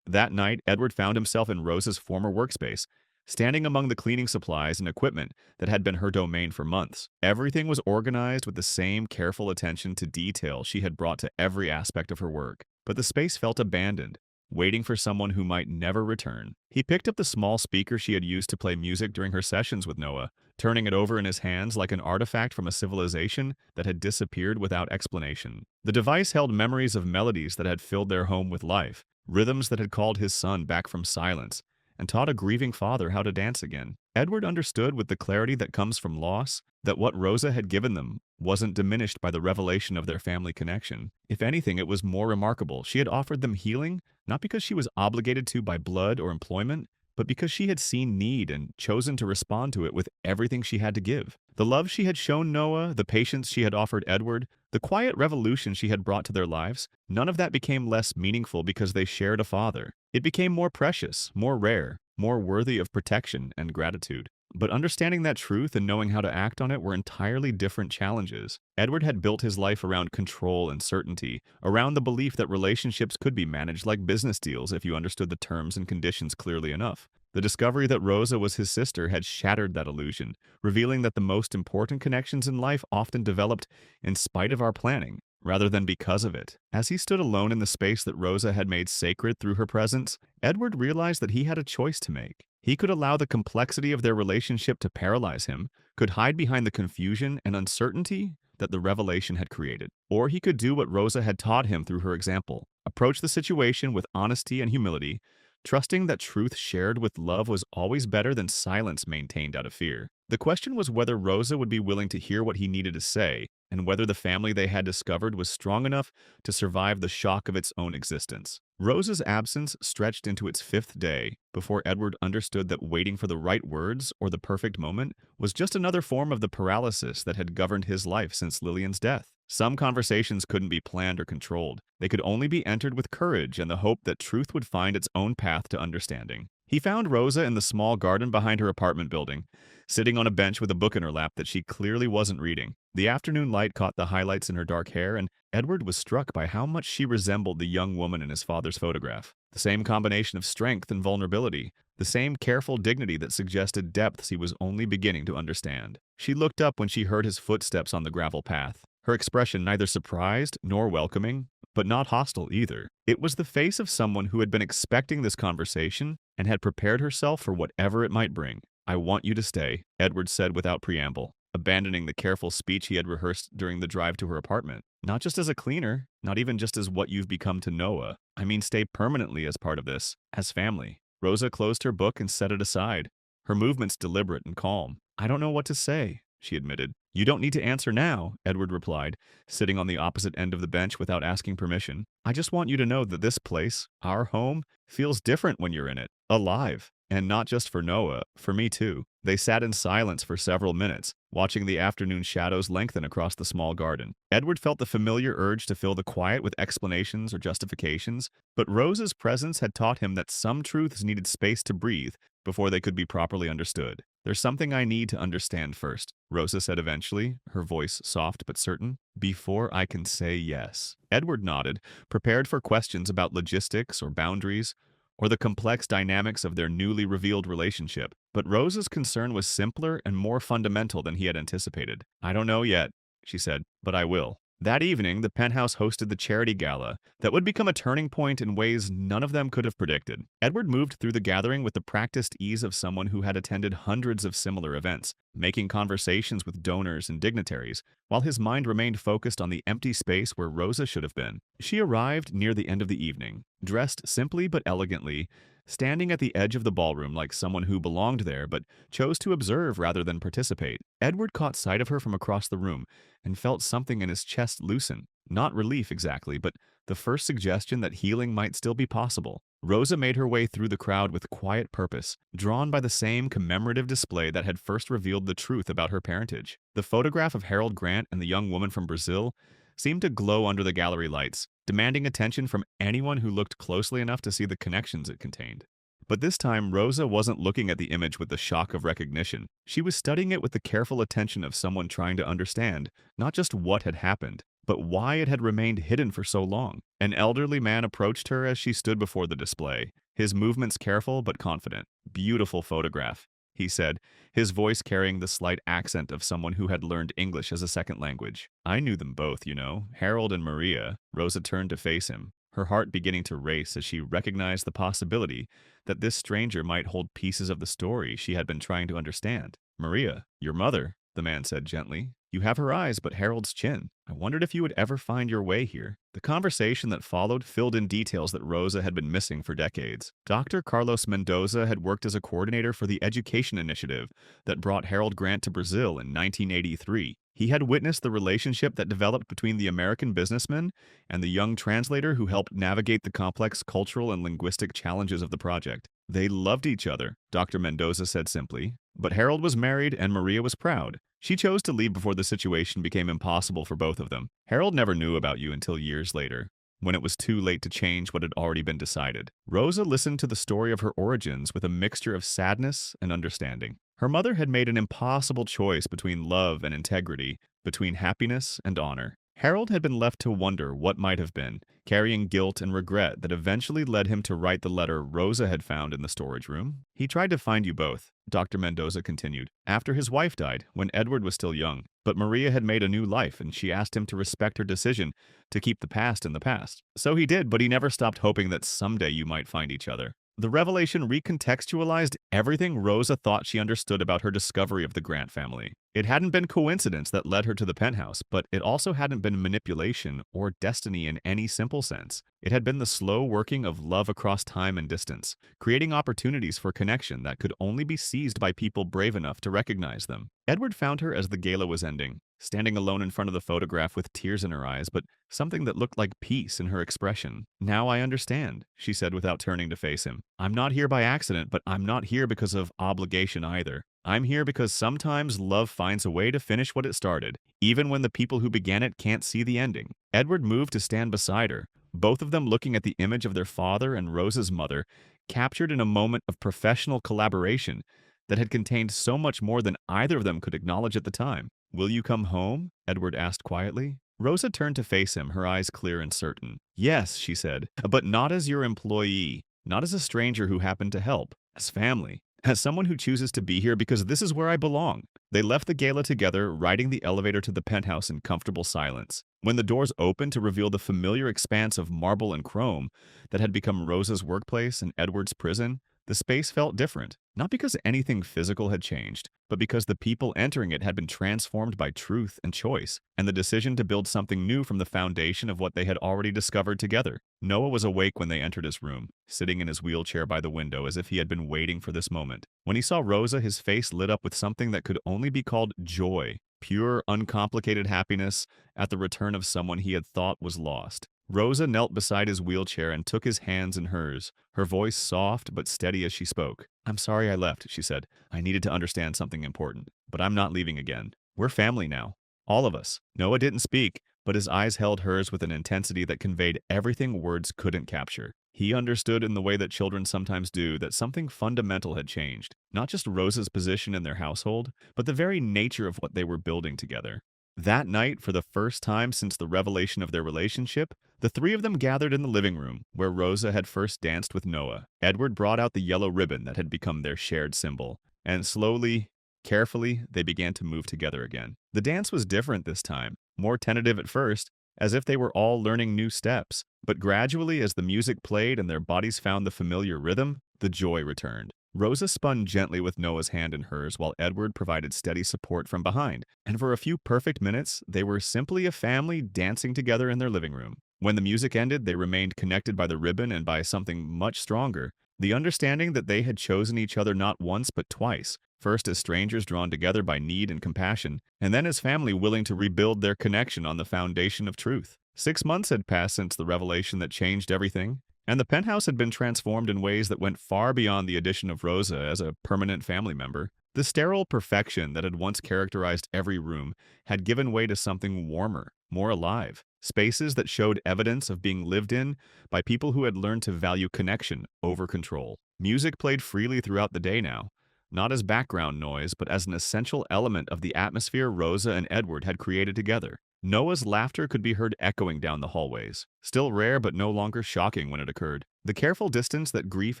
Speaker 2: That night, Edward found himself in Rosa's former workspace, standing among the cleaning supplies and equipment that had been her domain for months. Everything was organized with the same careful attention to detail she had brought to every aspect of her work. But the space felt abandoned, waiting for someone who might never return. He picked up the small speaker she had used to play music during her sessions with Noah, turning it over in his hands like an artifact from a civilization that had disappeared without explanation. The device held memories of melodies that had filled their home with life, rhythms that had called his son back from silence, and taught a grieving father how to dance again. Edward understood with the clarity that comes from loss that what Rosa had given them wasn't diminished by the revelation of their family connection. If anything, it was more remarkable. She had offered them healing, not because she was obligated to by blood or employment, but because she had seen need and chosen to respond to it with everything she had to give. The love she had shown Noah, the patience she had offered Edward, the quiet revolution she had brought to their lives, none of that became less meaningful because they shared a father. It became more precious, more rare, more worthy of protection and gratitude. But understanding that truth and knowing how to act on it were entirely different challenges. Edward had built his life around control and certainty, around the belief that relationships could be managed like business deals if you understood the terms and conditions clearly enough. The discovery that Rosa was his sister had shattered that illusion, revealing that the most important connections in life often developed in spite of our planning, rather than because of it. As he stood alone in the space that Rosa had made sacred through her presence, Edward realized that he had a choice to make. He could allow the complexity of their relationship to paralyze him, could hide behind the confusion and uncertainty that the revelation had created. Or he could do what Rosa had taught him through her example, approach the situation with honesty and humility, trusting that truth shared with love was always better than silence maintained out of fear. The question was whether Rosa would be willing to hear what he needed to say, and whether the family they had discovered was strong enough to survive the shock of its own existence. Rosa's absence stretched into its 5th day before Edward understood that waiting for the right words or the perfect moment was just another form of the paralysis that had governed his life since Lillian's death. Some conversations couldn't be planned or controlled. They could only be entered with courage and the hope that truth would find its own path to understanding. He found Rosa in the small garden behind her apartment building, sitting on a bench with a book in her lap that she clearly wasn't reading. The afternoon light caught the highlights in her dark hair, and Edward was struck by how much she resembled the young woman in his father's photograph. The same combination of strength and vulnerability, the same careful dignity that suggested depths he was only beginning to understand. She looked up when she heard his footsteps on the gravel path, her expression neither surprised nor welcoming, but not hostile either. It was the face of someone who had been expecting this conversation and had prepared herself for whatever it might bring. "I want you to stay," Edward said without preamble, abandoning the careful speech he had rehearsed during the drive to her apartment. "Not just as a cleaner, not even just as what you've become to Noah. I mean stay permanently as part of this, as family." Rosa closed her book and set it aside, her movements deliberate and calm. "I don't know what to say," she admitted. "You don't need to answer now," Edward replied, sitting on the opposite end of the bench without asking permission. "I just want you to know that this place, our home, feels different when you're in it. Alive. And not just for Noah, for me too." They sat in silence for several minutes, watching the afternoon shadows lengthen across the small garden. Edward felt the familiar urge to fill the quiet with explanations or justifications, but Rosa's presence had taught him that some truths needed space to breathe before they could be properly understood. There's something I need to understand first, Rosa said eventually, her voice soft but certain, before I can say yes. Edward nodded, prepared for questions about logistics or boundaries, or the complex dynamics of their newly revealed relationship. But Rosa's concern was simpler and more fundamental than he had anticipated. I don't know yet, she said, but I will. That evening, the penthouse hosted the charity gala that would become a turning point in ways none of them could have predicted. Edward moved through the gathering with the practiced ease of someone who had attended hundreds of similar events, making conversations with donors and dignitaries, while his mind remained focused on the empty space where Rosa should have been. She arrived near the end of the evening, dressed simply but elegantly, standing at the edge of the ballroom like someone who belonged there but chose to observe rather than participate. Edward caught sight of her from across the room and felt something in his chest loosen. Not relief exactly, but the first suggestion that healing might still be possible. Rosa made her way through the crowd with quiet purpose, drawn by the same commemorative display that had first revealed the truth about her parentage. The photograph of Harold Grant and the young woman from Brazil seemed to glow under the gallery lights, demanding attention from anyone who looked closely enough to see the connections it contained. But this time, Rosa wasn't looking at the image with the shock of recognition. She was studying it with the careful attention of someone trying to understand not just what had happened, but why it had remained hidden for so long. An elderly man approached her as she stood before the display, his movements careful but confident. "Beautiful photograph," he said, his voice carrying the slight accent of someone who had learned English as a second language. "I knew them both, you know, Harold and Maria." Rosa turned to face him, her heart beginning to race as she recognized the possibility that this stranger might hold pieces of the story she had been trying to understand. "Maria, your mother," the man said gently. "You have her eyes, but Harold's chin. I wondered if you would ever find your way here." The conversation that followed filled in details that Rosa had been missing for decades. Dr. Carlos Mendoza had worked as a coordinator for the education initiative that brought Harold Grant to Brazil in 1983. He had witnessed the relationship that developed between the American businessman and the young translator who helped navigate the complex cultural and linguistic challenges of the project. They loved each other, Dr. Mendoza said simply, but Harold was married and Maria was proud. She chose to leave before the situation became impossible for both of them. Harold never knew about you until years later, when it was too late to change what had already been decided. Rosa listened to the story of her origins with a mixture of sadness and understanding. Her mother had made an impossible choice between love and integrity, between happiness and honor. Harold had been left to wonder what might have been, carrying guilt and regret that eventually led him to write the letter Rosa had found in the storage room. "He tried to find you both," Dr. Mendoza continued, "after his wife died, when Edward was still young. But Maria had made a new life, and she asked him to respect her decision to keep the past in the past. So he did, but he never stopped hoping that someday you might find each other." The revelation recontextualized everything Rosa thought she understood about her discovery of the Grant family. It hadn't been coincidence that led her to the penthouse, but it also hadn't been manipulation or destiny in any simple sense. It had been the slow working of love across time and distance, creating opportunities for connection that could only be seized by people brave enough to recognize them. Edward found her as the gala was ending, standing alone in front of the photograph with tears in her eyes, but something that looked like peace in her expression. "Now I understand," she said without turning to face him. "I'm not here by accident, but I'm not here because of obligation either. I'm here because sometimes love finds a way to finish what it started, even when the people who began it can't see the ending." Edward moved to stand beside her, both of them looking at the image of their father and Rosa's mother, captured in a moment of professional collaboration that had contained so much more than either of them could acknowledge at the time. "Will you come home?" Edward asked quietly. Rosa turned to face him, her eyes clear and certain. "Yes," she said, "but not as your employee, not as a stranger who happened to help, as family. As someone who chooses to be here because this is where I belong." They left the gala together, riding the elevator to the penthouse in comfortable silence. When the doors opened to reveal the familiar expanse of marble and chrome that had become Rosa's workplace and Edward's prison, the space felt different, not because anything physical had changed, but because the people entering it had been transformed by truth and choice, and the decision to build something new from the foundation of what they had already discovered together. Noah was awake when they entered his room, sitting in his wheelchair by the window as if he had been waiting for this moment. When he saw Rosa, his face lit up with something that could only be called joy, pure, uncomplicated happiness at the return of someone he had thought was lost. Rosa knelt beside his wheelchair and took his hands in hers, her voice soft but steady as she spoke. "I'm sorry I left," she said. "I needed to understand something important, but I'm not leaving again. We're family now. All of us." Noah didn't speak, but his eyes held hers with an intensity that conveyed everything words couldn't capture. He understood in the way that children sometimes do that something fundamental had changed, not just Rosa's position in their household, but the very nature of what they were building together. That night, for the first time since the revelation of their relationship, the three of them gathered in the living room, where Rosa had first danced with Noah. Edward brought out the yellow ribbon that had become their shared symbol, and slowly, carefully, they began to move together again. The dance was different this time, more tentative at first, as if they were all learning new steps. But gradually, as the music played and their bodies found the familiar rhythm, the joy returned. Rosa spun gently with Noah's hand in hers while Edward provided steady support from behind, and for a few perfect minutes, they were simply a family dancing together in their living room. When the music ended, they remained connected by the ribbon and by something much stronger, the understanding that they had chosen each other not once but twice, first as strangers drawn together by need and compassion, and then as family willing to rebuild their connection on the foundation of truth. 6 months had passed since the revelation that changed everything, and the penthouse had been transformed in ways that went far beyond the addition of Rosa as a permanent family member. The sterile perfection that had once characterized every room had given way to something warmer, more alive, spaces that showed evidence of being lived in by people who had learned to value connection over control. Music played freely throughout the day now, not as background noise, but as an essential element of the atmosphere Rosa and Edward had created together. Noah's laughter could be heard echoing down the hallways, still rare but no longer shocking when it occurred. The careful distance that grief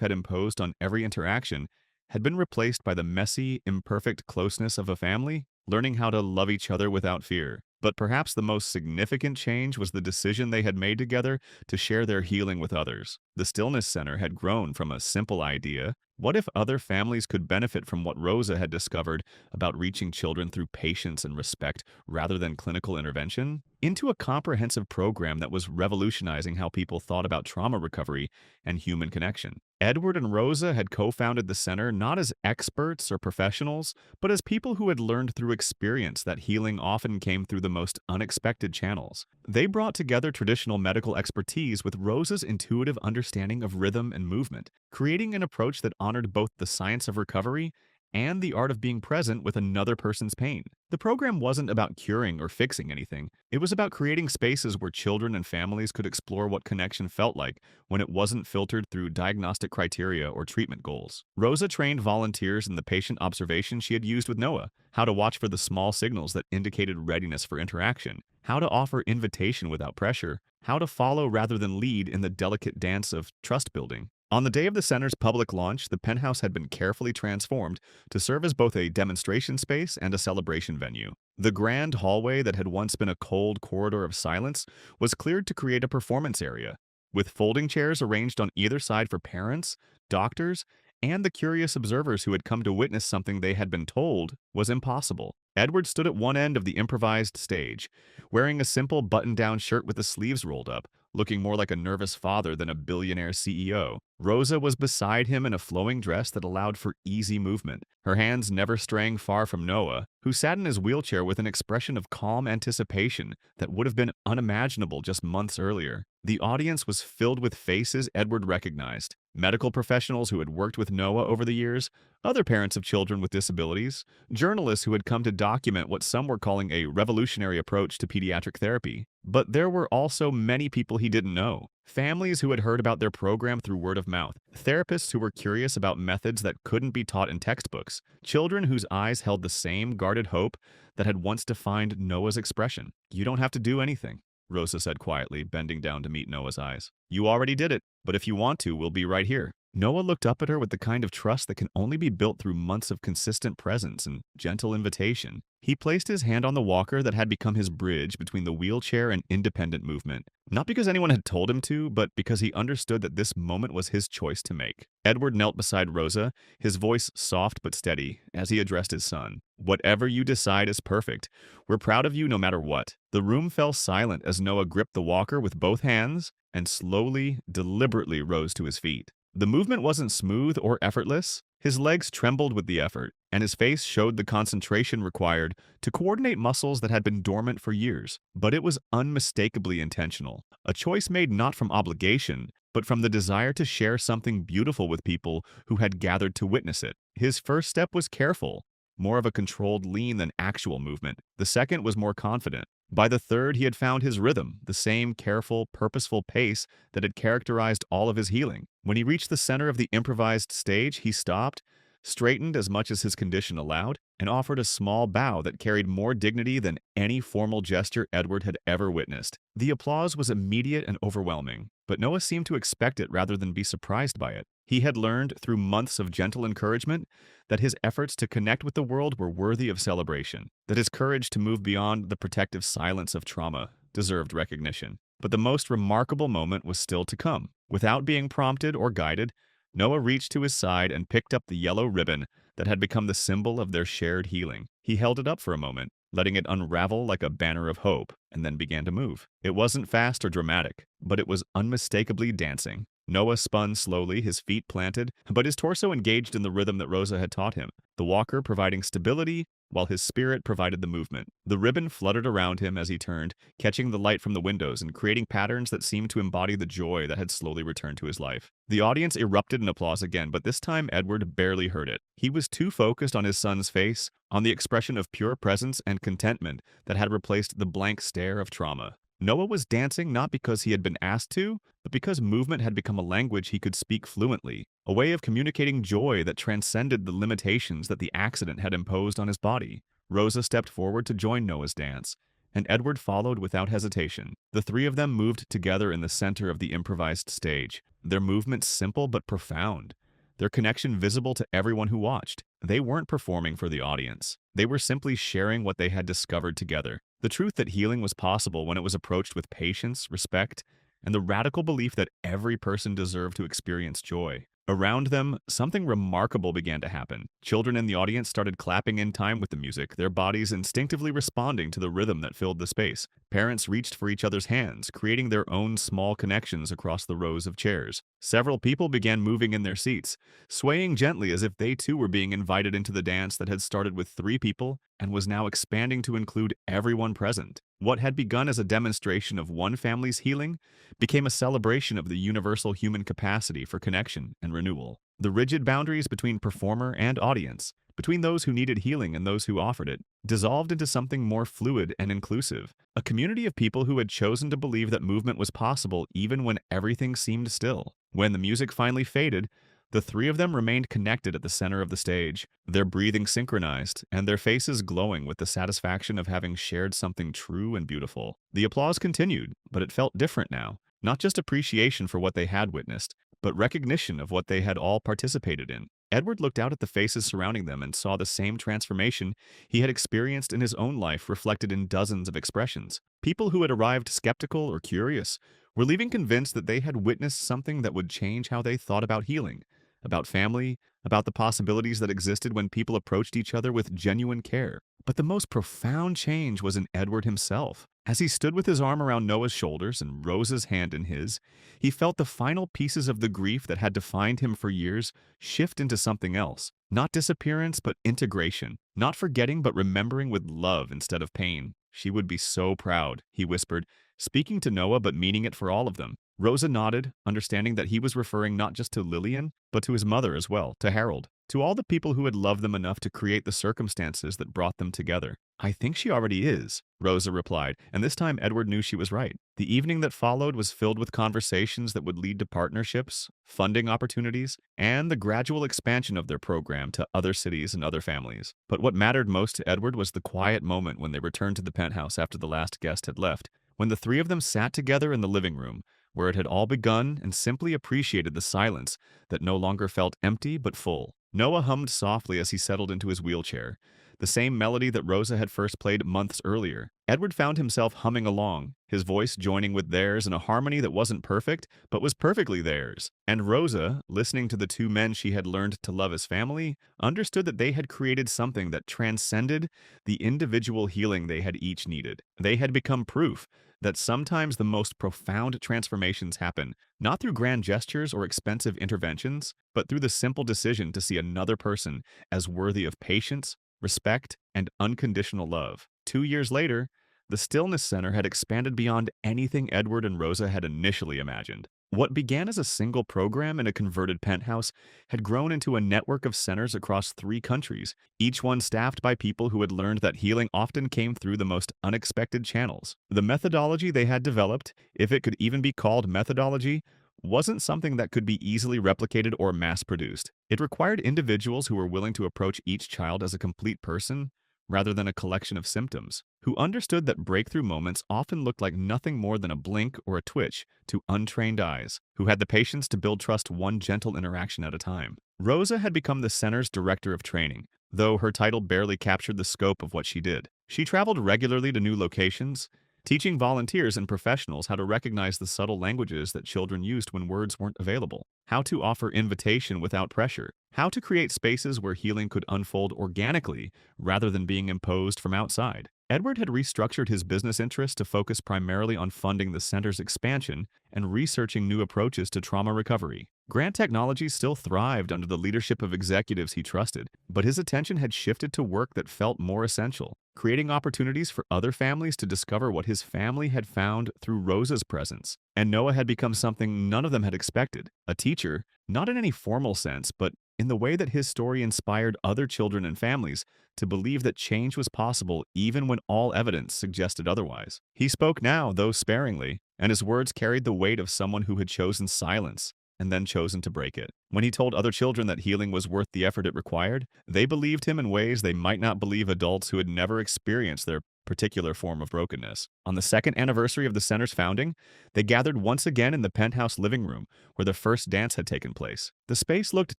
Speaker 2: had imposed on every interaction had been replaced by the messy, imperfect closeness of a family, learning how to love each other without fear. But perhaps the most significant change was the decision they had made together to share their healing with others. The Stillness Center had grown from a simple idea. What if other families could benefit from what Rosa had discovered about reaching children through patience and respect rather than clinical intervention? Into a comprehensive program that was revolutionizing how people thought about trauma recovery and human connection. Edward and Rosa had co-founded the center not as experts or professionals, but as people who had learned through experience that healing often came through the most unexpected channels. They brought together traditional medical expertise with Rosa's intuitive understanding of rhythm and movement, creating an approach that honored both the science of recovery and the art of being present with another person's pain. The program wasn't about curing or fixing anything. It was about creating spaces where children and families could explore what connection felt like when it wasn't filtered through diagnostic criteria or treatment goals. Rosa trained volunteers in the patient observation she had used with Noah, how to watch for the small signals that indicated readiness for interaction, how to offer invitation without pressure, how to follow rather than lead in the delicate dance of trust building. On the day of the center's public launch, the penthouse had been carefully transformed to serve as both a demonstration space and a celebration venue. The grand hallway that had once been a cold corridor of silence was cleared to create a performance area, with folding chairs arranged on either side for parents, doctors, and the curious observers who had come to witness something they had been told was impossible. Edward stood at one end of the improvised stage, wearing a simple button-down shirt with the sleeves rolled up, looking more like a nervous father than a billionaire CEO. Rosa was beside him in a flowing dress that allowed for easy movement, her hands never straying far from Noah, who sat in his wheelchair with an expression of calm anticipation that would have been unimaginable just months earlier. The audience was filled with faces Edward recognized: medical professionals who had worked with Noah over the years, other parents of children with disabilities, journalists who had come to document what some were calling a revolutionary approach to pediatric therapy. But there were also many people he didn't know. Families who had heard about their program through word of mouth, therapists who were curious about methods that couldn't be taught in textbooks, children whose eyes held the same guarded hope that had once defined Noah's expression. "You don't have to do anything," Rosa said quietly, bending down to meet Noah's eyes. "You already did it, but if you want to, we'll be right here." Noah looked up at her with the kind of trust that can only be built through months of consistent presence and gentle invitation. He placed his hand on the walker that had become his bridge between the wheelchair and independent movement. Not because anyone had told him to, but because he understood that this moment was his choice to make. Edward knelt beside Rosa, his voice soft but steady, as he addressed his son. "Whatever you decide is perfect. We're proud of you no matter what." The room fell silent as Noah gripped the walker with both hands and slowly, deliberately rose to his feet. The movement wasn't smooth or effortless. His legs trembled with the effort, and his face showed the concentration required to coordinate muscles that had been dormant for years. But it was unmistakably intentional, a choice made not from obligation, but from the desire to share something beautiful with people who had gathered to witness it. His first step was careful, more of a controlled lean than actual movement. The second was more confident, By the third, he had found his rhythm, the same careful, purposeful pace that had characterized all of his healing. When he reached the center of the improvised stage, he stopped, straightened as much as his condition allowed, and offered a small bow that carried more dignity than any formal gesture Edward had ever witnessed. The applause was immediate and overwhelming, but Noah seemed to expect it rather than be surprised by it. He had learned, through months of gentle encouragement, that his efforts to connect with the world were worthy of celebration, that his courage to move beyond the protective silence of trauma deserved recognition. But the most remarkable moment was still to come. Without being prompted or guided, Noah reached to his side and picked up the yellow ribbon that had become the symbol of their shared healing. He held it up for a moment, letting it unravel like a banner of hope, and then began to move. It wasn't fast or dramatic, but it was unmistakably dancing. Noah spun slowly, his feet planted, but his torso engaged in the rhythm that Rosa had taught him, the walker providing stability while his spirit provided the movement. The ribbon fluttered around him as he turned, catching the light from the windows and creating patterns that seemed to embody the joy that had slowly returned to his life. The audience erupted in applause again, but this time Edward barely heard it. He was too focused on his son's face, on the expression of pure presence and contentment that had replaced the blank stare of trauma. Noah was dancing not because he had been asked to, but because movement had become a language he could speak fluently, a way of communicating joy that transcended the limitations that the accident had imposed on his body. Rosa stepped forward to join Noah's dance, and Edward followed without hesitation. The three of them moved together in the center of the improvised stage, their movements simple but profound, their connection visible to everyone who watched. They weren't performing for the audience. They were simply sharing what they had discovered together. The truth that healing was possible when it was approached with patience, respect, and the radical belief that every person deserved to experience joy. Around them, something remarkable began to happen. Children in the audience started clapping in time with the music, their bodies instinctively responding to the rhythm that filled the space. Parents reached for each other's hands, creating their own small connections across the rows of chairs. Several people began moving in their seats, swaying gently as if they too were being invited into the dance that had started with 3 people and was now expanding to include everyone present. What had begun as a demonstration of one family's healing became a celebration of the universal human capacity for connection and renewal. The rigid boundaries between performer and audience, between those who needed healing and those who offered it, dissolved into something more fluid and inclusive, a community of people who had chosen to believe that movement was possible even when everything seemed still. When the music finally faded, the 3 of them remained connected at the center of the stage, their breathing synchronized, and their faces glowing with the satisfaction of having shared something true and beautiful. The applause continued, but it felt different now. Not just appreciation for what they had witnessed, but recognition of what they had all participated in. Edward looked out at the faces surrounding them and saw the same transformation he had experienced in his own life reflected in dozens of expressions. People who had arrived skeptical or curious were leaving convinced that they had witnessed something that would change how they thought about healing, about family, about the possibilities that existed when people approached each other with genuine care. But the most profound change was in Edward himself. As he stood with his arm around Noah's shoulders and Rosa's hand in his, he felt the final pieces of the grief that had defined him for years shift into something else. Not disappearance, but integration. Not forgetting, but remembering with love instead of pain. She would be so proud, he whispered, speaking to Noah but meaning it for all of them. Rosa nodded, understanding that he was referring not just to Lillian, but to his mother as well, to Harold, to all the people who had loved them enough to create the circumstances that brought them together. I think she already is, Rosa replied, and this time Edward knew she was right. The evening that followed was filled with conversations that would lead to partnerships, funding opportunities, and the gradual expansion of their program to other cities and other families. But what mattered most to Edward was the quiet moment when they returned to the penthouse after the last guest had left, when the 3 of them sat together in the living room, where it had all begun, and simply appreciated the silence that no longer felt empty but full. Noah hummed softly as he settled into his wheelchair, the same melody that Rosa had first played months earlier. Edward found himself humming along, his voice joining with theirs in a harmony that wasn't perfect, but was perfectly theirs. And Rosa, listening to the 2 men she had learned to love as family, understood that they had created something that transcended the individual healing they had each needed. They had become proof that sometimes the most profound transformations happen not through grand gestures or expensive interventions, but through the simple decision to see another person as worthy of patience, respect, and unconditional love. 2 years later, the Stillness Center had expanded beyond anything Edward and Rosa had initially imagined. What began as a single program in a converted penthouse had grown into a network of centers across 3 countries, each one staffed by people who had learned that healing often came through the most unexpected channels. The methodology they had developed, if it could even be called methodology, wasn't something that could be easily replicated or mass-produced. It required individuals who were willing to approach each child as a complete person rather than a collection of symptoms, who understood that breakthrough moments often looked like nothing more than a blink or a twitch to untrained eyes, who had the patience to build trust one gentle interaction at a time. Rosa had become the center's director of training, though her title barely captured the scope of what she did. She traveled regularly to new locations, teaching volunteers and professionals how to recognize the subtle languages that children used when words weren't available, how to offer invitation without pressure, how to create spaces where healing could unfold organically rather than being imposed from outside. Edward had restructured his business interests to focus primarily on funding the center's expansion and researching new approaches to trauma recovery. Grant Technologies still thrived under the leadership of executives he trusted, but his attention had shifted to work that felt more essential, creating opportunities for other families to discover what his family had found through Rosa's presence. And Noah had become something none of them had expected, a teacher, not in any formal sense, but in the way that his story inspired other children and families to believe that change was possible even when all evidence suggested otherwise. He spoke now, though sparingly, and his words carried the weight of someone who had chosen silence and then chosen to break it. When he told other children that healing was worth the effort it required, they believed him in ways they might not believe adults who had never experienced their particular form of brokenness. On the second anniversary of the center's founding, they gathered once again in the penthouse living room where the first dance had taken place. The space looked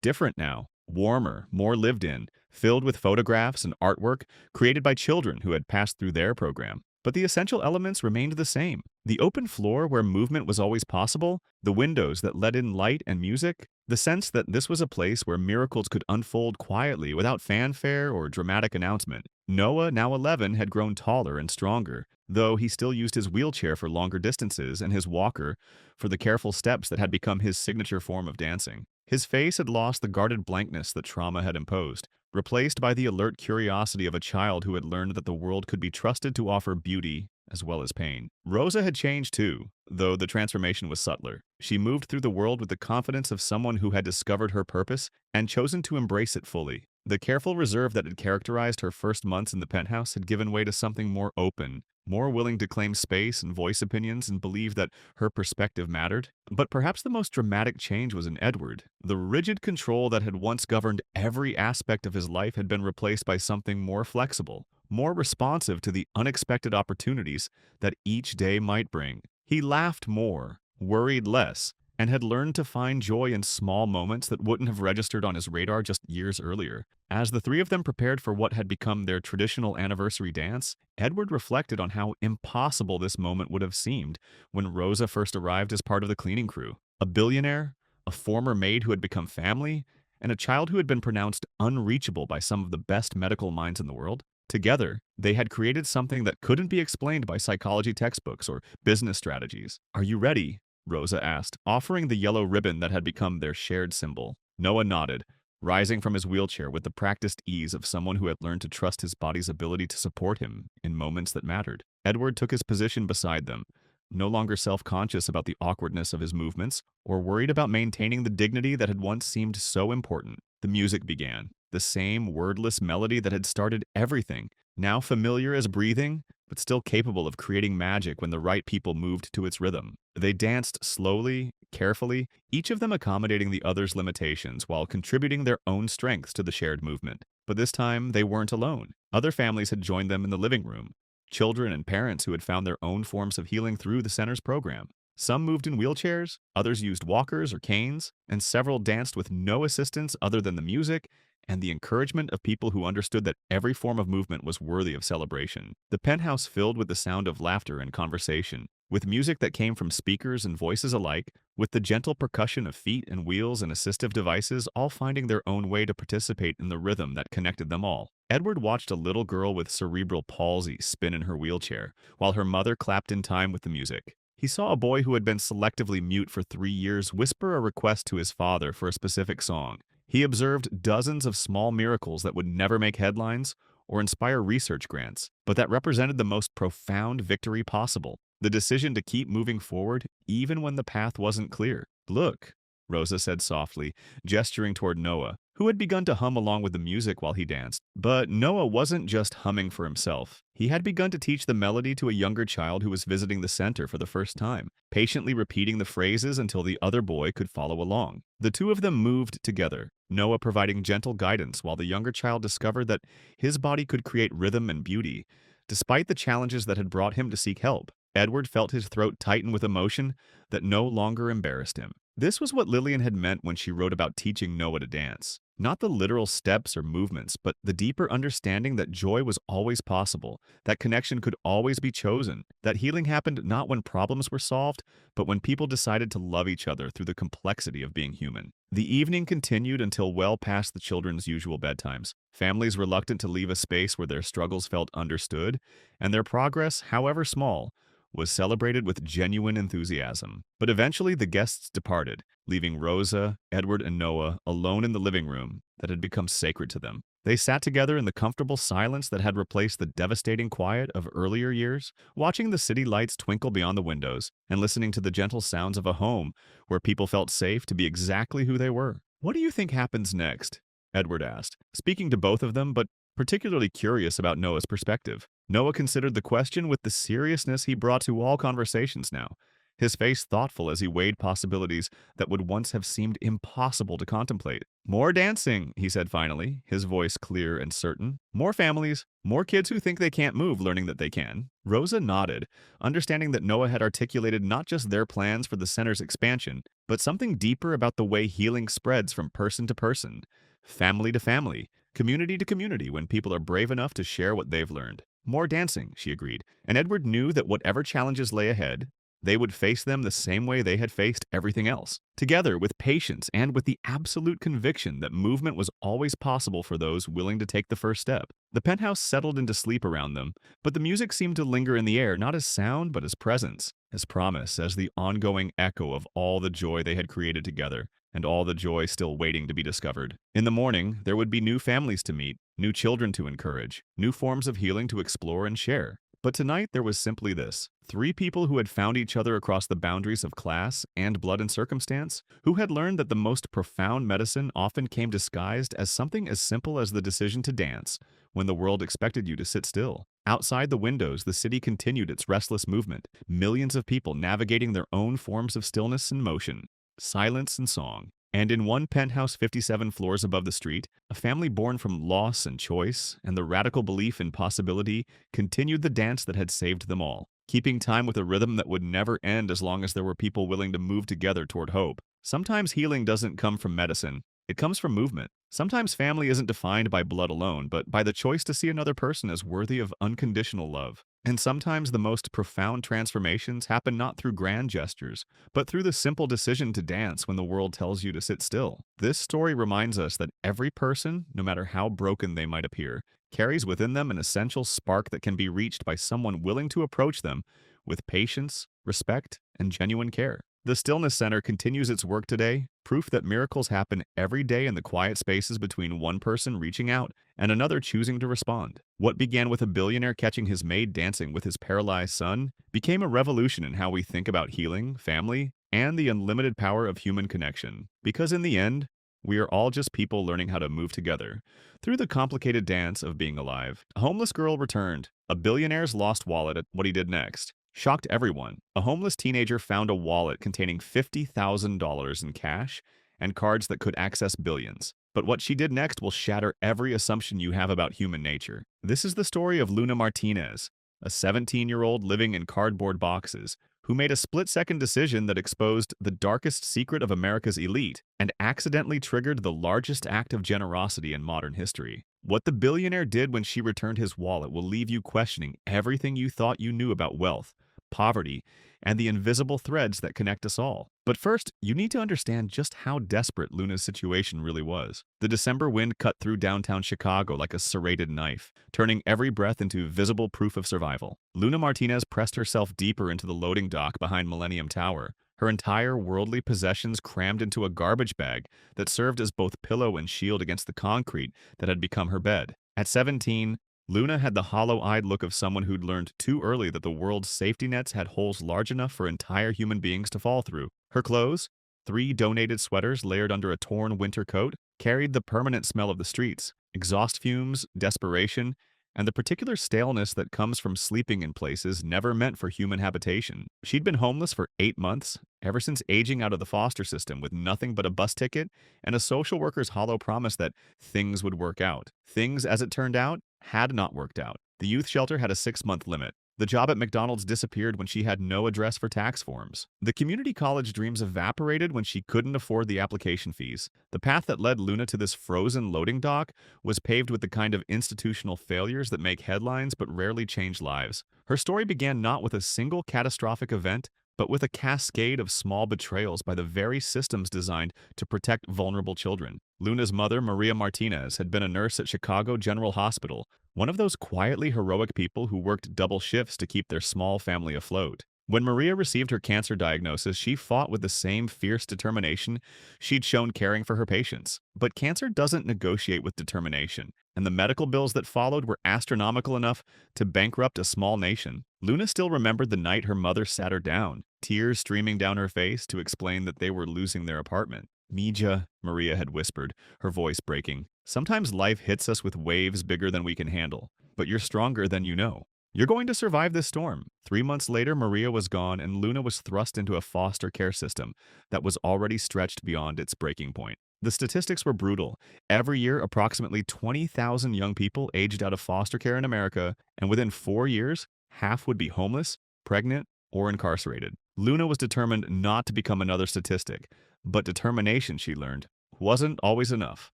Speaker 2: different now, warmer, more lived in, filled with photographs and artwork created by children who had passed through their program. But the essential elements remained the same. The open floor where movement was always possible, the windows that let in light and music, the sense that this was a place where miracles could unfold quietly without fanfare or dramatic announcement. Noah, now 11, had grown taller and stronger, though he still used his wheelchair for longer distances and his walker for the careful steps that had become his signature form of dancing. His face had lost the guarded blankness that trauma had imposed, replaced by the alert curiosity of a child who had learned that the world could be trusted to offer beauty as well as pain. Rosa had changed too, though the transformation was subtler. She moved through the world with the confidence of someone who had discovered her purpose and chosen to embrace it fully. The careful reserve that had characterized her first months in the penthouse had given way to something more open, more willing to claim space and voice opinions and believe that her perspective mattered. But perhaps the most dramatic change was in Edward. The rigid control that had once governed every aspect of his life had been replaced by something more flexible, more responsive to the unexpected opportunities that each day might bring. He laughed more, worried less, and had learned to find joy in small moments that wouldn't have registered on his radar just years earlier. As the three of them prepared for what had become their traditional anniversary dance, Edward reflected on how impossible this moment would have seemed when Rosa first arrived as part of the cleaning crew. A billionaire, a former maid who had become family, and a child who had been pronounced unreachable by some of the best medical minds in the world. Together, they had created something that couldn't be explained by psychology textbooks or business strategies. "Are you ready?" Rosa asked, offering the yellow ribbon that had become their shared symbol. Noah nodded, rising from his wheelchair with the practiced ease of someone who had learned to trust his body's ability to support him in moments that mattered. Edward took his position beside them, no longer self-conscious about the awkwardness of his movements or worried about maintaining the dignity that had once seemed so important. The music began, the same wordless melody that had started everything, now familiar as breathing, but still capable of creating magic when the right people moved to its rhythm. They danced slowly, carefully, each of them accommodating the other's limitations while contributing their own strengths to the shared movement. But this time, they weren't alone. Other families had joined them in the living room, children and parents who had found their own forms of healing through the center's program. Some moved in wheelchairs, others used walkers or canes, and several danced with no assistance other than the music and the encouragement of people who understood that every form of movement was worthy of celebration. The penthouse filled with the sound of laughter and conversation, with music that came from speakers and voices alike, with the gentle percussion of feet and wheels and assistive devices all finding their own way to participate in the rhythm that connected them all. Edward watched a little girl with cerebral palsy spin in her wheelchair, while her mother clapped in time with the music. He saw a boy who had been selectively mute for 3 years whisper a request to his father for a specific song. He observed dozens of small miracles that would never make headlines or inspire research grants, but that represented the most profound victory possible. the decision to keep moving forward even when the path wasn't clear. Look, Rosa said softly, gesturing toward Noah, who had begun to hum along with the music while he danced. But Noah wasn't just humming for himself. He had begun to teach the melody to a younger child who was visiting the center for the first time, patiently repeating the phrases until the other boy could follow along. The two of them moved together, Noah providing gentle guidance while the younger child discovered that his body could create rhythm and beauty. Despite the challenges that had brought him to seek help, Edward felt his throat tighten with emotion that no longer embarrassed him. This was what Lillian had meant when she wrote about teaching Noah to dance. Not the literal steps or movements, but the deeper understanding that joy was always possible, that connection could always be chosen, that healing happened not when problems were solved, but when people decided to love each other through the complexity of being human. The evening continued until well past the children's usual bedtimes, families reluctant to leave a space where their struggles felt understood, and their progress, however small, was celebrated with genuine enthusiasm. But eventually the guests departed, leaving Rosa, Edward, and Noah alone in the living room that had become sacred to them. They sat together in the comfortable silence that had replaced the devastating quiet of earlier years, watching the city lights twinkle beyond the windows and listening to the gentle sounds of a home where people felt safe to be exactly who they were. "What do you think happens next?" Edward asked, speaking to both of them, but particularly curious about Noah's perspective. Noah considered the question with the seriousness he brought to all conversations now, his face thoughtful as he weighed possibilities that would once have seemed impossible to contemplate. "More dancing," he said finally, his voice clear and certain. "More families, more kids who think they can't move learning that they can." Rosa nodded, understanding that Noah had articulated not just their plans for the center's expansion, but something deeper about the way healing spreads from person to person, family to family, community to community when people are brave enough to share what they've learned. More dancing, she agreed, and Edward knew that whatever challenges lay ahead, they would face them the same way they had faced everything else, together with patience and with the absolute conviction that movement was always possible for those willing to take the first step. The penthouse settled into sleep around them, but the music seemed to linger in the air not as sound but as presence, as promise, as the ongoing echo of all the joy they had created together, and all the joy still waiting to be discovered. In the morning, there would be new families to meet, new children to encourage, new forms of healing to explore and share. But tonight there was simply this: three people who had found each other across the boundaries of class and blood and circumstance, who had learned that the most profound medicine often came disguised as something as simple as the decision to dance, when the world expected you to sit still. Outside the windows, the city continued its restless movement, millions of people navigating their own forms of stillness and motion, silence and song. And in one penthouse 57 floors above the street, a family born from loss and choice and the radical belief in possibility continued the dance that had saved them all, keeping time with a rhythm that would never end as long as there were people willing to move together toward hope. Sometimes healing doesn't come from medicine. It comes from movement. Sometimes family isn't defined by blood alone, but by the choice to see another person as worthy of unconditional love. And sometimes the most profound transformations happen not through grand gestures, but through the simple decision to dance when the world tells you to sit still. This story reminds us that every person, no matter how broken they might appear, carries within them an essential spark that can be reached by someone willing to approach them with patience, respect, and genuine care. The Stillness Center continues its work today, proof that miracles happen every day in the quiet spaces between one person reaching out and another choosing to respond. What began with a billionaire catching his maid dancing with his paralyzed son became a revolution in how we think about healing, family, and the unlimited power of human connection. Because in the end, we are all just people learning how to move together through the complicated dance of being alive. A homeless girl returned. A billionaire's lost wallet at what he did next shocked everyone. A homeless teenager found a wallet containing $50,000 in cash and cards that could access billions. But what she did next will shatter every assumption you have about human nature. This is the story of Luna Martinez, a 17-year-old living in cardboard boxes, who made a split-second decision that exposed the darkest secret of America's elite and accidentally triggered the largest act of generosity in modern history. What the billionaire did when she returned his wallet will leave you questioning everything you thought you knew about wealth, poverty, and the invisible threads that connect us all. But first, you need to understand just how desperate Luna's situation really was. The December wind cut through downtown Chicago like a serrated knife, turning every breath into visible proof of survival. Luna Martinez pressed herself deeper into the loading dock behind Millennium Tower, her entire worldly possessions crammed into a garbage bag that served as both pillow and shield against the concrete that had become her bed. At 17, Luna had the hollow-eyed look of someone who'd learned too early that the world's safety nets had holes large enough for entire human beings to fall through. Her clothes, 3 donated sweaters layered under a torn winter coat, carried the permanent smell of the streets, exhaust fumes, desperation, and the particular staleness that comes from sleeping in places never meant for human habitation. She'd been homeless for 8 months, ever since aging out of the foster system with nothing but a bus ticket and a social worker's hollow promise that things would work out. Things, as it turned out, had not worked out. The youth shelter had a 6-month limit. The job at McDonald's disappeared when she had no address for tax forms. The community college dreams evaporated when she couldn't afford the application fees. The path that led Luna to this frozen loading dock was paved with the kind of institutional failures that make headlines but rarely change lives. Her story began not with a single catastrophic event, but with a cascade of small betrayals by the very systems designed to protect vulnerable children. Luna's mother, Maria Martinez, had been a nurse at Chicago General Hospital, one of those quietly heroic people who worked double shifts to keep their small family afloat. When Maria received her cancer diagnosis, she fought with the same fierce determination she'd shown caring for her patients. But cancer doesn't negotiate with determination, and the medical bills that followed were astronomical enough to bankrupt a small nation. Luna still remembered the night her mother sat her down, tears streaming down her face to explain that they were losing their apartment. Mija, Maria had whispered, her voice breaking. Sometimes life hits us with waves bigger than we can handle, but you're stronger than you know. You're going to survive this storm. 3 months later, Maria was gone, and Luna was thrust into a foster care system that was already stretched beyond its breaking point. The statistics were brutal. Every year, approximately 20,000 young people aged out of foster care in America, and within 4 years, half would be homeless, pregnant, or incarcerated. Luna was determined not to become another statistic, but determination, she learned, wasn't always enough.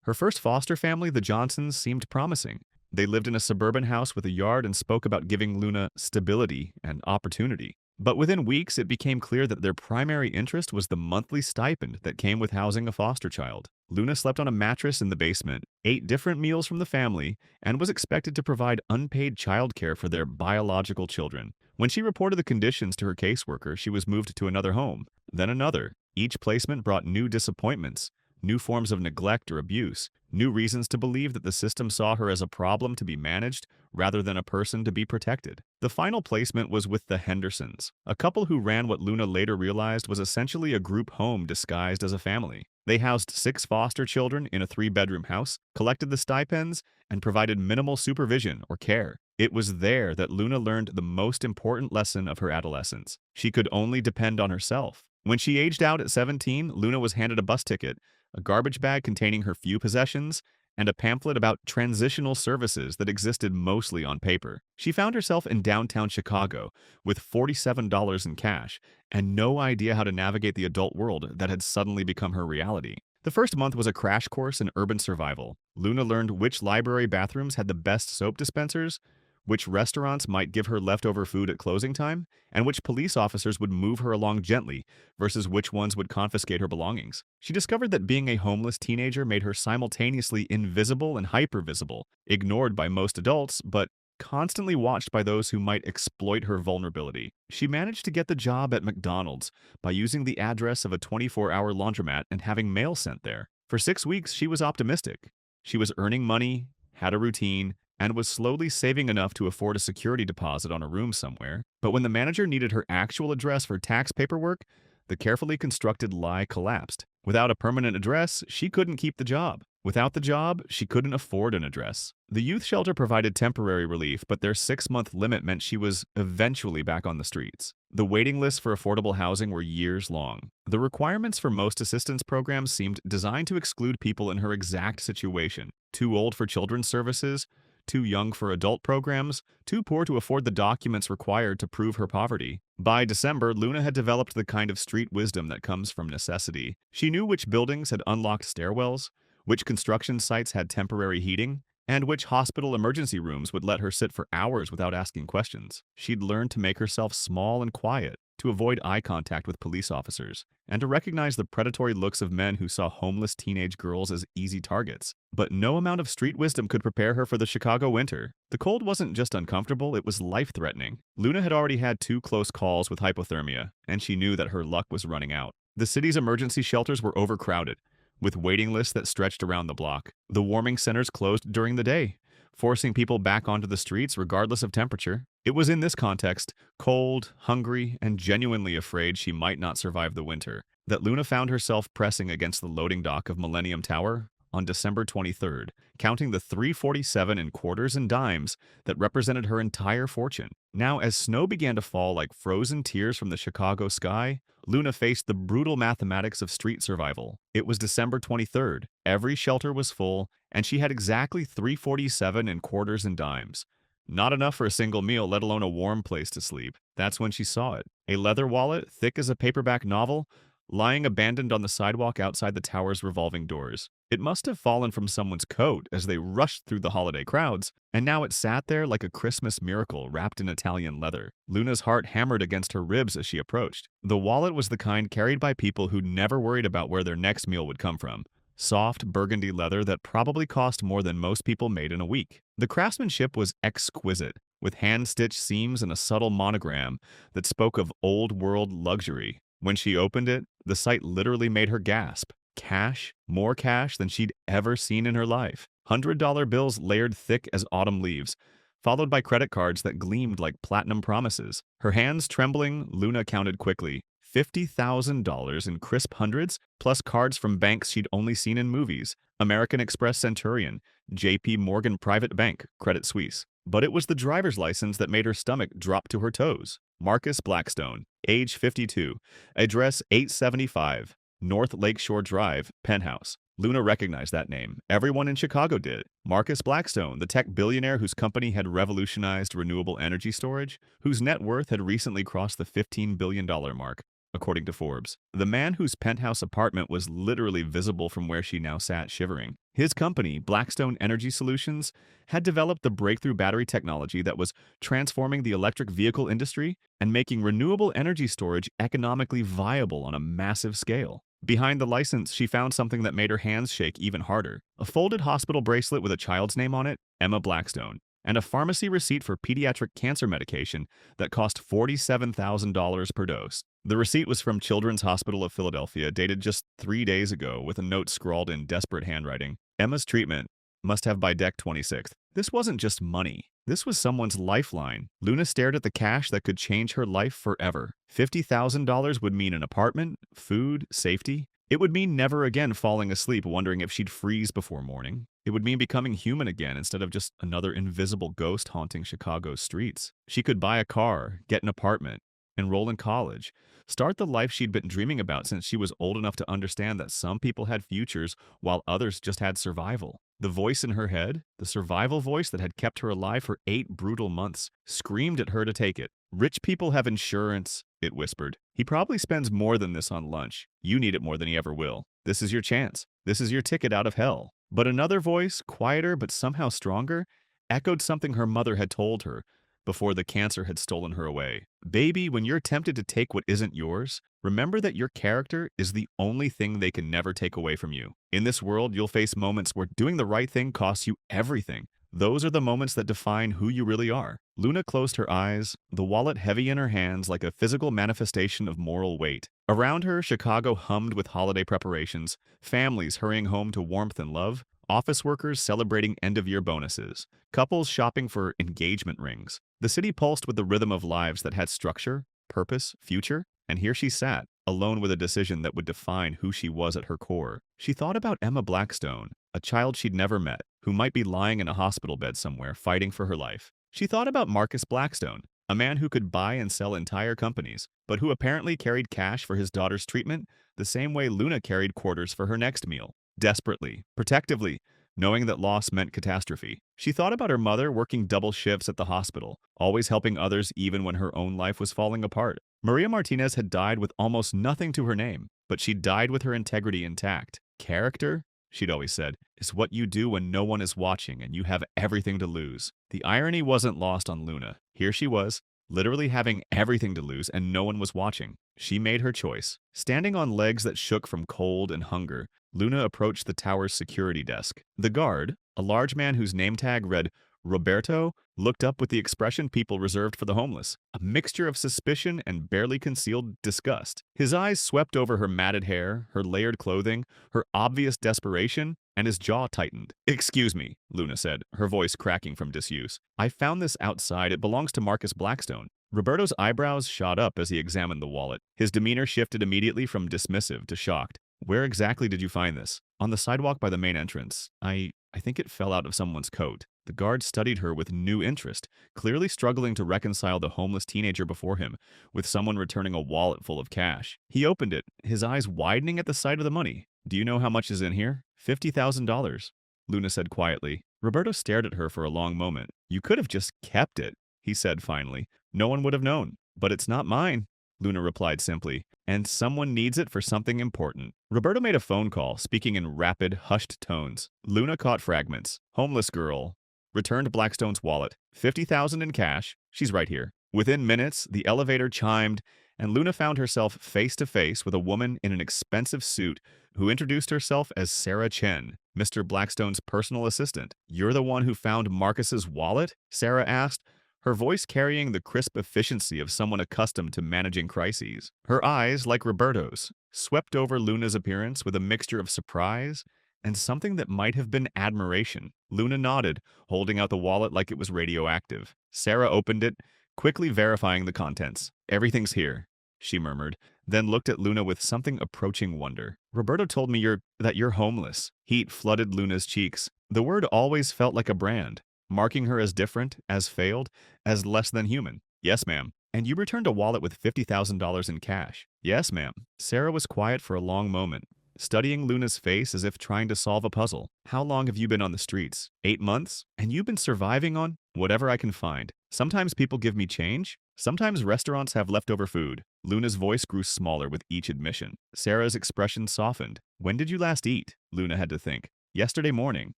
Speaker 2: Her first foster family, the Johnsons, seemed promising. They lived in a suburban house with a yard and spoke about giving Luna stability and opportunity. But within weeks, it became clear that their primary interest was the monthly stipend that came with housing a foster child. Luna slept on a mattress in the basement, ate different meals from the family, and was expected to provide unpaid childcare for their biological children. When she reported the conditions to her caseworker, she was moved to another home, then another. Each placement brought new disappointments, new forms of neglect or abuse, new reasons to believe that the system saw her as a problem to be managed rather than a person to be protected. The final placement was with the Hendersons, a couple who ran what Luna later realized was essentially a group home disguised as a family. They housed 6 foster children in a 3-bedroom house, collected the stipends, and provided minimal supervision or care. It was there that Luna learned the most important lesson of her adolescence. She could only depend on herself. When she aged out at 17, Luna was handed a bus ticket, a garbage bag containing her few possessions, and a pamphlet about transitional services that existed mostly on paper. She found herself in downtown Chicago with $47 in cash and no idea how to navigate the adult world that had suddenly become her reality. The first month was a crash course in urban survival. Luna learned which library bathrooms had the best soap dispensers, which restaurants might give her leftover food at closing time, and which police officers would move her along gently versus which ones would confiscate her belongings. She discovered that being a homeless teenager made her simultaneously invisible and hypervisible, ignored by most adults, but constantly watched by those who might exploit her vulnerability. She managed to get the job at McDonald's by using the address of a 24-hour laundromat and having mail sent there. For 6 weeks, she was optimistic. She was earning money, had a routine, and was slowly saving enough to afford a security deposit on a room somewhere. But when the manager needed her actual address for tax paperwork, the carefully constructed lie collapsed. Without a permanent address, she couldn't keep the job. Without the job, she couldn't afford an address. The youth shelter provided temporary relief, but their 6-month limit meant she was eventually back on the streets. The waiting lists for affordable housing were years long. The requirements for most assistance programs seemed designed to exclude people in her exact situation. Too old for children's services, too young for adult programs, too poor to afford the documents required to prove her poverty. By December, Luna had developed the kind of street wisdom that comes from necessity. She knew which buildings had unlocked stairwells, which construction sites had temporary heating, and which hospital emergency rooms would let her sit for hours without asking questions. She'd learned to make herself small and quiet, to avoid eye contact with police officers, and to recognize the predatory looks of men who saw homeless teenage girls as easy targets. But no amount of street wisdom could prepare her for the Chicago winter. The cold wasn't just uncomfortable, it was life-threatening. Luna had already had 2 close calls with hypothermia, and she knew that her luck was running out. The city's emergency shelters were overcrowded, with waiting lists that stretched around the block. The warming centers closed during the day, forcing people back onto the streets regardless of temperature. It was in this context, cold, hungry, and genuinely afraid she might not survive the winter, that Luna found herself pressing against the loading dock of Millennium Tower on December 23rd, counting the 347 in quarters and dimes that represented her entire fortune. Now, as snow began to fall like frozen tears from the Chicago sky, Luna faced the brutal mathematics of street survival. It was December 23rd, every shelter was full, and she had exactly 347 in quarters and dimes. Not enough for a single meal, let alone a warm place to sleep. That's when she saw it. A leather wallet, thick as a paperback novel, lying abandoned on the sidewalk outside the tower's revolving doors. It must have fallen from someone's coat as they rushed through the holiday crowds, and now it sat there like a Christmas miracle wrapped in Italian leather. Luna's heart hammered against her ribs as she approached. The wallet was the kind carried by people who never worried about where their next meal would come from. Soft burgundy leather that probably cost more than most people made in a week. The craftsmanship was exquisite, with hand-stitched seams and a subtle monogram that spoke of old-world luxury. When she opened it, the sight literally made her gasp. Cash, more cash than she'd ever seen in her life. $100 bills layered thick as autumn leaves, followed by credit cards that gleamed like platinum promises. Her hands trembling, Luna counted quickly. $50,000 in crisp hundreds, plus cards from banks she'd only seen in movies. American Express Centurion, JP Morgan Private Bank, Credit Suisse. But it was the driver's license that made her stomach drop to her toes. Marcus Blackstone, age 52, address 875, North Lakeshore Drive, Penthouse. Luna recognized that name. Everyone in Chicago did. Marcus Blackstone, the tech billionaire whose company had revolutionized renewable energy storage, whose net worth had recently crossed the $15 billion mark, according to Forbes. The man whose penthouse apartment was literally visible from where she now sat shivering. His company, Blackstone Energy Solutions, had developed the breakthrough battery technology that was transforming the electric vehicle industry and making renewable energy storage economically viable on a massive scale. Behind the license, she found something that made her hands shake even harder. A folded hospital bracelet with a child's name on it, Emma Blackstone, and a pharmacy receipt for pediatric cancer medication that cost $47,000 per dose. The receipt was from Children's Hospital of Philadelphia, dated just 3 days ago, with a note scrawled in desperate handwriting. Emma's treatment must have by Dec 26th. This wasn't just money. This was someone's lifeline. Luna stared at the cash that could change her life forever. $50,000 would mean an apartment, food, safety. It would mean never again falling asleep wondering if she'd freeze before morning. It would mean becoming human again instead of just another invisible ghost haunting Chicago's streets. She could buy a car, get an apartment, enroll in college, start the life she'd been dreaming about since she was old enough to understand that some people had futures while others just had survival. The voice in her head, the survival voice that had kept her alive for 8 brutal months, screamed at her to take it. Rich people have insurance, it whispered. He probably spends more than this on lunch. You need it more than he ever will. This is your chance. This is your ticket out of hell. But another voice, quieter but somehow stronger, echoed something her mother had told her before the cancer had stolen her away. Baby, when you're tempted to take what isn't yours, remember that your character is the only thing they can never take away from you. In this world, you'll face moments where doing the right thing costs you everything. Those are the moments that define who you really are. Luna closed her eyes, the wallet heavy in her hands like a physical manifestation of moral weight. Around her, Chicago hummed with holiday preparations, families hurrying home to warmth and love, office workers celebrating end-of-year bonuses, couples shopping for engagement rings. The city pulsed with the rhythm of lives that had structure, purpose, future, and here she sat, alone with a decision that would define who she was at her core. She thought about Emma Blackstone, a child she'd never met, who might be lying in a hospital bed somewhere fighting for her life. She thought about Marcus Blackstone, a man who could buy and sell entire companies, but who apparently carried cash for his daughter's treatment the same way Luna carried quarters for her next meal. Desperately, protectively, knowing that loss meant catastrophe. She thought about her mother working double shifts at the hospital, always helping others even when her own life was falling apart. Maria Martinez had died with almost nothing to her name, but she died with her integrity intact. Character, she'd always said, is what you do when no one is watching and you have everything to lose. The irony wasn't lost on Luna. Here she was, literally having everything to lose and no one was watching. She made her choice. Standing on legs that shook from cold and hunger, Luna approached the tower's security desk. The guard, a large man whose name tag read Roberto, looked up with the expression people reserved for the homeless, a mixture of suspicion and barely concealed disgust. His eyes swept over her matted hair, her layered clothing, her obvious desperation, and his jaw tightened. "Excuse me," Luna said, her voice cracking from disuse. "I found this outside. It belongs to Marcus Blackstone." Roberto's eyebrows shot up as he examined the wallet. His demeanor shifted immediately from dismissive to shocked. "Where exactly did you find this?" "On the sidewalk by the main entrance. I think it fell out of someone's coat." The guard studied her with new interest, clearly struggling to reconcile the homeless teenager before him with someone returning a wallet full of cash. He opened it, his eyes widening at the sight of the money. "Do you know how much is in here?" $50,000, Luna said quietly. Roberto stared at her for a long moment. "You could have just kept it," he said finally. "No one would have known." "But it's not mine," Luna replied simply, "and someone needs it for something important." Roberto made a phone call, speaking in rapid, hushed tones. Luna caught fragments. "Homeless girl. Returned Blackstone's wallet. 50,000 in cash. She's right here." Within minutes, the elevator chimed, and Luna found herself face to face with a woman in an expensive suit who introduced herself as Sarah Chen, Mr. Blackstone's personal assistant. "You're the one who found Marcus's wallet?" Sarah asked, her voice carrying the crisp efficiency of someone accustomed to managing crises. Her eyes, like Roberto's, swept over Luna's appearance with a mixture of surprise and something that might have been admiration. Luna nodded, holding out the wallet like it was radioactive. Sarah opened it, quickly verifying the contents. "Everything's here," she murmured, then looked at Luna with something approaching wonder. "Roberto told me that you're homeless." Heat flooded Luna's cheeks. The word always felt like a brand, marking her as different, as failed, as less than human. "Yes, ma'am." "And you returned a wallet with $50,000 in cash." "Yes, ma'am." Sarah was quiet for a long moment, studying Luna's face as if trying to solve a puzzle. "How long have you been on the streets?" 8 months. "And you've been surviving on?" "Whatever I can find. Sometimes people give me change. Sometimes restaurants have leftover food." Luna's voice grew smaller with each admission. Sarah's expression softened. "When did you last eat?" Luna had to think. "Yesterday morning.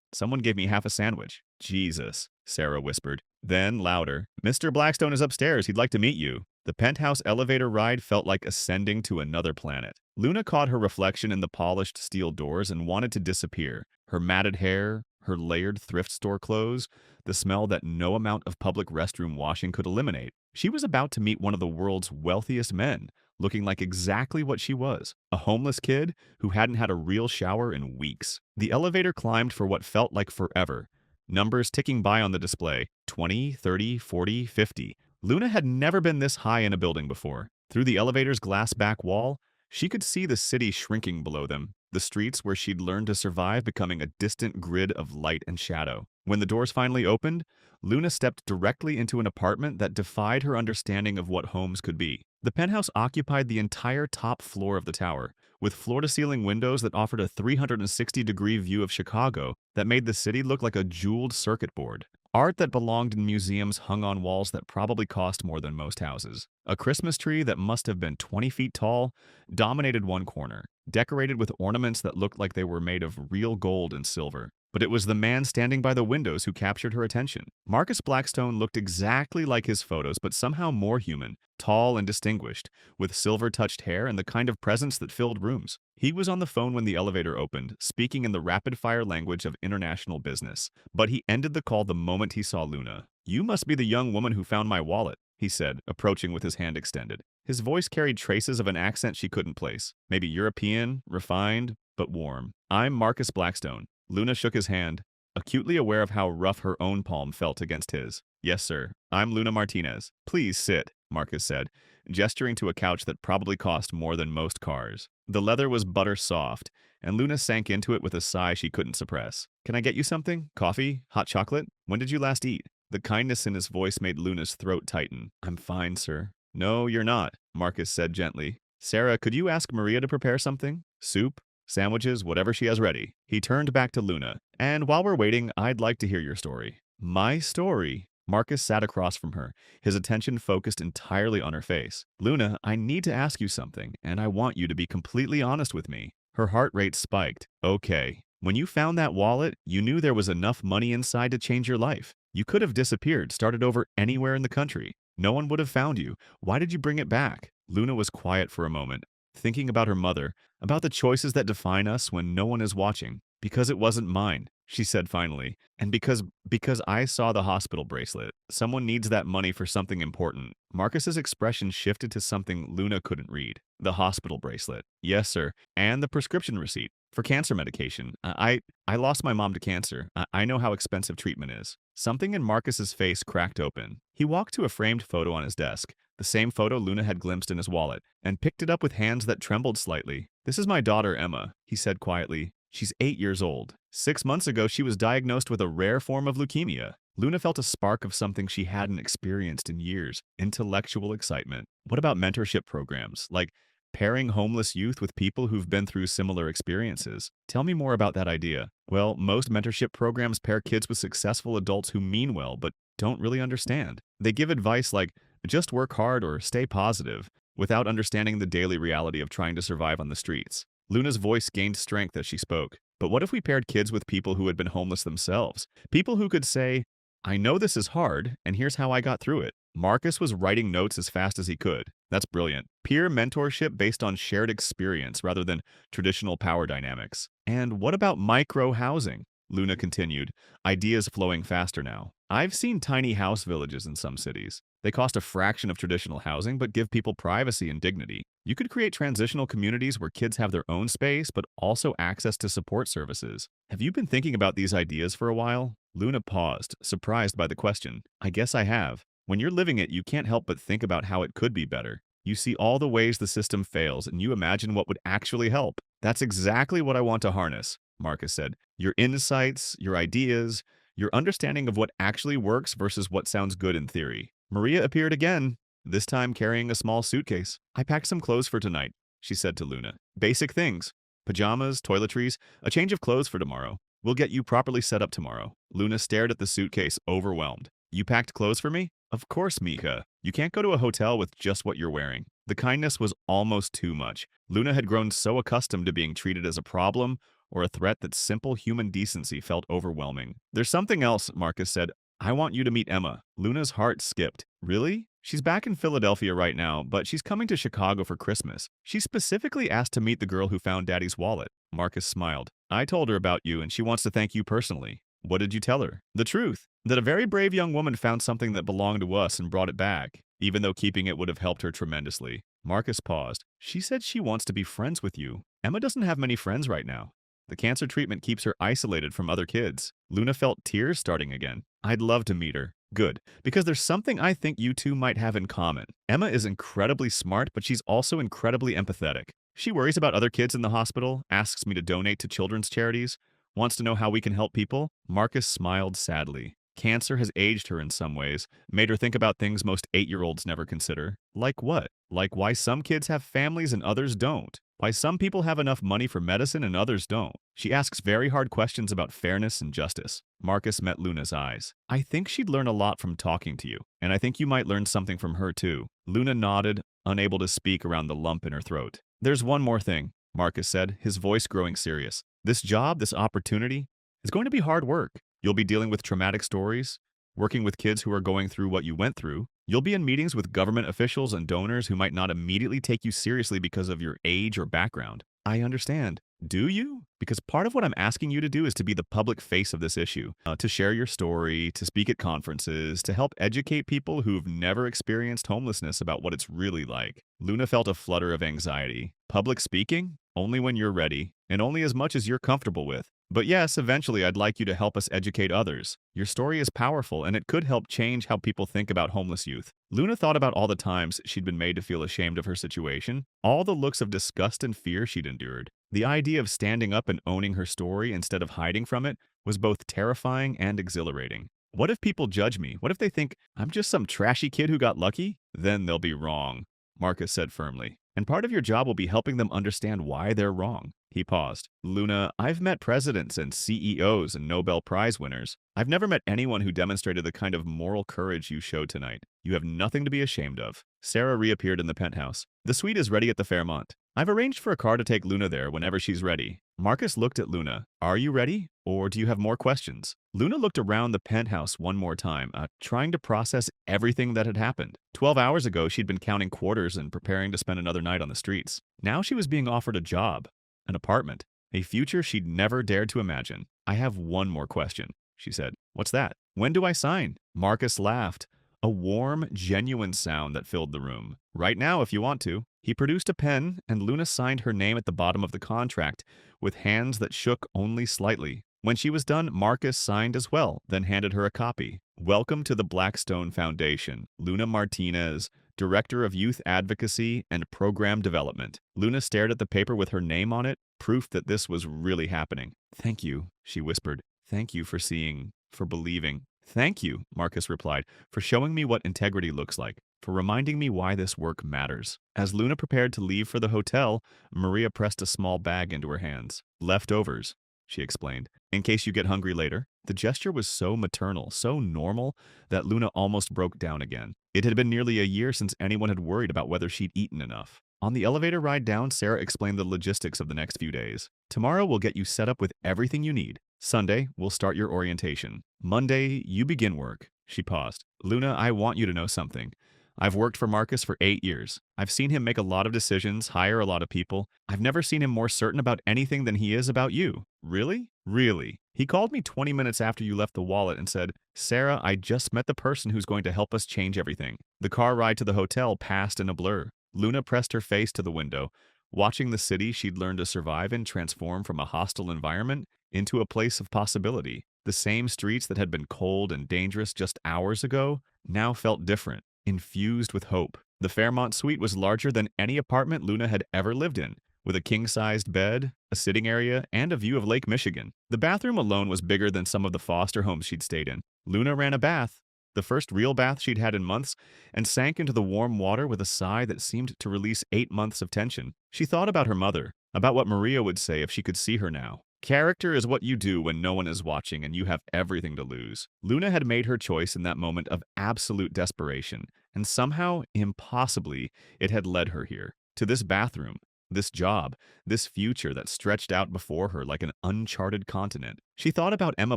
Speaker 2: Someone gave me half a sandwich." "Jesus," Sarah whispered. Then, louder, "Mr. Blackstone is upstairs. He'd like to meet you." The penthouse elevator ride felt like ascending to another planet. Luna caught her reflection in the polished steel doors and wanted to disappear. Her matted hair, her layered thrift store clothes, the smell that no amount of public restroom washing could eliminate. She was about to meet one of the world's wealthiest men, looking like exactly what she was, a homeless kid who hadn't had a real shower in weeks. The elevator climbed for what felt like forever. Numbers ticking by on the display, 20, 30, 40, 50. Luna had never been this high in a building before. Through the elevator's glass back wall, she could see the city shrinking below them, the streets where she'd learned to survive becoming a distant grid of light and shadow. When the doors finally opened, Luna stepped directly into an apartment that defied her understanding of what homes could be. The penthouse occupied the entire top floor of the tower, with floor-to-ceiling windows that offered a 360-degree view of Chicago that made the city look like a jeweled circuit board. Art that belonged in museums hung on walls that probably cost more than most houses. A Christmas tree that must have been 20 feet tall dominated one corner, decorated with ornaments that looked like they were made of real gold and silver. But it was the man standing by the windows who captured her attention. Marcus Blackstone looked exactly like his photos, but somehow more human, tall and distinguished, with silver-touched hair and the kind of presence that filled rooms. He was on the phone when the elevator opened, speaking in the rapid-fire language of international business. But he ended the call the moment he saw Luna. "You must be the young woman who found my wallet," he said, approaching with his hand extended. His voice carried traces of an accent she couldn't place. Maybe European, refined, but warm. "I'm Marcus Blackstone." Luna shook his hand, acutely aware of how rough her own palm felt against his. "Yes, sir. I'm Luna Martinez." "Please sit," Marcus said, gesturing to a couch that probably cost more than most cars. The leather was butter soft, and Luna sank into it with a sigh she couldn't suppress. "Can I get you something? Coffee? Hot chocolate? When did you last eat?" The kindness in his voice made Luna's throat tighten. "I'm fine, sir." "No, you're not," Marcus said gently. "Sarah, could you ask Maria to prepare something? Soup? Sandwiches, whatever she has ready." He turned back to Luna. "And while we're waiting, I'd like to hear your story." "My story?" Marcus sat across from her, his attention focused entirely on her face. "Luna, I need to ask you something, and I want you to be completely honest with me." Her heart rate spiked. "Okay. When you found that wallet, you knew there was enough money inside to change your life. You could have disappeared, started over anywhere in the country. No one would have found you. Why did you bring it back?" Luna was quiet for a moment, thinking about her mother, about the choices that define us when no one is watching. "Because it wasn't mine." she said finally. And because I saw the hospital bracelet. Someone needs that money for something important. Marcus's expression shifted to something Luna couldn't read. The hospital bracelet. Yes, sir. And the prescription receipt for cancer medication. I lost my mom to cancer. I know how expensive treatment is. Something in Marcus's face cracked open. He walked to a framed photo on his desk, the same photo Luna had glimpsed in his wallet, and picked it up with hands that trembled slightly. This is my daughter, Emma, he said quietly. She's 8 years old. 6 months ago, she was diagnosed with a rare form of leukemia. Luna felt a spark of something she hadn't experienced in years, intellectual excitement. What about mentorship programs, like pairing homeless youth with people who've been through similar experiences? Tell me more about that idea. Well, most mentorship programs pair kids with successful adults who mean well but don't really understand. They give advice like, just work hard or stay positive, without understanding the daily reality of trying to survive on the streets. Luna's voice gained strength as she spoke. But what if we paired kids with people who had been homeless themselves? People who could say, I know this is hard, and here's how I got through it. Marcus was writing notes as fast as he could. That's brilliant. Peer mentorship based on shared experience rather than traditional power dynamics. And what about micro-housing? Luna continued, ideas flowing faster now. I've seen tiny house villages in some cities. They cost a fraction of traditional housing but give people privacy and dignity. You could create transitional communities where kids have their own space but also access to support services. Have you been thinking about these ideas for a while? Luna paused, surprised by the question. I guess I have. When you're living it, you can't help but think about how it could be better. You see all the ways the system fails and you imagine what would actually help. That's exactly what I want to harness, Marcus said. Your insights, your ideas, your understanding of what actually works versus what sounds good in theory. Maria appeared again, this time carrying a small suitcase. I packed some clothes for tonight, she said to Luna. Basic things. Pajamas, toiletries, a change of clothes for tomorrow. We'll get you properly set up tomorrow. Luna stared at the suitcase, overwhelmed. You packed clothes for me? Of course, Mika. You can't go to a hotel with just what you're wearing. The kindness was almost too much. Luna had grown so accustomed to being treated as a problem or a threat that simple human decency felt overwhelming. There's something else, Marcus said. I want you to meet Emma. Luna's heart skipped. Really? She's back in Philadelphia right now, but she's coming to Chicago for Christmas. She specifically asked to meet the girl who found Daddy's wallet. Marcus smiled. I told her about you, and she wants to thank you personally. What did you tell her? The truth. That a very brave young woman found something that belonged to us and brought it back, even though keeping it would have helped her tremendously. Marcus paused. She said she wants to be friends with you. Emma doesn't have many friends right now. The cancer treatment keeps her isolated from other kids. Luna felt tears starting again. I'd love to meet her. Good, because there's something I think you two might have in common. Emma is incredibly smart, but she's also incredibly empathetic. She worries about other kids in the hospital, asks me to donate to children's charities, wants to know how we can help people. Marcus smiled sadly. Cancer has aged her in some ways, made her think about things most 8-year-olds never consider. Like what? Like why some kids have families and others don't. Why some people have enough money for medicine and others don't. She asks very hard questions about fairness and justice. Marcus met Luna's eyes. I think she'd learn a lot from talking to you, and I think you might learn something from her too. Luna nodded, unable to speak around the lump in her throat. There's one more thing, Marcus said, his voice growing serious. This job, this opportunity, is going to be hard work. You'll be dealing with traumatic stories, working with kids who are going through what you went through. You'll be in meetings with government officials and donors who might not immediately take you seriously because of your age or background. I understand. Do you? Because part of what I'm asking you to do is to be the public face of this issue, to share your story, to speak at conferences, to help educate people who've never experienced homelessness about what it's really like. Luna felt a flutter of anxiety. Public speaking? Only when you're ready, and only as much as you're comfortable with. But yes, eventually I'd like you to help us educate others. Your story is powerful, and it could help change how people think about homeless youth. Luna thought about all the times she'd been made to feel ashamed of her situation, all the looks of disgust and fear she'd endured. The idea of standing up and owning her story instead of hiding from it was both terrifying and exhilarating. What if people judge me? What if they think I'm just some trashy kid who got lucky? Then they'll be wrong, Marcus said firmly. And part of your job will be helping them understand why they're wrong. He paused. Luna, I've met presidents and CEOs and Nobel Prize winners. I've never met anyone who demonstrated the kind of moral courage you showed tonight. You have nothing to be ashamed of. Sarah reappeared in the penthouse. The suite is ready at the Fairmont. I've arranged for a car to take Luna there whenever she's ready. Marcus looked at Luna. Are you ready? Or do you have more questions? Luna looked around the penthouse one more time, trying to process everything that had happened. 12 hours ago, she'd been counting quarters and preparing to spend another night on the streets. Now she was being offered a job, an apartment, a future she'd never dared to imagine. "I have one more question," she said. "What's that?" "When do I sign?" Marcus laughed, a warm, genuine sound that filled the room. "Right now, if you want to." He produced a pen, and Luna signed her name at the bottom of the contract with hands that shook only slightly. When she was done, Marcus signed as well, then handed her a copy. "Welcome to the Blackstone Foundation, Luna Martinez, Director of Youth Advocacy and Program Development." Luna stared at the paper with her name on it, proof that this was really happening. "Thank you," she whispered. "Thank you for seeing, for believing." "Thank you," Marcus replied, "for showing me what integrity looks like, for reminding me why this work matters." As Luna prepared to leave for the hotel, Maria pressed a small bag into her hands. "Leftovers," she explained, "in case you get hungry later." The gesture was so maternal, so normal, that Luna almost broke down again. It had been nearly a year since anyone had worried about whether she'd eaten enough. On the elevator ride down, Sarah explained the logistics of the next few days. "Tomorrow we'll get you set up with everything you need. Sunday, we'll start your orientation. Monday, you begin work." She paused. "Luna, I want you to know something. I've worked for Marcus for 8 years. I've seen him make a lot of decisions, hire a lot of people. I've never seen him more certain about anything than he is about you." "Really?" "Really. He called me 20 minutes after you left the wallet and said, 'Sarah, I just met the person who's going to help us change everything.'" The car ride to the hotel passed in a blur. Luna pressed her face to the window, watching the city she'd learned to survive in transform from a hostile environment into a place of possibility. The same streets that had been cold and dangerous just hours ago now felt different, infused with hope. The Fairmont suite was larger than any apartment Luna had ever lived in, with a king-sized bed, a sitting area, and a view of Lake Michigan. The bathroom alone was bigger than some of the foster homes she'd stayed in. Luna ran a bath, the first real bath she'd had in months, and sank into the warm water with a sigh that seemed to release 8 months of tension. She thought about her mother, about what Maria would say if she could see her now. Character is what you do when no one is watching and you have everything to lose. Luna had made her choice in that moment of absolute desperation, and somehow, impossibly, it had led her here, to this bathroom, this job, this future that stretched out before her like an uncharted continent. She thought about Emma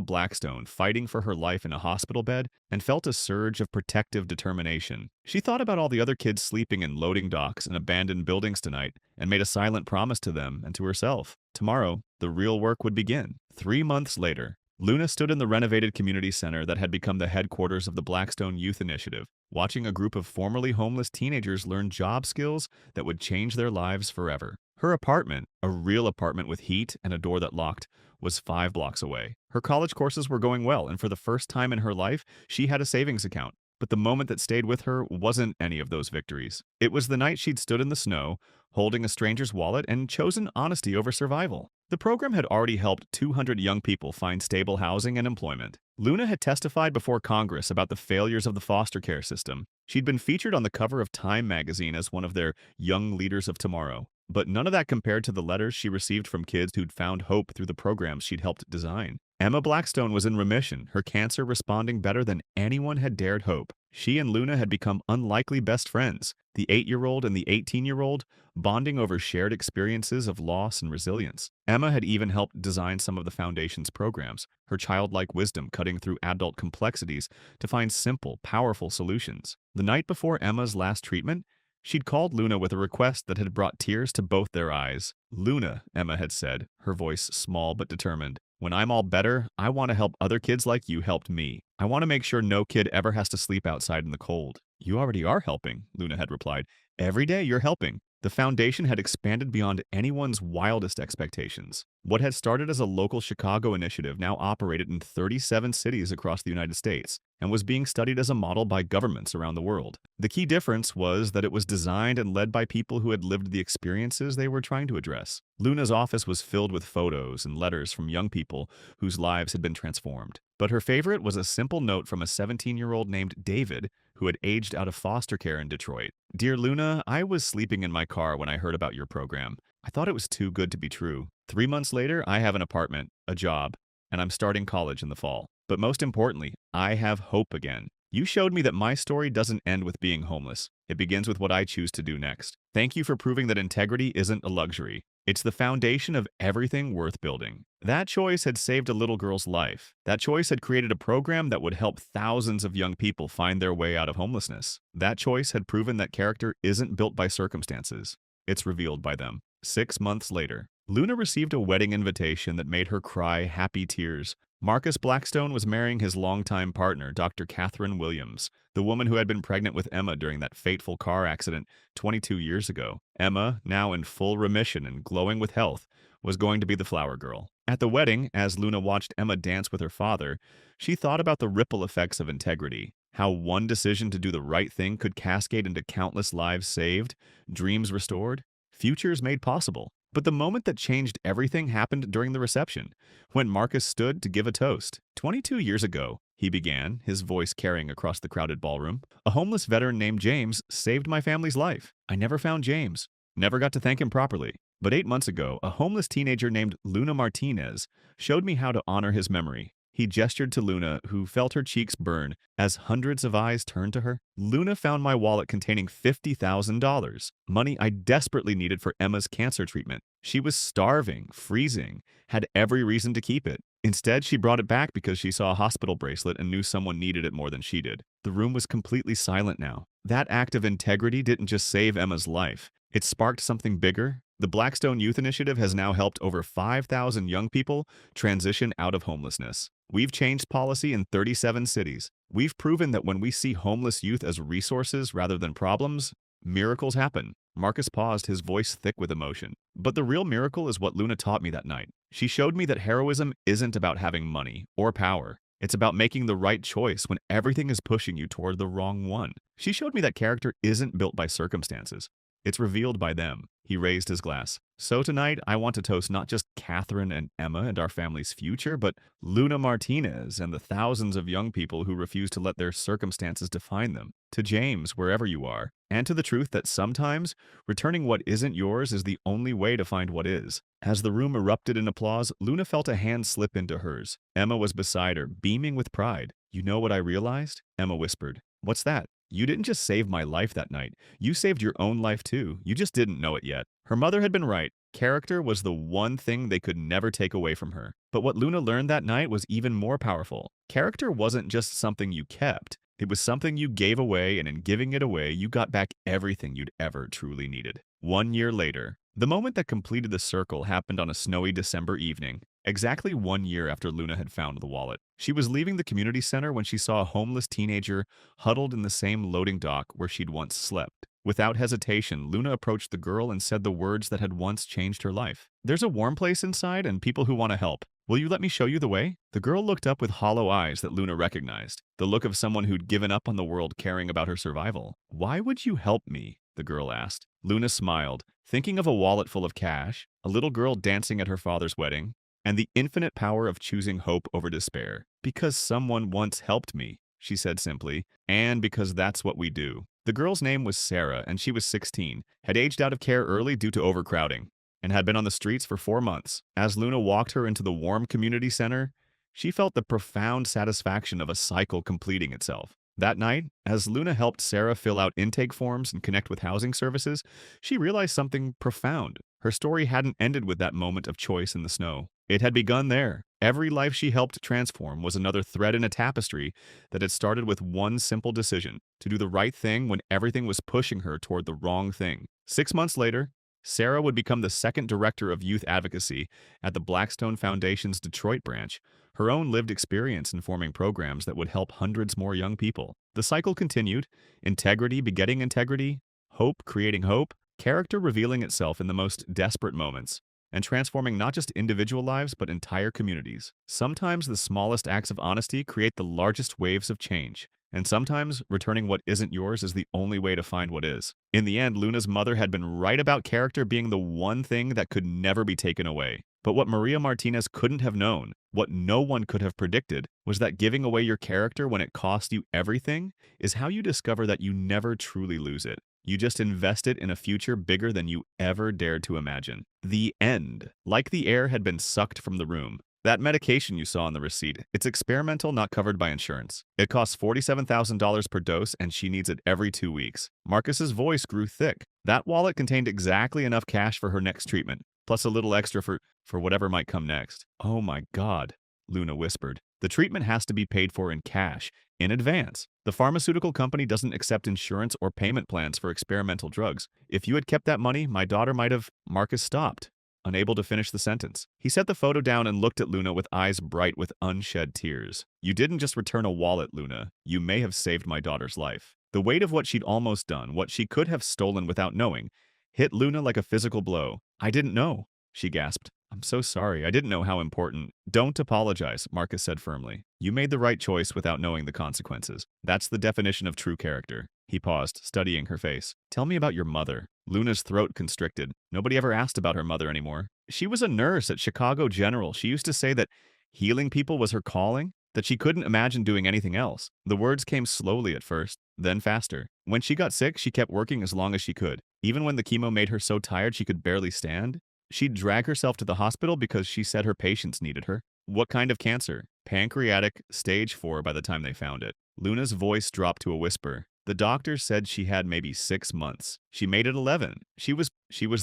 Speaker 2: Blackstone fighting for her life in a hospital bed and felt a surge of protective determination. She thought about all the other kids sleeping in loading docks and abandoned buildings tonight and made a silent promise to them and to herself. Tomorrow, the real work would begin. 3 months later, Luna stood in the renovated community center that had become the headquarters of the Blackstone Youth Initiative, watching a group of formerly homeless teenagers learn job skills that would change their lives forever. Her apartment, a real apartment with heat and a door that locked, was 5 blocks away. Her college courses were going well, and for the first time in her life, she had a savings account. But the moment that stayed with her wasn't any of those victories. It was the night she'd stood in the snow, holding a stranger's wallet, and chosen honesty over survival. The program had already helped 200 young people find stable housing and employment. Luna had testified before Congress about the failures of the foster care system. She'd been featured on the cover of Time magazine as one of their young leaders of tomorrow. But none of that compared to the letters she received from kids who'd found hope through the programs she'd helped design. Emma Blackstone was in remission, her cancer responding better than anyone had dared hope. She and Luna had become unlikely best friends, the 8-year-old and the 18-year-old, bonding over shared experiences of loss and resilience. Emma had even helped design some of the Foundation's programs, her childlike wisdom cutting through adult complexities to find simple, powerful solutions. The night before Emma's last treatment, she'd called Luna with a request that had brought tears to both their eyes. "Luna," Emma had said, her voice small but determined, "when I'm all better, I want to help other kids like you helped me. I want to make sure no kid ever has to sleep outside in the cold." "You already are helping," Luna had replied. "Every day you're helping." The foundation had expanded beyond anyone's wildest expectations. What had started as a local Chicago initiative now operated in 37 cities across the United States and was being studied as a model by governments around the world. The key difference was that it was designed and led by people who had lived the experiences they were trying to address. Luna's office was filled with photos and letters from young people whose lives had been transformed. But her favorite was a simple note from a 17-year-old named David who had aged out of foster care in Detroit. "Dear Luna, I was sleeping in my car when I heard about your program. I thought it was too good to be true. 3 months later, I have an apartment, a job, and I'm starting college in the fall. But most importantly, I have hope again. You showed me that my story doesn't end with being homeless. It begins with what I choose to do next. Thank you for proving that integrity isn't a luxury. It's the foundation of everything worth building." That choice had saved a little girl's life. That choice had created a program that would help thousands of young people find their way out of homelessness. That choice had proven that character isn't built by circumstances. It's revealed by them. 6 months later, Luna received a wedding invitation that made her cry happy tears. Marcus Blackstone was marrying his longtime partner, Dr. Catherine Williams, the woman who had been pregnant with Emma during that fateful car accident 22 years ago. Emma, now in full remission and glowing with health, was going to be the flower girl. At the wedding, as Luna watched Emma dance with her father, she thought about the ripple effects of integrity, how one decision to do the right thing could cascade into countless lives saved, dreams restored, futures made possible. But the moment that changed everything happened during the reception, when Marcus stood to give a toast. 22 years ago, he began, his voice carrying across the crowded ballroom, a homeless veteran named James saved my family's life. I never found James, never got to thank him properly. But 8 months ago, a homeless teenager named Luna Martinez showed me how to honor his memory. He gestured to Luna, who felt her cheeks burn as hundreds of eyes turned to her. Luna found my wallet containing $50,000, money I desperately needed for Emma's cancer treatment. She was starving, freezing, had every reason to keep it. Instead, she brought it back because she saw a hospital bracelet and knew someone needed it more than she did. The room was completely silent now. That act of integrity didn't just save Emma's life. It sparked something bigger. The Blackstone Youth Initiative has now helped over 5,000 young people transition out of homelessness. We've changed policy in 37 cities. We've proven that when we see homeless youth as resources rather than problems, miracles happen. Marcus paused, his voice thick with emotion. But the real miracle is what Luna taught me that night. She showed me that heroism isn't about having money or power. It's about making the right choice when everything is pushing you toward the wrong one. She showed me that character isn't built by circumstances. It's revealed by them. He raised his glass. So tonight, I want to toast not just Catherine and Emma and our family's future, but Luna Martinez and the thousands of young people who refuse to let their circumstances define them. To James, wherever you are, and to the truth that sometimes returning what isn't yours is the only way to find what is. As the room erupted in applause, Luna felt a hand slip into hers. Emma was beside her, beaming with pride. "You know what I realized?" Emma whispered. "What's that?" "You didn't just save my life that night. You saved your own life too. You just didn't know it yet." Her mother had been right. Character was the one thing they could never take away from her. But what Luna learned that night was even more powerful. Character wasn't just something you kept. It was something you gave away, and in giving it away, you got back everything you'd ever truly needed. 1 year later, the moment that completed the circle happened on a snowy December evening, exactly 1 year after Luna had found the wallet. She was leaving the community center when she saw a homeless teenager huddled in the same loading dock where she'd once slept. Without hesitation, Luna approached the girl and said the words that had once changed her life. "There's a warm place inside and people who want to help. Will you let me show you the way?" The girl looked up with hollow eyes that Luna recognized, the look of someone who'd given up on the world caring about her survival. "Why would you help me?" the girl asked. Luna smiled, thinking of a wallet full of cash, a little girl dancing at her father's wedding, and the infinite power of choosing hope over despair. "Because someone once helped me," she said simply, "and because that's what we do." The girl's name was Sarah, and she was 16, had aged out of care early due to overcrowding, and had been on the streets for 4 months. As Luna walked her into the warm community center, she felt the profound satisfaction of a cycle completing itself. That night, as Luna helped Sarah fill out intake forms and connect with housing services, she realized something profound. Her story hadn't ended with that moment of choice in the snow. It had begun there. Every life she helped transform was another thread in a tapestry that had started with one simple decision: to do the right thing when everything was pushing her toward the wrong thing. 6 months later, Sarah would become the second director of youth advocacy at the Blackstone Foundation's Detroit branch, her own lived experience informing programs that would help hundreds more young people. The cycle continued, integrity begetting integrity, hope creating hope, character revealing itself in the most desperate moments, and transforming not just individual lives but entire communities. Sometimes the smallest acts of honesty create the largest waves of change, and sometimes returning what isn't yours is the only way to find what is. In the end, Luna's mother had been right about character being the one thing that could never be taken away. But what Maria Martinez couldn't have known, what no one could have predicted, was that giving away your character when it cost you everything is how you discover that you never truly lose it. You just invest it in a future bigger than you ever dared to imagine. The end. Like the air had been sucked from the room. That medication you saw on the receipt, it's experimental, not covered by insurance. It costs $47,000 per dose, and she needs it every 2 weeks. Marcus's voice grew thick. That wallet contained exactly enough cash for her next treatment, plus a little extra for whatever might come next. "Oh my God," Luna whispered. "The treatment has to be paid for in cash, in advance. The pharmaceutical company doesn't accept insurance or payment plans for experimental drugs. If you had kept that money, my daughter might have—" Marcus stopped, unable to finish the sentence. He set the photo down and looked at Luna with eyes bright with unshed tears. You didn't just return a wallet, Luna. You may have saved my daughter's life. The weight of what she'd almost done, what she could have stolen without knowing, hit Luna like a physical blow. I didn't know, she gasped. I'm so sorry. I didn't know how important. Don't apologize, Marcus said firmly. You made the right choice without knowing the consequences. That's the definition of true character. He paused, studying her face. Tell me about your mother. Luna's throat constricted. Nobody ever asked about her mother anymore. She was a nurse at Chicago General. She used to say that healing people was her calling, that she couldn't imagine doing anything else. The words came slowly at first, then faster. When she got sick, she kept working as long as she could. Even when the chemo made her so tired she could barely stand, she'd drag herself to the hospital because she said her patients needed her. What kind of cancer? Pancreatic, stage 4 by the time they found it. Luna's voice dropped to a whisper. The doctors said she had maybe 6 months. She made it 11. She was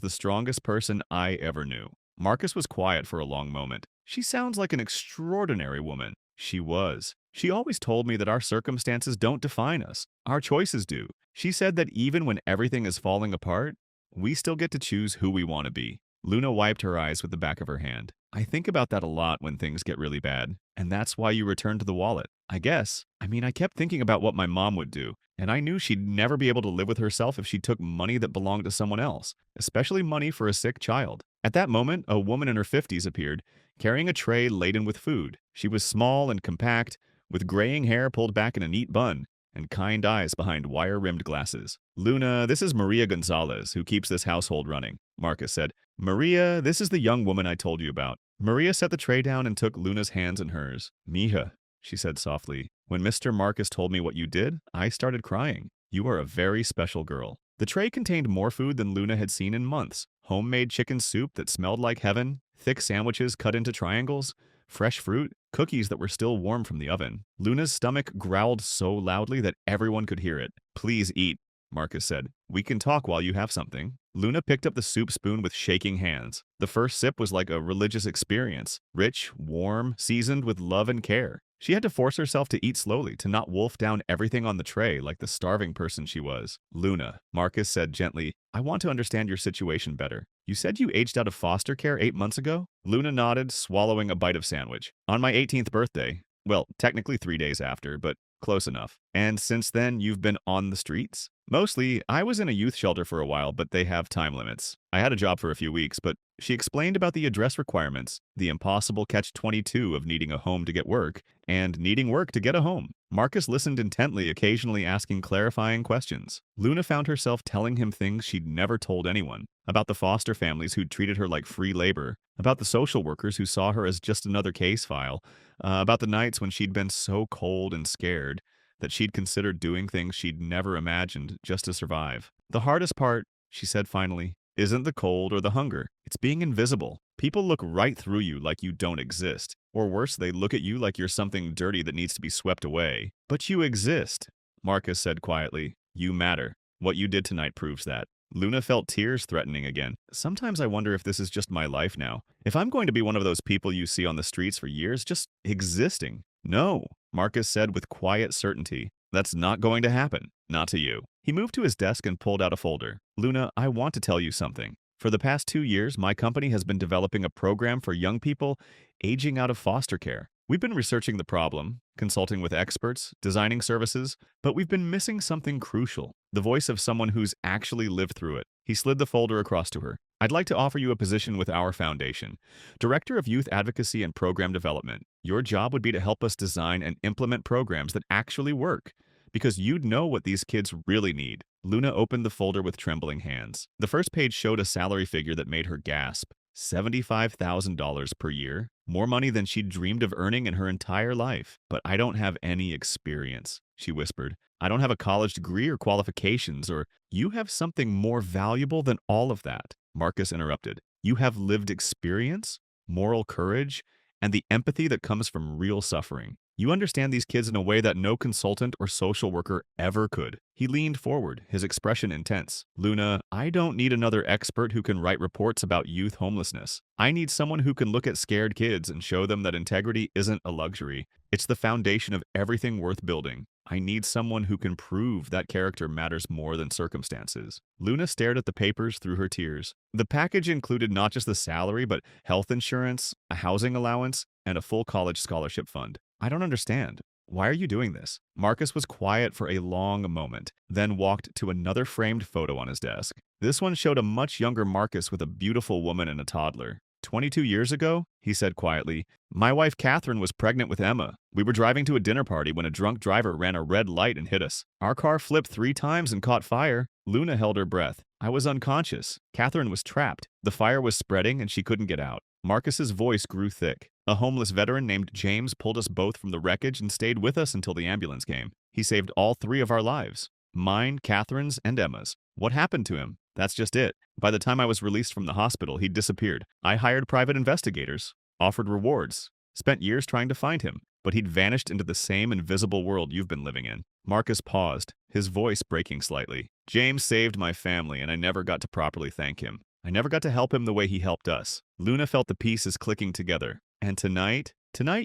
Speaker 2: the strongest person I ever knew. Marcus was quiet for a long moment. She sounds like an extraordinary woman. She was. She always told me that our circumstances don't define us. Our choices do. She said that even when everything is falling apart, we still get to choose who we want to be. Luna wiped her eyes with the back of her hand. I think about that a lot when things get really bad, and that's why you returned to the wallet. I guess. I kept thinking about what my mom would do, and I knew she'd never be able to live with herself if she took money that belonged to someone else, especially money for a sick child. At that moment, a woman in her 50s appeared, carrying a tray laden with food. She was small and compact, with graying hair pulled back in a neat bun, and kind eyes behind wire-rimmed glasses. Luna, this is Maria Gonzalez, who keeps this household running, Marcus said. Maria, this is the young woman I told you about. Maria set the tray down and took Luna's hands in hers. Mija, she said softly. When Mr. Marcus told me what you did, I started crying. You are a very special girl. The tray contained more food than Luna had seen in months. Homemade chicken soup that smelled like heaven, thick sandwiches cut into triangles, fresh fruit, cookies that were still warm from the oven. Luna's stomach growled so loudly that everyone could hear it. Please eat, Marcus said. We can talk while you have something. Luna picked up the soup spoon with shaking hands. The first sip was like a religious experience, rich, warm, seasoned with love and care. She had to force herself to eat slowly, to not wolf down everything on the tray like the starving person she was. Luna, Marcus said gently, I want to understand your situation better. You said you aged out of foster care 8 months ago? Luna nodded, swallowing a bite of sandwich. On my 18th birthday. Well, technically 3 days after, but close enough. And since then, you've been on the streets? Mostly, I was in a youth shelter for a while, but they have time limits. I had a job for a few weeks, but she explained about the address requirements, the impossible catch-22 of needing a home to get work, and needing work to get a home. Marcus listened intently, occasionally asking clarifying questions. Luna found herself telling him things she'd never told anyone, about the foster families who'd treated her like free labor, about the social workers who saw her as just another case file, about the nights when she'd been so cold and scared that she'd considered doing things she'd never imagined just to survive. The hardest part, she said finally, isn't the cold or the hunger. It's being invisible. People look right through you like you don't exist. Or worse, they look at you like you're something dirty that needs to be swept away. But you exist, Marcus said quietly. You matter. What you did tonight proves that. Luna felt tears threatening again. Sometimes I wonder if this is just my life now. If I'm going to be one of those people you see on the streets for years, just existing. No, Marcus said with quiet certainty. That's not going to happen. Not to you. He moved to his desk and pulled out a folder. Luna, I want to tell you something. For the past 2 years, my company has been developing a program for young people aging out of foster care. We've been researching the problem, consulting with experts, designing services, but we've been missing something crucial. The voice of someone who's actually lived through it. He slid the folder across to her. I'd like to offer you a position with our foundation, Director of Youth Advocacy and Program Development. Your job would be to help us design and implement programs that actually work, because you'd know what these kids really need. Luna opened the folder with trembling hands. The first page showed a salary figure that made her gasp. $75,000 per year. More money than she'd dreamed of earning in her entire life. But I don't have any experience, she whispered. I don't have a college degree or qualifications, or you have something more valuable than all of that. Marcus interrupted. You have lived experience, moral courage, and the empathy that comes from real suffering. You understand these kids in a way that no consultant or social worker ever could. He leaned forward, his expression intense. Luna, I don't need another expert who can write reports about youth homelessness. I need someone who can look at scared kids and show them that integrity isn't a luxury. It's the foundation of everything worth building. I need someone who can prove that character matters more than circumstances. Luna stared at the papers through her tears. The package included not just the salary, but health insurance, a housing allowance, and a full college scholarship fund. I don't understand. Why are you doing this? Marcus was quiet for a long moment, then walked to another framed photo on his desk. This one showed a much younger Marcus with a beautiful woman and a toddler. 22 years ago, he said quietly, my wife Catherine was pregnant with Emma. We were driving to a dinner party when a drunk driver ran a red light and hit us. Our car flipped 3 times and caught fire. Luna held her breath. I was unconscious. Catherine was trapped. The fire was spreading and she couldn't get out. Marcus's voice grew thick. A homeless veteran named James pulled us both from the wreckage and stayed with us until the ambulance came. He saved all 3 of our lives. Mine, Catherine's, and Emma's. What happened to him? That's just it. By the time I was released from the hospital, he'd disappeared. I hired private investigators, offered rewards, spent years trying to find him, but he'd vanished into the same invisible world you've been living in. Marcus paused, his voice breaking slightly. James saved my family, and I never got to properly thank him. I never got to help him the way he helped us. Luna felt the pieces clicking together. And tonight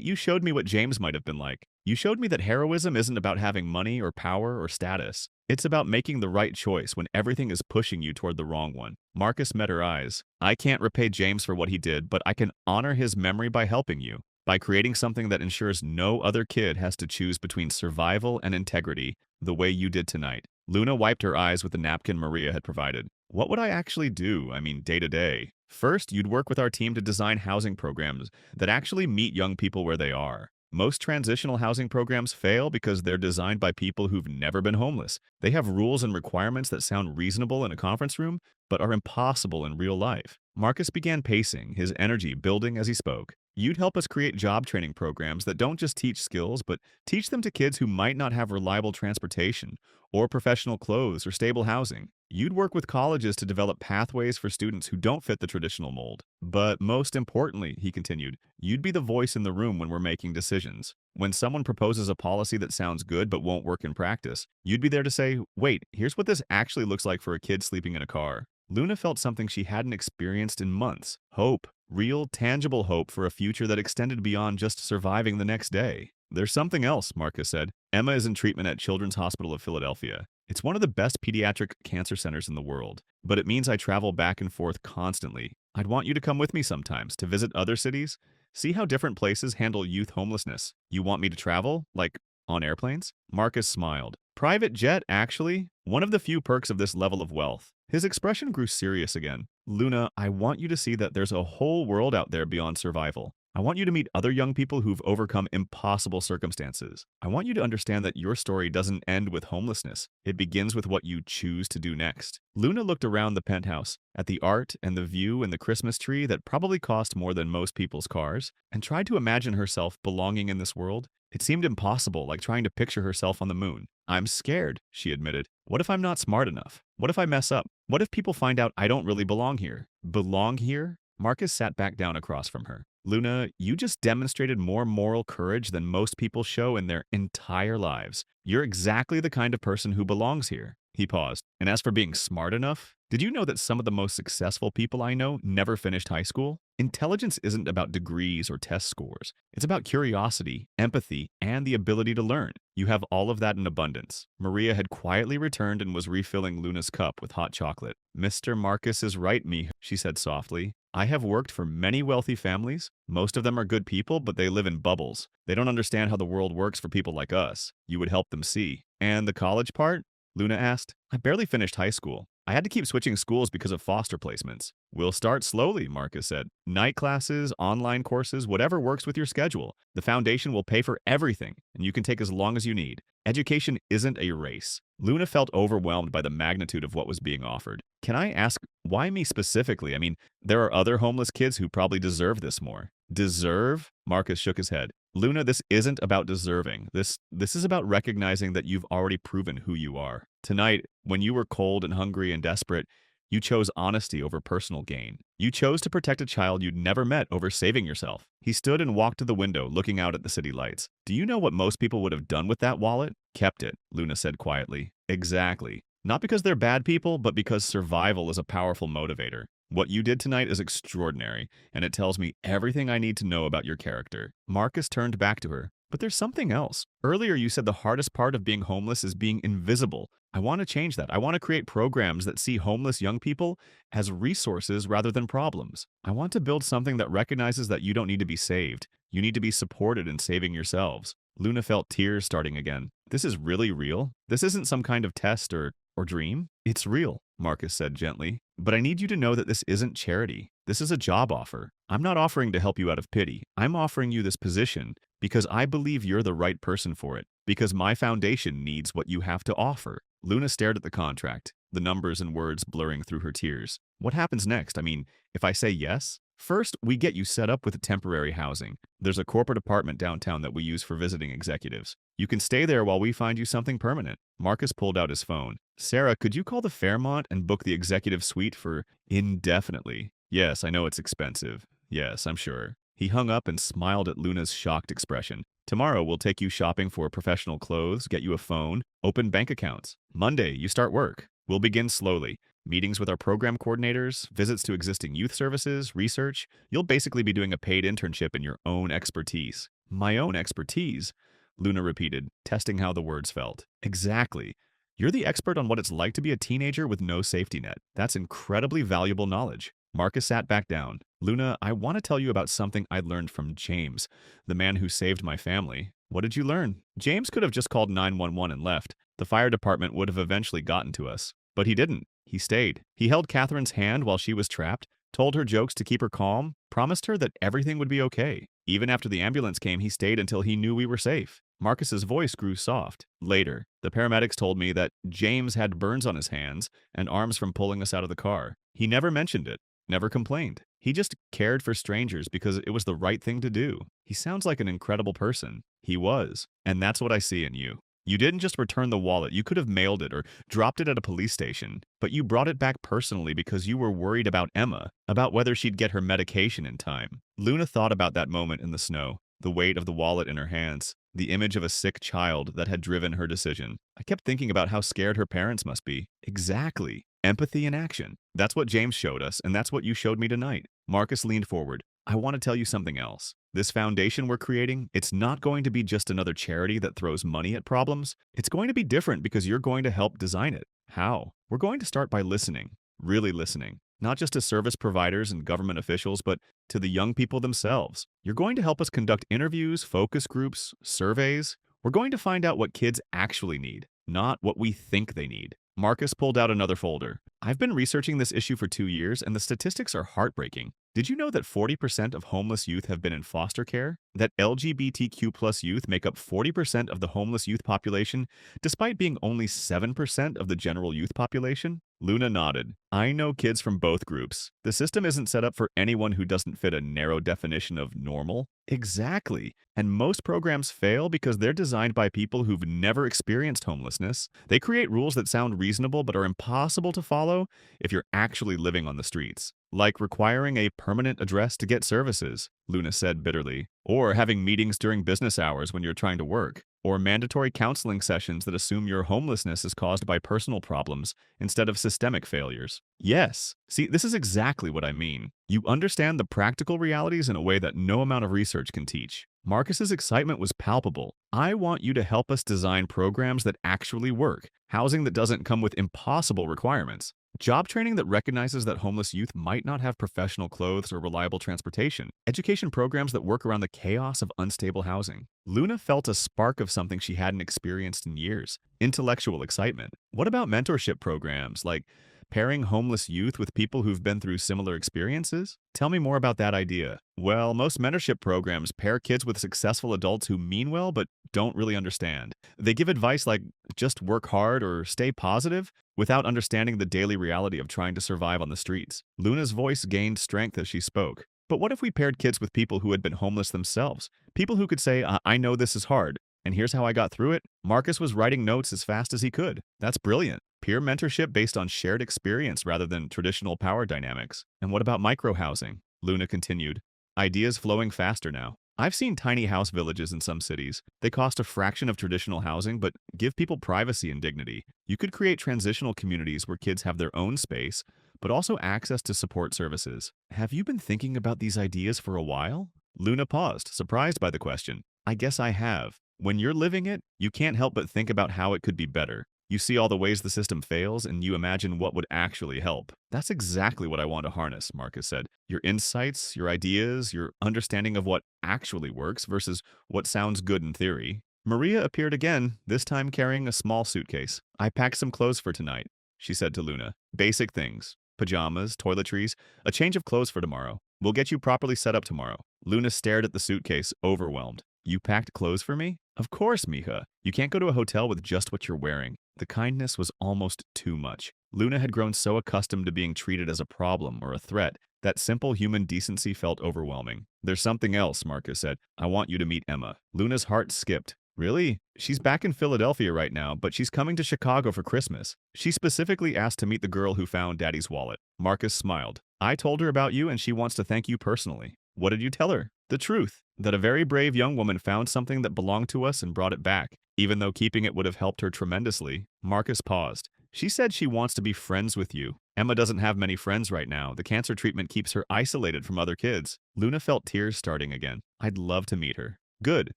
Speaker 2: you showed me what James might have been like. You showed me that heroism isn't about having money or power or status. It's about making the right choice when everything is pushing you toward the wrong one. Marcus met her eyes. I can't repay James for what he did, but I can honor his memory by helping you, by creating something that ensures no other kid has to choose between survival and integrity the way you did tonight. Luna wiped her eyes with the napkin Maria had provided. What would I actually do? Day to day. First, you'd work with our team to design housing programs that actually meet young people where they are. Most transitional housing programs fail because they're designed by people who've never been homeless. They have rules and requirements that sound reasonable in a conference room, but are impossible in real life. Marcus began pacing, his energy building as he spoke. You'd help us create job training programs that don't just teach skills, but teach them to kids who might not have reliable transportation, or professional clothes, or stable housing. You'd work with colleges to develop pathways for students who don't fit the traditional mold. But most importantly, he continued, you'd be the voice in the room when we're making decisions. When someone proposes a policy that sounds good but won't work in practice, you'd be there to say, wait, here's what this actually looks like for a kid sleeping in a car. Luna felt something she hadn't experienced in months. Hope. Real, tangible hope for a future that extended beyond just surviving the next day. There's something else, Marcus said. Emma is in treatment at Children's Hospital of Philadelphia. It's one of the best pediatric cancer centers in the world, but it means I travel back and forth constantly. I'd want you to come with me sometimes to visit other cities, see how different places handle youth homelessness. You want me to travel? Like, on airplanes? Marcus smiled. Private jet, actually. One of the few perks of this level of wealth. His expression grew serious again. Luna, I want you to see that there's a whole world out there beyond survival. I want you to meet other young people who've overcome impossible circumstances. I want you to understand that your story doesn't end with homelessness. It begins with what you choose to do next. Luna looked around the penthouse, at the art and the view and the Christmas tree that probably cost more than most people's cars, and tried to imagine herself belonging in this world. It seemed impossible, like trying to picture herself on the moon. I'm scared, she admitted. What if I'm not smart enough? What if I mess up? What if people find out I don't really belong here? Belong here? Marcus sat back down across from her. Luna, you just demonstrated more moral courage than most people show in their entire lives. You're exactly the kind of person who belongs here. He paused. And as for being smart enough, did you know that some of the most successful people I know never finished high school? Intelligence isn't about degrees or test scores. It's about curiosity, empathy, and the ability to learn. You have all of that in abundance. Maria had quietly returned and was refilling Luna's cup with hot chocolate. Mr. Marcus is right, she said softly. I have worked for many wealthy families. Most of them are good people, but they live in bubbles. They don't understand how the world works for people like us. You would help them see. And the college part? Luna asked. I barely finished high school. I had to keep switching schools because of foster placements. We'll start slowly, Marcus said. Night classes, online courses, whatever works with your schedule. The foundation will pay for everything, and you can take as long as you need. Education isn't a race. Luna felt overwhelmed by the magnitude of what was being offered. Can I ask, why me specifically? There are other homeless kids who probably deserve this more. Deserve? Marcus shook his head. Luna, this isn't about deserving. This is about recognizing that you've already proven who you are. Tonight, when you were cold and hungry and desperate, you chose honesty over personal gain. You chose to protect a child you'd never met over saving yourself. He stood and walked to the window, looking out at the city lights. Do you know what most people would have done with that wallet? Kept it, Luna said quietly. Exactly. Not because they're bad people, but because survival is a powerful motivator. What you did tonight is extraordinary, and it tells me everything I need to know about your character. Marcus turned back to her. But there's something else. Earlier, you said the hardest part of being homeless is being invisible. I want to change that. I want to create programs that see homeless young people as resources rather than problems. I want to build something that recognizes that you don't need to be saved. You need to be supported in saving yourselves. Luna felt tears starting again. This is really real? This isn't some kind of test or dream? It's real, Marcus said gently. But I need you to know that this isn't charity. This is a job offer. I'm not offering to help you out of pity. I'm offering you this position because I believe you're the right person for it, because my foundation needs what you have to offer. Luna stared at the contract, the numbers and words blurring through her tears. What happens next? I mean, if I say yes? First, we get you set up with temporary housing. There's a corporate apartment downtown that we use for visiting executives. You can stay there while we find you something permanent. Marcus pulled out his phone. Sarah, could you call the Fairmont and book the executive suite for indefinitely? Yes, I know it's expensive. Yes, I'm sure. He hung up and smiled at Luna's shocked expression. Tomorrow, we'll take you shopping for professional clothes, get you a phone, open bank accounts. Monday, you start work. We'll begin slowly. Meetings with our program coordinators, visits to existing youth services, research. You'll basically be doing a paid internship in your own expertise. My own expertise? Luna repeated, testing how the words felt. Exactly. You're the expert on what it's like to be a teenager with no safety net. That's incredibly valuable knowledge. Marcus sat back down. Luna, I want to tell you about something I learned from James, the man who saved my family. What did you learn? James could have just called 911 and left. The fire department would have eventually gotten to us. But he didn't. He stayed. He held Catherine's hand while she was trapped, told her jokes to keep her calm, promised her that everything would be okay. Even after the ambulance came, he stayed until he knew we were safe. Marcus's voice grew soft. Later, the paramedics told me that James had burns on his hands and arms from pulling us out of the car. He never mentioned it, never complained. He just cared for strangers because it was the right thing to do. He sounds like an incredible person. He was. And that's what I see in you. You didn't just return the wallet. You could have mailed it or dropped it at a police station. But you brought it back personally because you were worried about Emma, about whether she'd get her medication in time. Luna thought about that moment in the snow, the weight of the wallet in her hands, the image of a sick child that had driven her decision. I kept thinking about how scared her parents must be. Exactly. Empathy in action. That's what James showed us, and that's what you showed me tonight. Marcus leaned forward. I want to tell you something else. This foundation we're creating, it's not going to be just another charity that throws money at problems. It's going to be different because you're going to help design it. How? We're going to start by listening. Really listening. Not just to service providers and government officials, but to the young people themselves. You're going to help us conduct interviews, focus groups, surveys. We're going to find out what kids actually need, not what we think they need. Marcus pulled out another folder. I've been researching this issue for 2 years, and the statistics are heartbreaking. Did you know that 40% of homeless youth have been in foster care? That LGBTQ+ youth make up 40% of the homeless youth population, despite being only 7% of the general youth population? Luna nodded. I know kids from both groups. The system isn't set up for anyone who doesn't fit a narrow definition of normal. Exactly. And most programs fail because they're designed by people who've never experienced homelessness. They create rules that sound reasonable but are impossible to follow if you're actually living on the streets. Like requiring a permanent address to get services, Luna said bitterly, or having meetings during business hours when you're trying to work, or mandatory counseling sessions that assume your homelessness is caused by personal problems instead of systemic failures. Yes, see, this is exactly what I mean. You understand the practical realities in a way that no amount of research can teach. Marcus's excitement was palpable. I want you to help us design programs that actually work, housing that doesn't come with impossible requirements, job training that recognizes that homeless youth might not have professional clothes or reliable transportation, education programs that work around the chaos of unstable housing. Luna felt a spark of something she hadn't experienced in years, intellectual excitement. What about mentorship programs, like pairing homeless youth with people who've been through similar experiences? Tell me more about that idea. Well, most mentorship programs pair kids with successful adults who mean well but don't really understand. They give advice like just work hard or stay positive without understanding the daily reality of trying to survive on the streets. Luna's voice gained strength as she spoke. But what if we paired kids with people who had been homeless themselves? People who could say, I know this is hard, and here's how I got through it. Marcus was writing notes as fast as he could. That's brilliant. Peer mentorship based on shared experience rather than traditional power dynamics. And what about microhousing? Luna continued. Ideas flowing faster now. I've seen tiny house villages in some cities. They cost a fraction of traditional housing, but give people privacy and dignity. You could create transitional communities where kids have their own space, but also access to support services. Have you been thinking about these ideas for a while? Luna paused, surprised by the question. I guess I have. When you're living it, you can't help but think about how it could be better. You see all the ways the system fails, and you imagine what would actually help. That's exactly what I want to harness, Marcus said. Your insights, your ideas, your understanding of what actually works versus what sounds good in theory. Maria appeared again, this time carrying a small suitcase. I packed some clothes for tonight, she said to Luna. Basic things. Pajamas, toiletries, a change of clothes for tomorrow. We'll get you properly set up tomorrow. Luna stared at the suitcase, overwhelmed. You packed clothes for me? Of course, mija. You can't go to a hotel with just what you're wearing. The kindness was almost too much. Luna had grown so accustomed to being treated as a problem or a threat that simple human decency felt overwhelming. There's something else, Marcus said. I want you to meet Emma. Luna's heart skipped. Really? She's back in Philadelphia right now, but she's coming to Chicago for Christmas. She specifically asked to meet the girl who found Daddy's wallet. Marcus smiled. I told her about you and she wants to thank you personally. What did you tell her? The truth, that a very brave young woman found something that belonged to us and brought it back. Even though keeping it would have helped her tremendously. Marcus paused. She said she wants to be friends with you. Emma doesn't have many friends right now. The cancer treatment keeps her isolated from other kids. Luna felt tears starting again. I'd love to meet her. Good,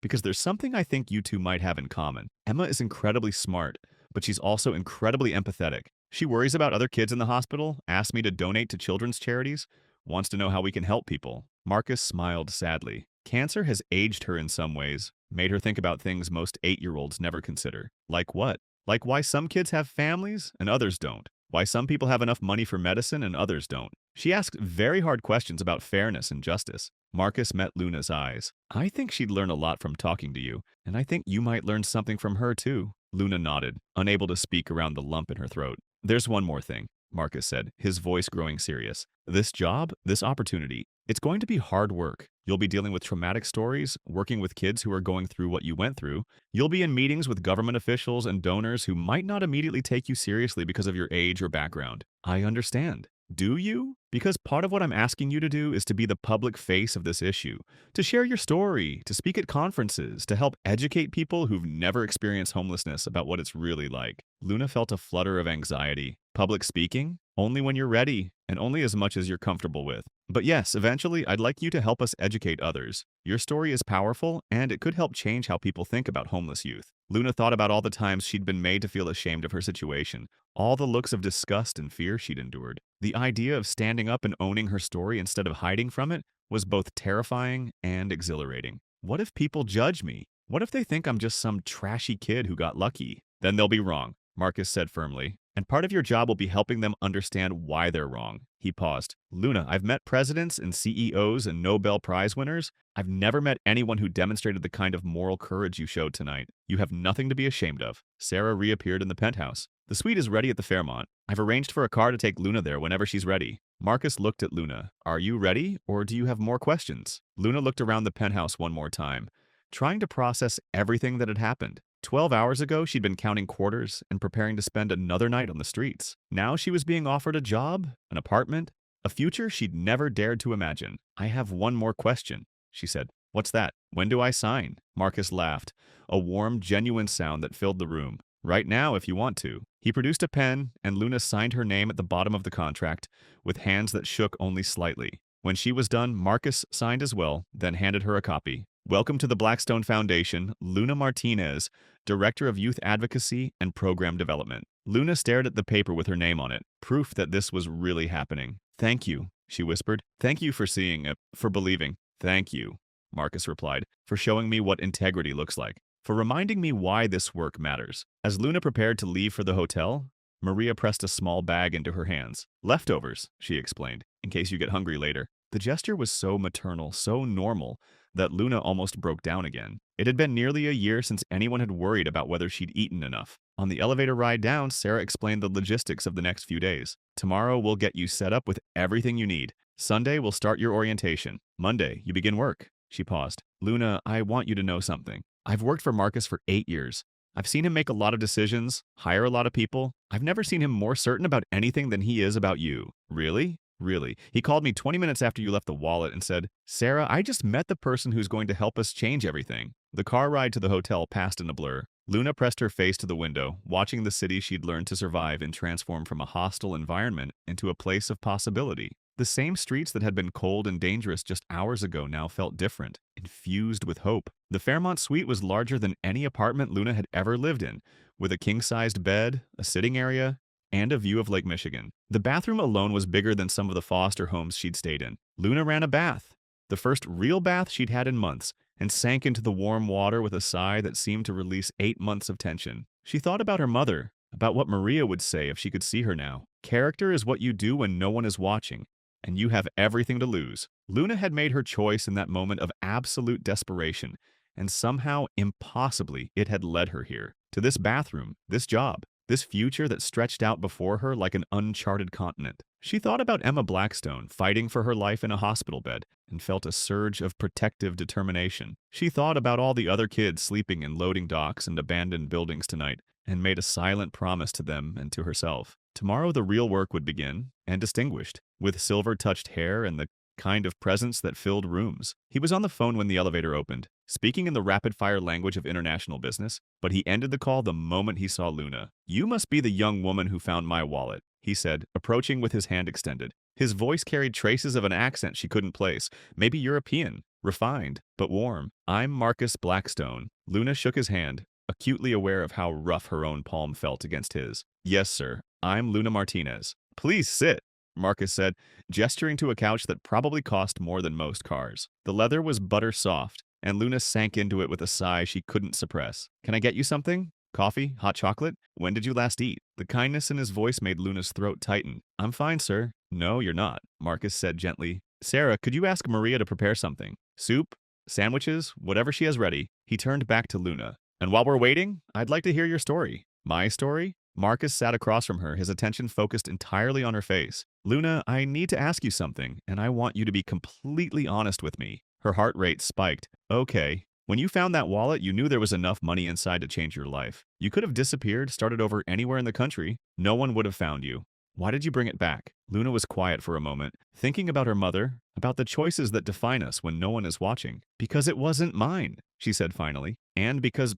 Speaker 2: because there's something I think you two might have in common. Emma is incredibly smart, but she's also incredibly empathetic. She worries about other kids in the hospital, asks me to donate to children's charities, wants to know how we can help people. Marcus smiled sadly. Cancer has aged her in some ways, made her think about things most 8-year-olds never consider. Like what? Like why some kids have families and others don't. Why some people have enough money for medicine and others don't. She asked very hard questions about fairness and justice. Marcus met Luna's eyes. I think she'd learn a lot from talking to you, and I think you might learn something from her too. Luna nodded, unable to speak around the lump in her throat. There's one more thing, Marcus said, his voice growing serious. This job, this opportunity, it's going to be hard work. You'll be dealing with traumatic stories, working with kids who are going through what you went through. You'll be in meetings with government officials and donors who might not immediately take you seriously because of your age or background. I understand. Do you? Because part of what I'm asking you to do is to be the public face of this issue, to share your story, to speak at conferences, to help educate people who've never experienced homelessness about what it's really like. Luna felt a flutter of anxiety. Public speaking? Only when you're ready, and only as much as you're comfortable with. But yes, eventually, I'd like you to help us educate others. Your story is powerful, and it could help change how people think about homeless youth. Luna thought about all the times she'd been made to feel ashamed of her situation, all the looks of disgust and fear she'd endured. The idea of standing up and owning her story instead of hiding from it was both terrifying and exhilarating. What if people judge me? What if they think I'm just some trashy kid who got lucky? Then they'll be wrong, Marcus said firmly. And part of your job will be helping them understand why they're wrong. He paused. Luna, I've met presidents and CEOs and Nobel Prize winners. I've never met anyone who demonstrated the kind of moral courage you showed tonight. You have nothing to be ashamed of. Sarah reappeared in the penthouse. The suite is ready at the Fairmont. I've arranged for a car to take Luna there whenever she's ready. Marcus looked at Luna. Are you ready, or do you have more questions? Luna looked around the penthouse one more time, trying to process everything that had happened. 12 hours ago, she'd been counting quarters and preparing to spend another night on the streets. Now she was being offered a job, an apartment, a future she'd never dared to imagine. I have one more question, she said. What's that? When do I sign? Marcus laughed, a warm, genuine sound that filled the room. Right now, if you want to. He produced a pen, and Luna signed her name at the bottom of the contract, with hands that shook only slightly. When she was done, Marcus signed as well, then handed her a copy. Welcome to the Blackstone Foundation, Luna Martinez, Director of Youth Advocacy and Program Development. Luna stared at the paper with her name on it, proof that this was really happening. Thank you, she whispered. Thank you for seeing it, for believing. Thank you, Marcus replied, for showing me what integrity looks like, for reminding me why this work matters. As Luna prepared to leave for the hotel, Maria pressed a small bag into her hands. Leftovers, she explained, in case you get hungry later. The gesture was so maternal, so normal, that Luna almost broke down again. It had been nearly a year since anyone had worried about whether she'd eaten enough. On the elevator ride down, Sarah explained the logistics of the next few days. Tomorrow, we'll get you set up with everything you need. Sunday, we'll start your orientation. Monday, you begin work. She paused. Luna, I want you to know something. I've worked for Marcus for 8 years. I've seen him make a lot of decisions, hire a lot of people. I've never seen him more certain about anything than he is about you. Really? Really. He called me 20 minutes after you left the wallet and said, Sarah, I just met the person who's going to help us change everything. The car ride to the hotel passed in a blur. Luna pressed her face to the window, watching the city she'd learned to survive and transform from a hostile environment into a place of possibility. The same streets that had been cold and dangerous just hours ago now felt different, infused with hope. The Fairmont suite was larger than any apartment Luna had ever lived in, with a king-sized bed, a sitting area, and a view of Lake Michigan. The bathroom alone was bigger than some of the foster homes she'd stayed in. Luna ran a bath, the first real bath she'd had in months, and sank into the warm water with a sigh that seemed to release 8 months of tension. She thought about her mother, about what Maria would say if she could see her now. Character is what you do when no one is watching, and you have everything to lose. Luna had made her choice in that moment of absolute desperation, and somehow, impossibly, it had led her here. To this bathroom, this job, this future that stretched out before her like an uncharted continent. She thought about Emma Blackstone fighting for her life in a hospital bed and felt a surge of protective determination. She thought about all the other kids sleeping in loading docks and abandoned buildings tonight and made a silent promise to them and to herself. Tomorrow the real work would begin, and distinguished, with silver-touched hair and the kind of presence that filled rooms. He was on the phone when the elevator opened, speaking in the rapid-fire language of international business, but he ended the call the moment he saw Luna. "You must be the young woman who found my wallet," he said, approaching with his hand extended. His voice carried traces of an accent she couldn't place, maybe European, refined, but warm. "I'm Marcus Blackstone." Luna shook his hand, acutely aware of how rough her own palm felt against his. "Yes, sir. I'm Luna Martinez." "Please sit," Marcus said, gesturing to a couch that probably cost more than most cars. The leather was butter soft, and Luna sank into it with a sigh she couldn't suppress. "Can I get you something? Coffee? Hot chocolate? When did you last eat?" The kindness in his voice made Luna's throat tighten. "I'm fine, sir." "No, you're not," Marcus said gently. "Sarah, could you ask Maria to prepare something? Soup? Sandwiches? Whatever she has ready." He turned back to Luna. "And while we're waiting, I'd like to hear your story." "My story?" Marcus sat across from her, his attention focused entirely on her face. "Luna, I need to ask you something, and I want you to be completely honest with me." Her heart rate spiked. "Okay. When you found that wallet, you knew there was enough money inside to change your life. You could have disappeared, started over anywhere in the country. No one would have found you. Why did you bring it back?" Luna was quiet for a moment, thinking about her mother, about the choices that define us when no one is watching. "Because it wasn't mine," she said finally. "And because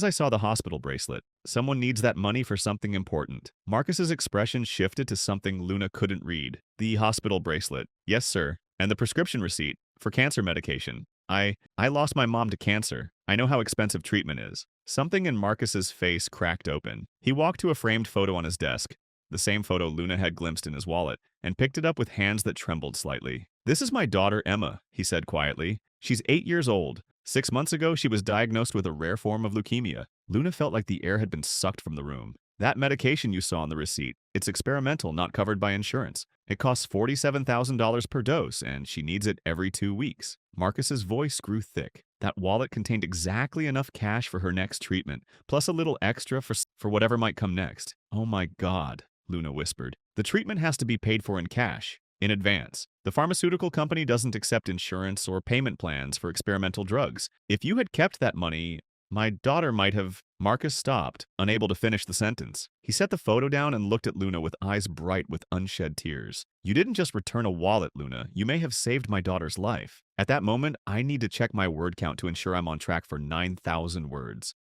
Speaker 2: I saw the hospital bracelet. Someone needs that money for something important." Marcus's expression shifted to something Luna couldn't read. "The hospital bracelet. Yes, sir. And the prescription receipt for cancer medication. I lost my mom to cancer. I know how expensive treatment is." Something in Marcus's face cracked open. He walked to a framed photo on his desk, the same photo Luna had glimpsed in his wallet, and picked it up with hands that trembled slightly. "This is my daughter Emma," he said quietly. "She's 8 years old. 6 months ago, she was diagnosed with a rare form of leukemia." Luna felt like the air had been sucked from the room. "That medication you saw on the receipt, it's experimental, not covered by insurance. It costs $47,000 per dose, and she needs it every 2 weeks." Marcus's voice grew thick. That wallet contained exactly enough cash for her next treatment, plus a little extra for whatever might come next. "Oh my God," Luna whispered. "The treatment has to be paid for in cash, in advance. The pharmaceutical company doesn't accept insurance or payment plans for experimental drugs. If you had kept that money, my daughter might have—" Marcus stopped, unable to finish the sentence. He set the photo down and looked at Luna with eyes bright with unshed tears. "You didn't just return a wallet, Luna. You may have saved my daughter's life. At that moment, I need to check my word count to ensure I'm on track for 9,000 words."